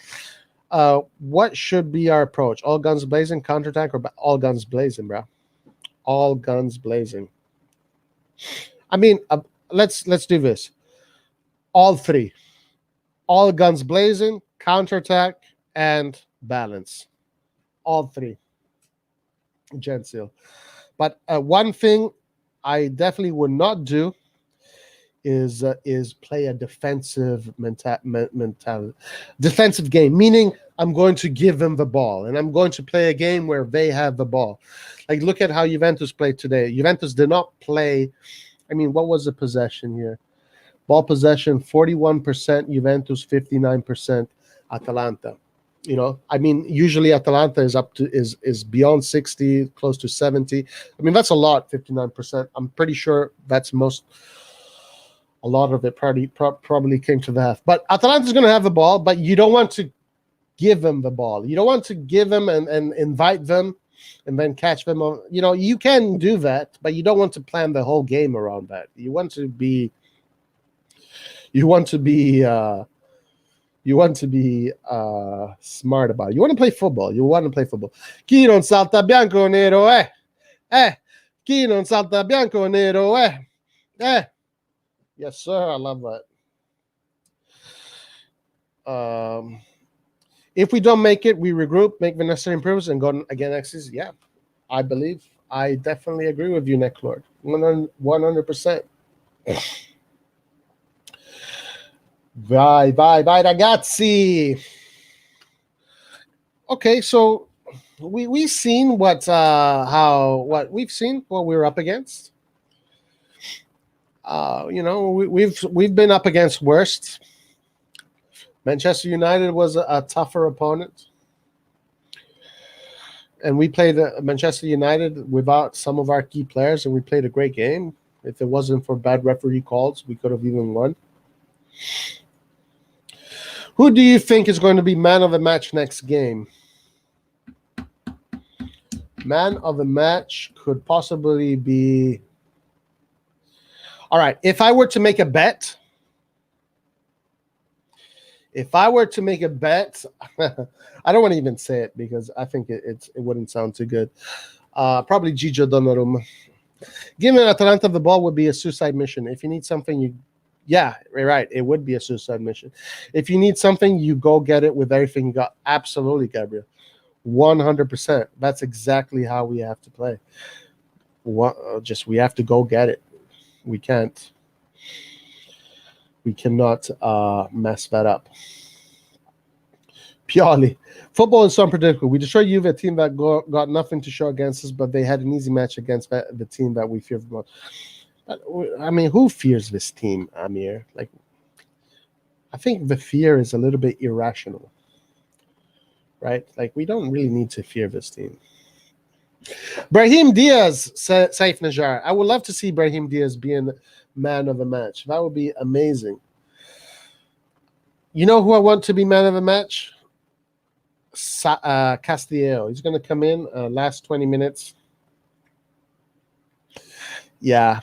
What should be our approach? All guns blazing, counterattack, or all guns blazing, bro? All guns blazing. I mean, let's do this. All three. All guns blazing, counterattack, and balance. All three. Gentile. But one thing I definitely would not do is play a defensive mentality. Defensive game, meaning I'm going to give them the ball, and I'm going to play a game where they have the ball. Like, look at how Juventus played today. Juventus did not play. I mean, what was the possession here? Ball possession, 41% Juventus, 59% Atalanta. I mean, usually Atalanta is beyond 60, close to 70. I mean, that's a lot, 59%. I'm pretty sure that's a lot of it probably came to the half. But Atalanta's going to have the ball, but you don't want to give them the ball. You don't want to give them and invite them and then catch them on. You can do that, but you don't want to plan the whole game around that. You want to be smart about it. You want to play football. Chi non salta bianco o nero, Chi non salta bianco o nero, Yes, sir. I love that. If we don't make it, we regroup, make the necessary improvements, and go again next season. Yeah, I definitely agree with you, Necklord. 100%. Vai, ragazzi. Okay, so we've seen what we're up against. We've been up against worst. Manchester United was a tougher opponent, and we played Manchester United without some of our key players, and we played a great game. If it wasn't for bad referee calls, we could have even won. Who do you think is going to be man of the match next game? Man of the match could possibly be All right. If I were to make a bet, I don't want to even say it because I think it wouldn't sound too good. Probably Gigio Donnarumma. Giving Atalanta the ball would be a suicide mission. If you need something, yeah, right. It would be a suicide mission. If you need something, you go get it with everything you got. Absolutely, Gabriel. 100%. That's exactly how we have to play. We have to go get it. We cannot mess that up. Pioli. Football is so unpredictable. We destroyed Juve, a team that got nothing to show against us, but they had an easy match against the team that we fear the most. I mean, who fears this team, Amir? Like, I think the fear is a little bit irrational, right? Like, we don't really need to fear this team. Brahim Diaz, Saif Najar. I would love to see Brahim Diaz being man of the match. That would be amazing. You know who I want to be man of the match? Castillo. He's going to come in last 20 minutes. Yeah.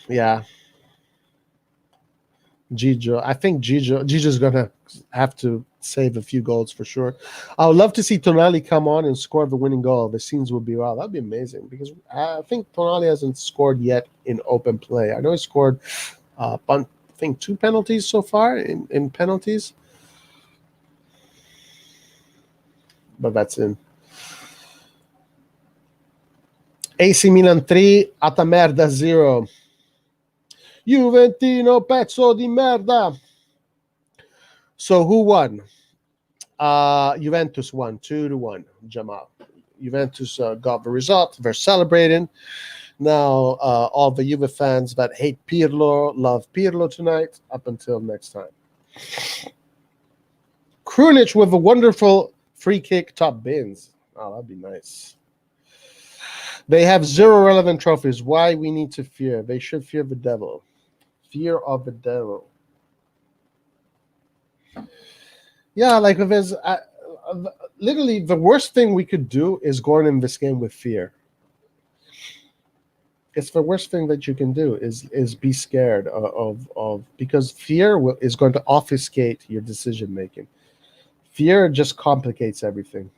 Gigio. I think Gigio's going to have to save a few goals for sure. I would love to see Tonali come on and score the winning goal. The scenes would be wow. That'd be amazing because I think Tonali hasn't scored yet in open play. I know he scored, I think 2 penalties so far in penalties. But that's in. AC Milan 3, Atamerda 0. Juventino pezzo di merda. So who won? Juventus won 2-1. Jamal. Juventus got the result. They're celebrating. Now all the Juve fans that hate Pirlo love Pirlo tonight. Up until next time. Krunic with a wonderful free kick, top bins. Oh, that'd be nice. They have 0 relevant trophies. Why we need to fear? They should fear the devil. Fear of the devil. Yeah, like if there's literally the worst thing we could do is going in this game with fear. It's the worst thing that you can do is be scared of because fear is going to obfuscate your decision making. Fear just complicates everything.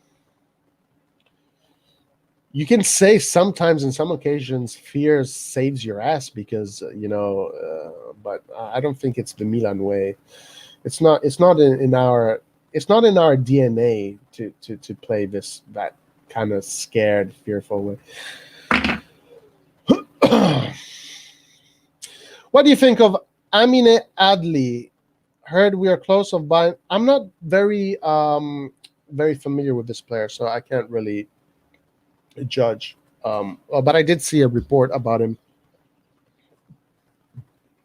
You can say sometimes in some occasions fear saves your ass because but I don't think it's the Milan way. It's not in our DNA to play that kind of scared, fearful way. What do you think of Amine Adli? Heard we are close of buying. I'm not very familiar with this player, so I can't really judge. But I did see a report about him.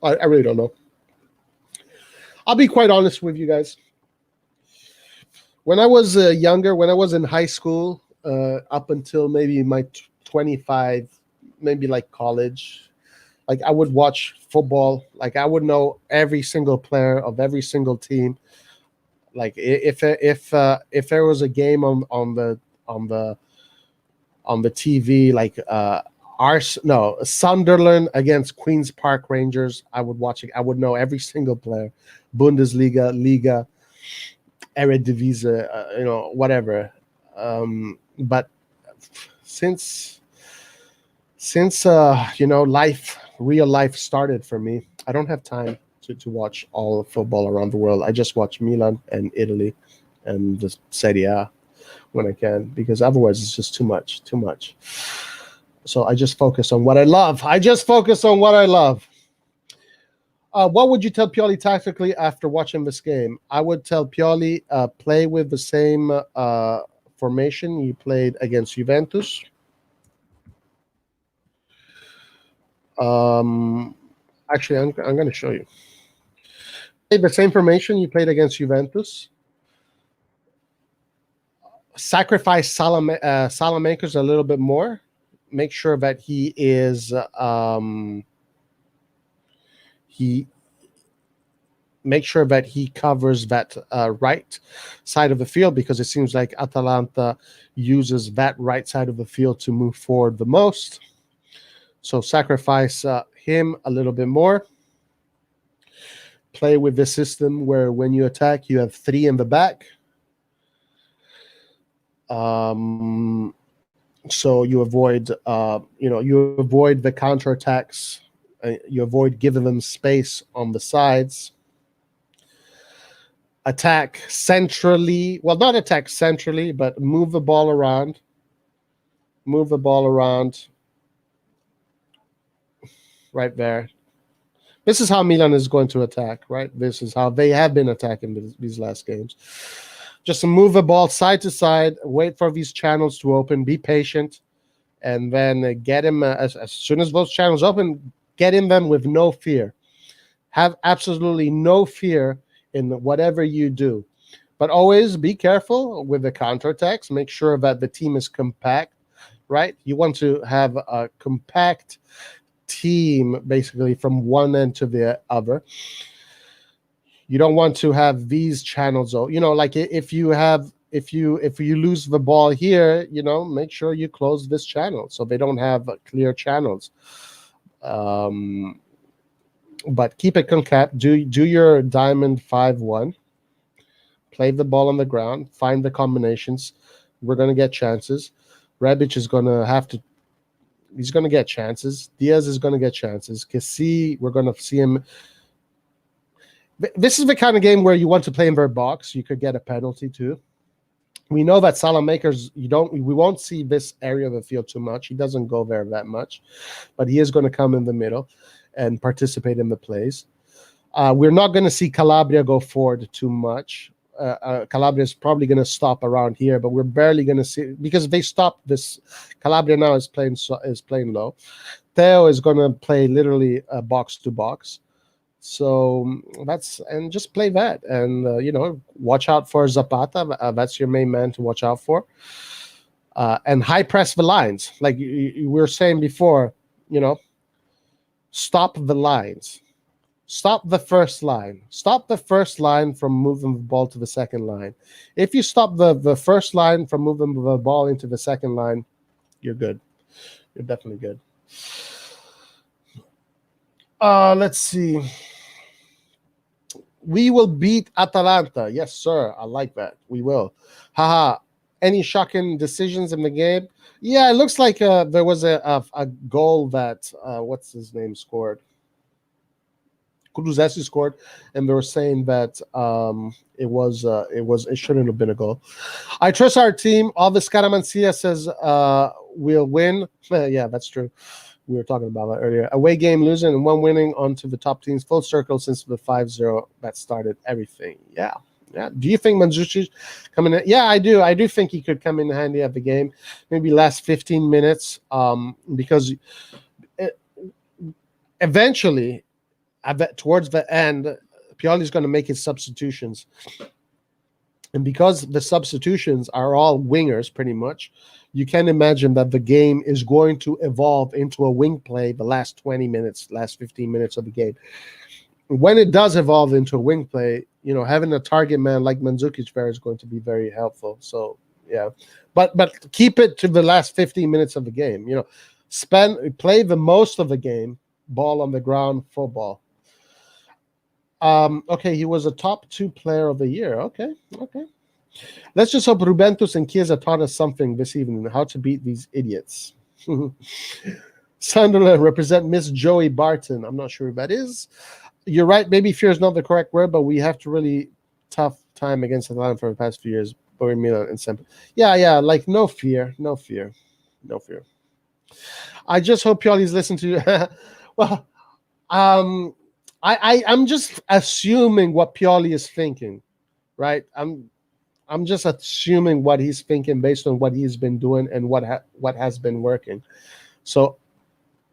I really don't know. I'll be quite honest with you guys. When I was younger, when I was in high school, up until maybe my 25, maybe like college, like I would watch football. Like I would know every single player of every single team. Like if there was a game on the TV, like Sunderland against Queens Park Rangers, I would watch it. I would know every single player, Bundesliga, Liga, Eredivisie, whatever. But since real life started for me, I don't have time to watch all of football around the world. I just watch Milan and Italy and the Serie A when I can, because otherwise it's just too much. So I just focus on what I love. What would you tell Pioli tactically after watching this game? I would tell Pioli play with the same formation you played against Juventus. Actually, I'm going to show you. Play the same formation you played against Juventus. Sacrifice Salamakers a little bit more. Make sure that he is make sure that he covers that right side of the field, because it seems like Atalanta uses that right side of the field to move forward the most. So sacrifice him a little bit more. play with this system where when you attack, you have 3 in the back. So you avoid, you avoid the counterattacks. You avoid giving them space on the sides. Attack centrally. Well, not attack centrally, but move the ball around. Move the ball around. Right there. This is how Milan is going to attack, right? This is how they have been attacking these last games. Just move the ball side to side, wait for these channels to open, be patient, and then get him as soon as those channels open, get in them with no fear. Have absolutely no fear in whatever you do. But always be careful with the counterattacks. Make sure that the team is compact, right? You want to have a compact team basically from one end to the other. You don't want to have these channels, like if you lose the ball here, make sure you close this channel so they don't have clear channels. But keep it compact. Do your diamond 5-1. Play the ball on the ground. Find the combinations. We're going to get chances. Rebic is going to have to. He's going to get chances. Diaz is going to get chances. Kessie, we're going to see him. This is the kind of game where you want to play in their box. You could get a penalty too. We know that Salamakers, we won't see this area of the field too much. He doesn't go there that much, but he is going to come in the middle and participate in the plays. We're not going to see Calabria go forward too much. Calabria is probably going to stop around here, but we're barely going to see because if they stop this. Calabria now is playing low. Theo is going to play literally box to box. So just play that, and watch out for Zapata. That's your main man to watch out for, and high press the lines, like you were saying before. Stop the lines, stop the first line, stop the first line from moving the ball to the second line. If you stop the first line from moving the ball into the second line, you're good. You're definitely good. Let's see. We will beat Atalanta. Yes, sir. I like that. We will. Haha. Any shocking decisions in the game? Yeah, it looks like there was a goal that what's his name scored. Kulusevski scored, and they were saying that it shouldn't have been a goal. I trust our team. All the Scaramanzia says we'll win. Yeah, that's true. We were talking about that earlier. Away game losing and one winning onto the top teams. Full circle since the 5-0 that started everything. Yeah. Do you think Mandzukic coming in? Yeah, I do. I do think he could come in handy at the game. Maybe last 15 minutes because eventually, towards the end, Pioli's going to make his substitutions. And because the substitutions are all wingers pretty much, you can imagine that the game is going to evolve into a wing play the last 20 minutes, last 15 minutes of the game. When it does evolve into a wing play, having a target man like Mandzukic there is going to be very helpful. So, yeah. But keep it to the last 15 minutes of the game. Play the most of the game, ball on the ground, football. Okay, he was a top 2 player of the year. Okay. Let's just hope Rubentus and Chiesa taught us something this evening, how to beat these idiots. Sunderland represent Miss Joey Barton. I'm not sure who that is. You're right. Maybe fear is not the correct word, but we have to really tough time against Atalanta for the past few years. Milan and Semper. Yeah. Like no fear. I just hope Pioli's listening to you. Well, I'm just assuming what Pioli is thinking, right? I'm just assuming what he's thinking based on what he's been doing and what has been working. So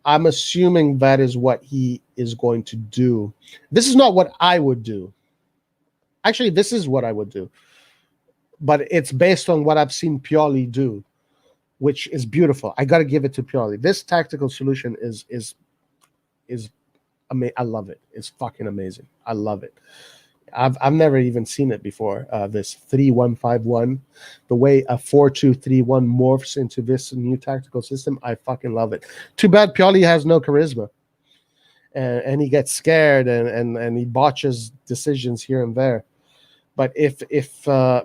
I'm assuming that is what he is going to do. This is not what I would do. Actually, this is what I would do. But it's based on what I've seen Pioli do, which is beautiful. I got to give it to Pioli. This tactical solution is amazing. I love it. It's fucking amazing. I love it. I've never even seen it before. This 3-1-5-1, the way a 4-2-3-1 morphs into this new tactical system, I fucking love it. Too bad Pioli has no charisma, and he gets scared and he botches decisions here and there. But if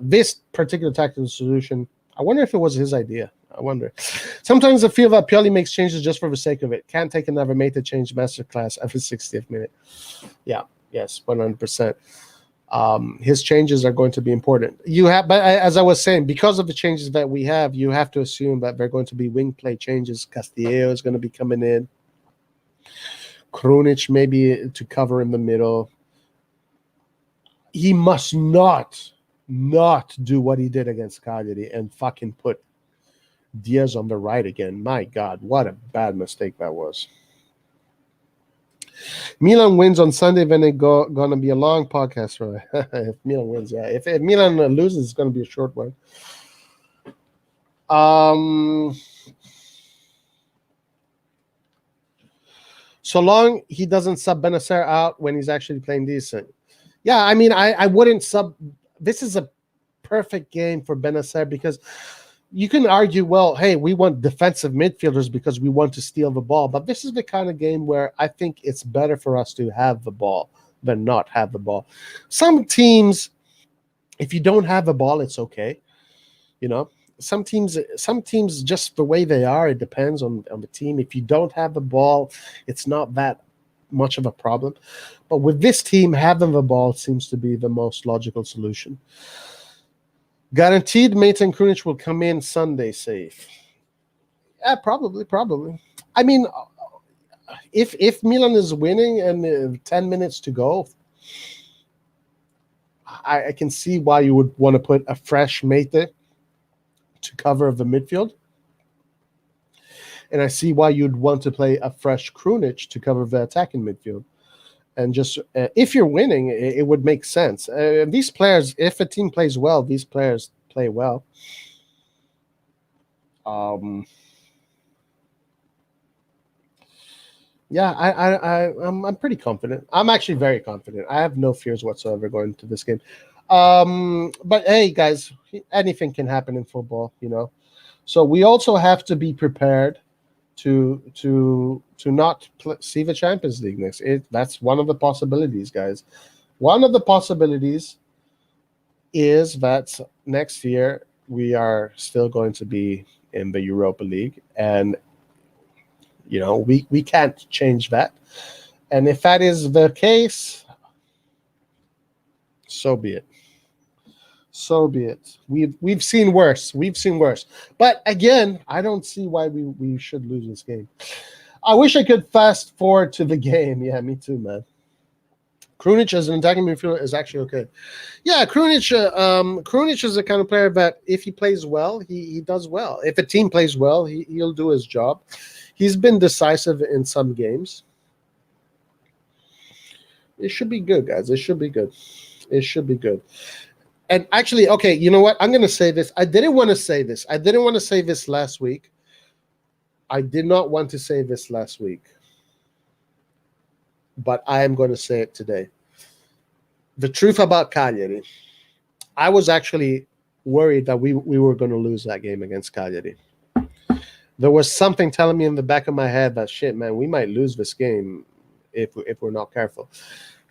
this particular tactical solution, I wonder if it was his idea. I wonder. Sometimes I feel that Pioli makes changes just for the sake of it. Can't take another mate to change masterclass every 60th minute. Yeah, yes, 100%. His changes are going to be important. But as I was saying, because of the changes that we have, you have to assume that they're going to be wing play changes. Castillo is going to be coming in. Krunic maybe to cover in the middle. He must not do what he did against Cagliari and fucking put Diaz on the right again. My God, what a bad mistake that was. Milan wins on Sunday, then it's gonna be a long podcast, right? If Milan wins, yeah. If Milan loses, it's gonna be a short one. So long he doesn't sub Benacer out when he's actually playing decent. Yeah, I mean, I wouldn't sub. This is a perfect game for Benacer because you can argue, well, hey, we want defensive midfielders because we want to steal the ball. But this is the kind of game where I think it's better for us to have the ball than not have the ball. Some teams, if you don't have the ball, it's okay. You know, some teams just the way they are, it depends on the team. If you don't have the ball, it's not that much of a problem. But with this team, having the ball seems to be the most logical solution. Guaranteed Mate and Krunic will come in Sunday safe. Yeah, probably. I mean, if Milan is winning and 10 minutes to go, I can see why you would want to put a fresh Mate to cover the midfield. And I see why you'd want to play a fresh Krunic to cover the attacking midfield. And just if you're winning, it would make sense. These players, if a team plays well, these players play well. Yeah, I'm pretty confident. I'm actually very confident. I have no fears whatsoever going into this game. But hey, guys, anything can happen in football, you know. So we also have to be prepared to not see the Champions League next. That's one of the possibilities, guys. One of the possibilities is that next year we are still going to be in the Europa League, and you know we can't change that. And if that is the case, so be it. So be it. We've seen worse. But again, I don't see why we should lose this game. I wish I could fast forward to the game. Yeah, me too, man. Krunic as an attacking midfielder is actually okay. Yeah, Krunic is the kind of player that if he plays well, he does well. If a team plays well, he'll do his job. He's been decisive in some games. It should be good, guys. It should be good. And actually, okay, you know what? I'm going to say this. I didn't want to say this. I didn't want to say this last week. I did not want to say this last week. But I am going to say it today. The truth about Cagliari. I was actually worried that we were going to lose that game against Cagliari. There was something telling me in the back of my head that, shit, man, we might lose this game if we're not careful.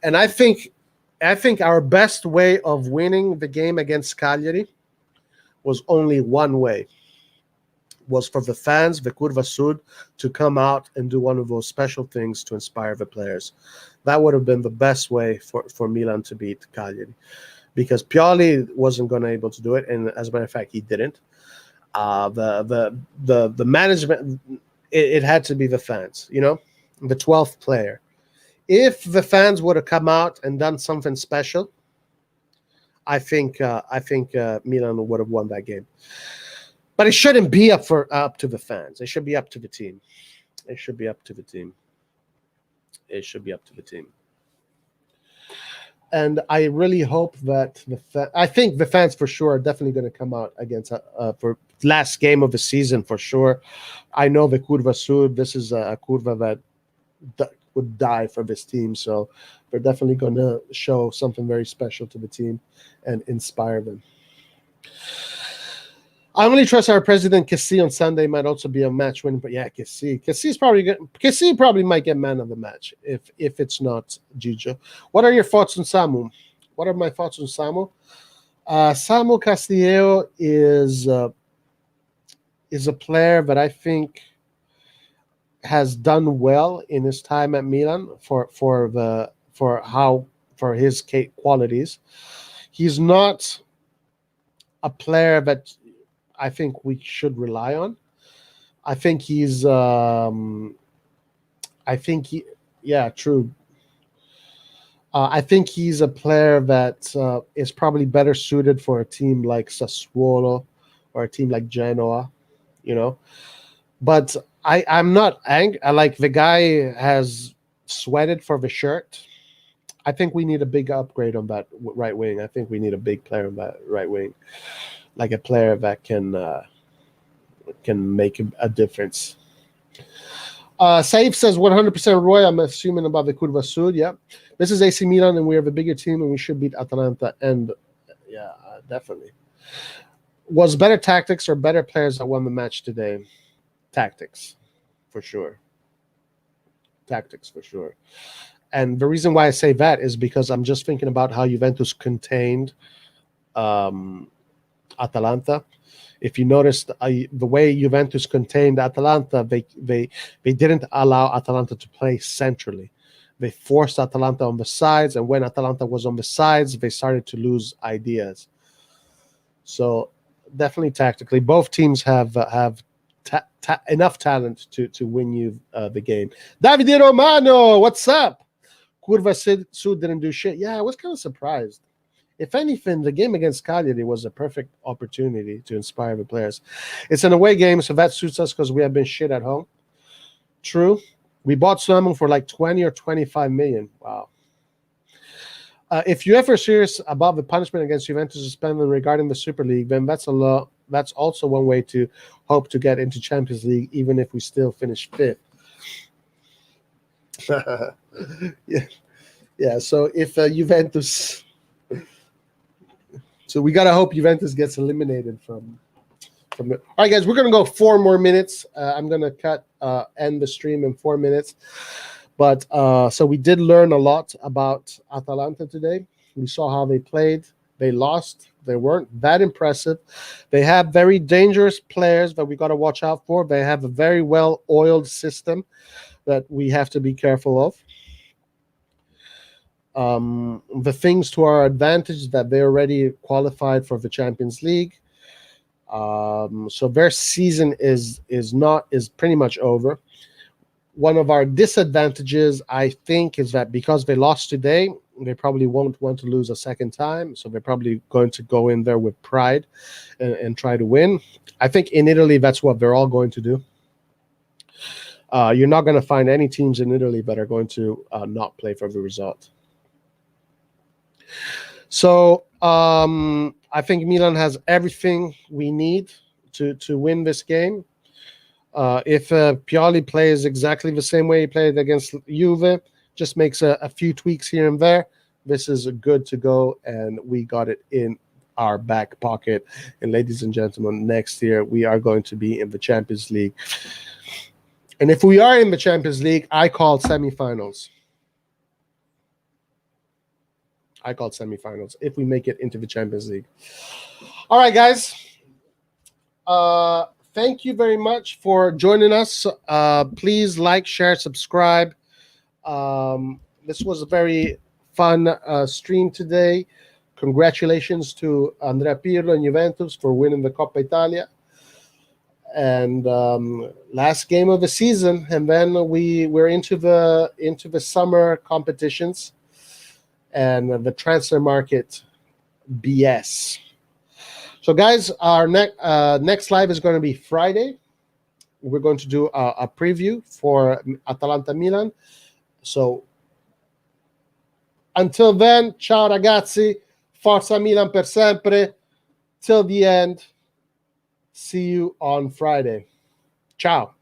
And I think our best way of winning the game against Cagliari was only one way. Was for the fans, the Curva Sud, to come out and do one of those special things to inspire the players. That would have been the best way for Milan to beat Cagliari. Because Pioli wasn't going to be able to do it, and as a matter of fact, he didn't. The management, it had to be the fans, you know, the 12th player. If the fans would have come out and done something special, I think Milan would have won that game. But it shouldn't be up to the fans. It should be up to the team. And I really hope that I think the fans for sure are definitely going to come out against for last game of the season for sure. I know the Curva Sud. This is a Curva that would die for this team, so they're definitely going to show something very special to the team and inspire them. I only trust our president Kessie on Sunday. Might also be a match win, but yeah, Kessie's probably good. Kessie probably might get man of the match if it's not Gigio. What are your thoughts on Samu? What are my thoughts on Samu? Samu Castillo is a player that I think has done well in his time at Milan for his qualities. He's not a player that I think we should rely on. I think he's true. I think he's a player that is probably better suited for a team like Sassuolo or a team like Genoa, But I'm not angry. The guy has sweated for the shirt. I think we need a big upgrade on that right wing. I think we need a big player on that right wing, like a player that can make a difference. Saif says 100% Roy. I'm assuming about the Curva Sud. Yeah, this is AC Milan, and we have a bigger team, and we should beat Atalanta. And yeah, definitely. Was better tactics or better players that won the match today? Tactics, for sure. Tactics, for sure. And the reason why I say that is because I'm just thinking about how Juventus contained Atalanta. If you noticed the way Juventus contained Atalanta, they didn't allow Atalanta to play centrally. They forced Atalanta on the sides, and when Atalanta was on the sides, they started to lose ideas. So definitely tactically, both teams have enough talent to win you the game. Davide Romano, what's up? Curva Sud didn't do shit. Yeah, I was kind of surprised. If anything, the game against Cagliari was a perfect opportunity to inspire the players. It's an away game, so that suits us because we have been shit at home. True. We bought someone for like 20 or 25 million. Wow. If you're ever serious about the punishment against Juventus suspended regarding the Super League, then that's also one way to hope to get into Champions League, even if we still finish fifth. Yeah. So if Juventus... So we gotta hope Juventus gets eliminated from it. All right, guys, we're gonna go 4 more minutes. I'm gonna end the stream in 4 minutes. But so we did learn a lot about Atalanta today. We saw how they played. They lost. They weren't that impressive. They have very dangerous players that we gotta watch out for. They have a very well-oiled system that we have to be careful of. The things to our advantage that they already qualified for the Champions League. So their season is pretty much over. One of our disadvantages, I think, is that because they lost today, they probably won't want to lose a second time. So they're probably going to go in there with pride and try to win. I think in Italy, that's what they're all going to do. You're not going to find any teams in Italy that are going to not play for the result. So I think Milan has everything we need to win this game. If Pioli plays exactly the same way he played against Juve, just makes a few tweaks here and there, this is good to go, and we got it in our back pocket. And ladies and gentlemen, next year we are going to be in the Champions League. And if we are in the Champions League, I call semifinals. If we make it into the Champions League. All right, guys. Thank you very much for joining us. Please like, share, subscribe. This was a very fun stream today. Congratulations to Andrea Pirlo and Juventus for winning the Coppa Italia. And last game of the season, and then we're into the summer competitions and the transfer market BS. So, guys, our next live is going to be Friday. We're going to do a preview for Atalanta Milan. So, until then, ciao ragazzi, Forza Milan per sempre, till the end. See you on Friday. Ciao.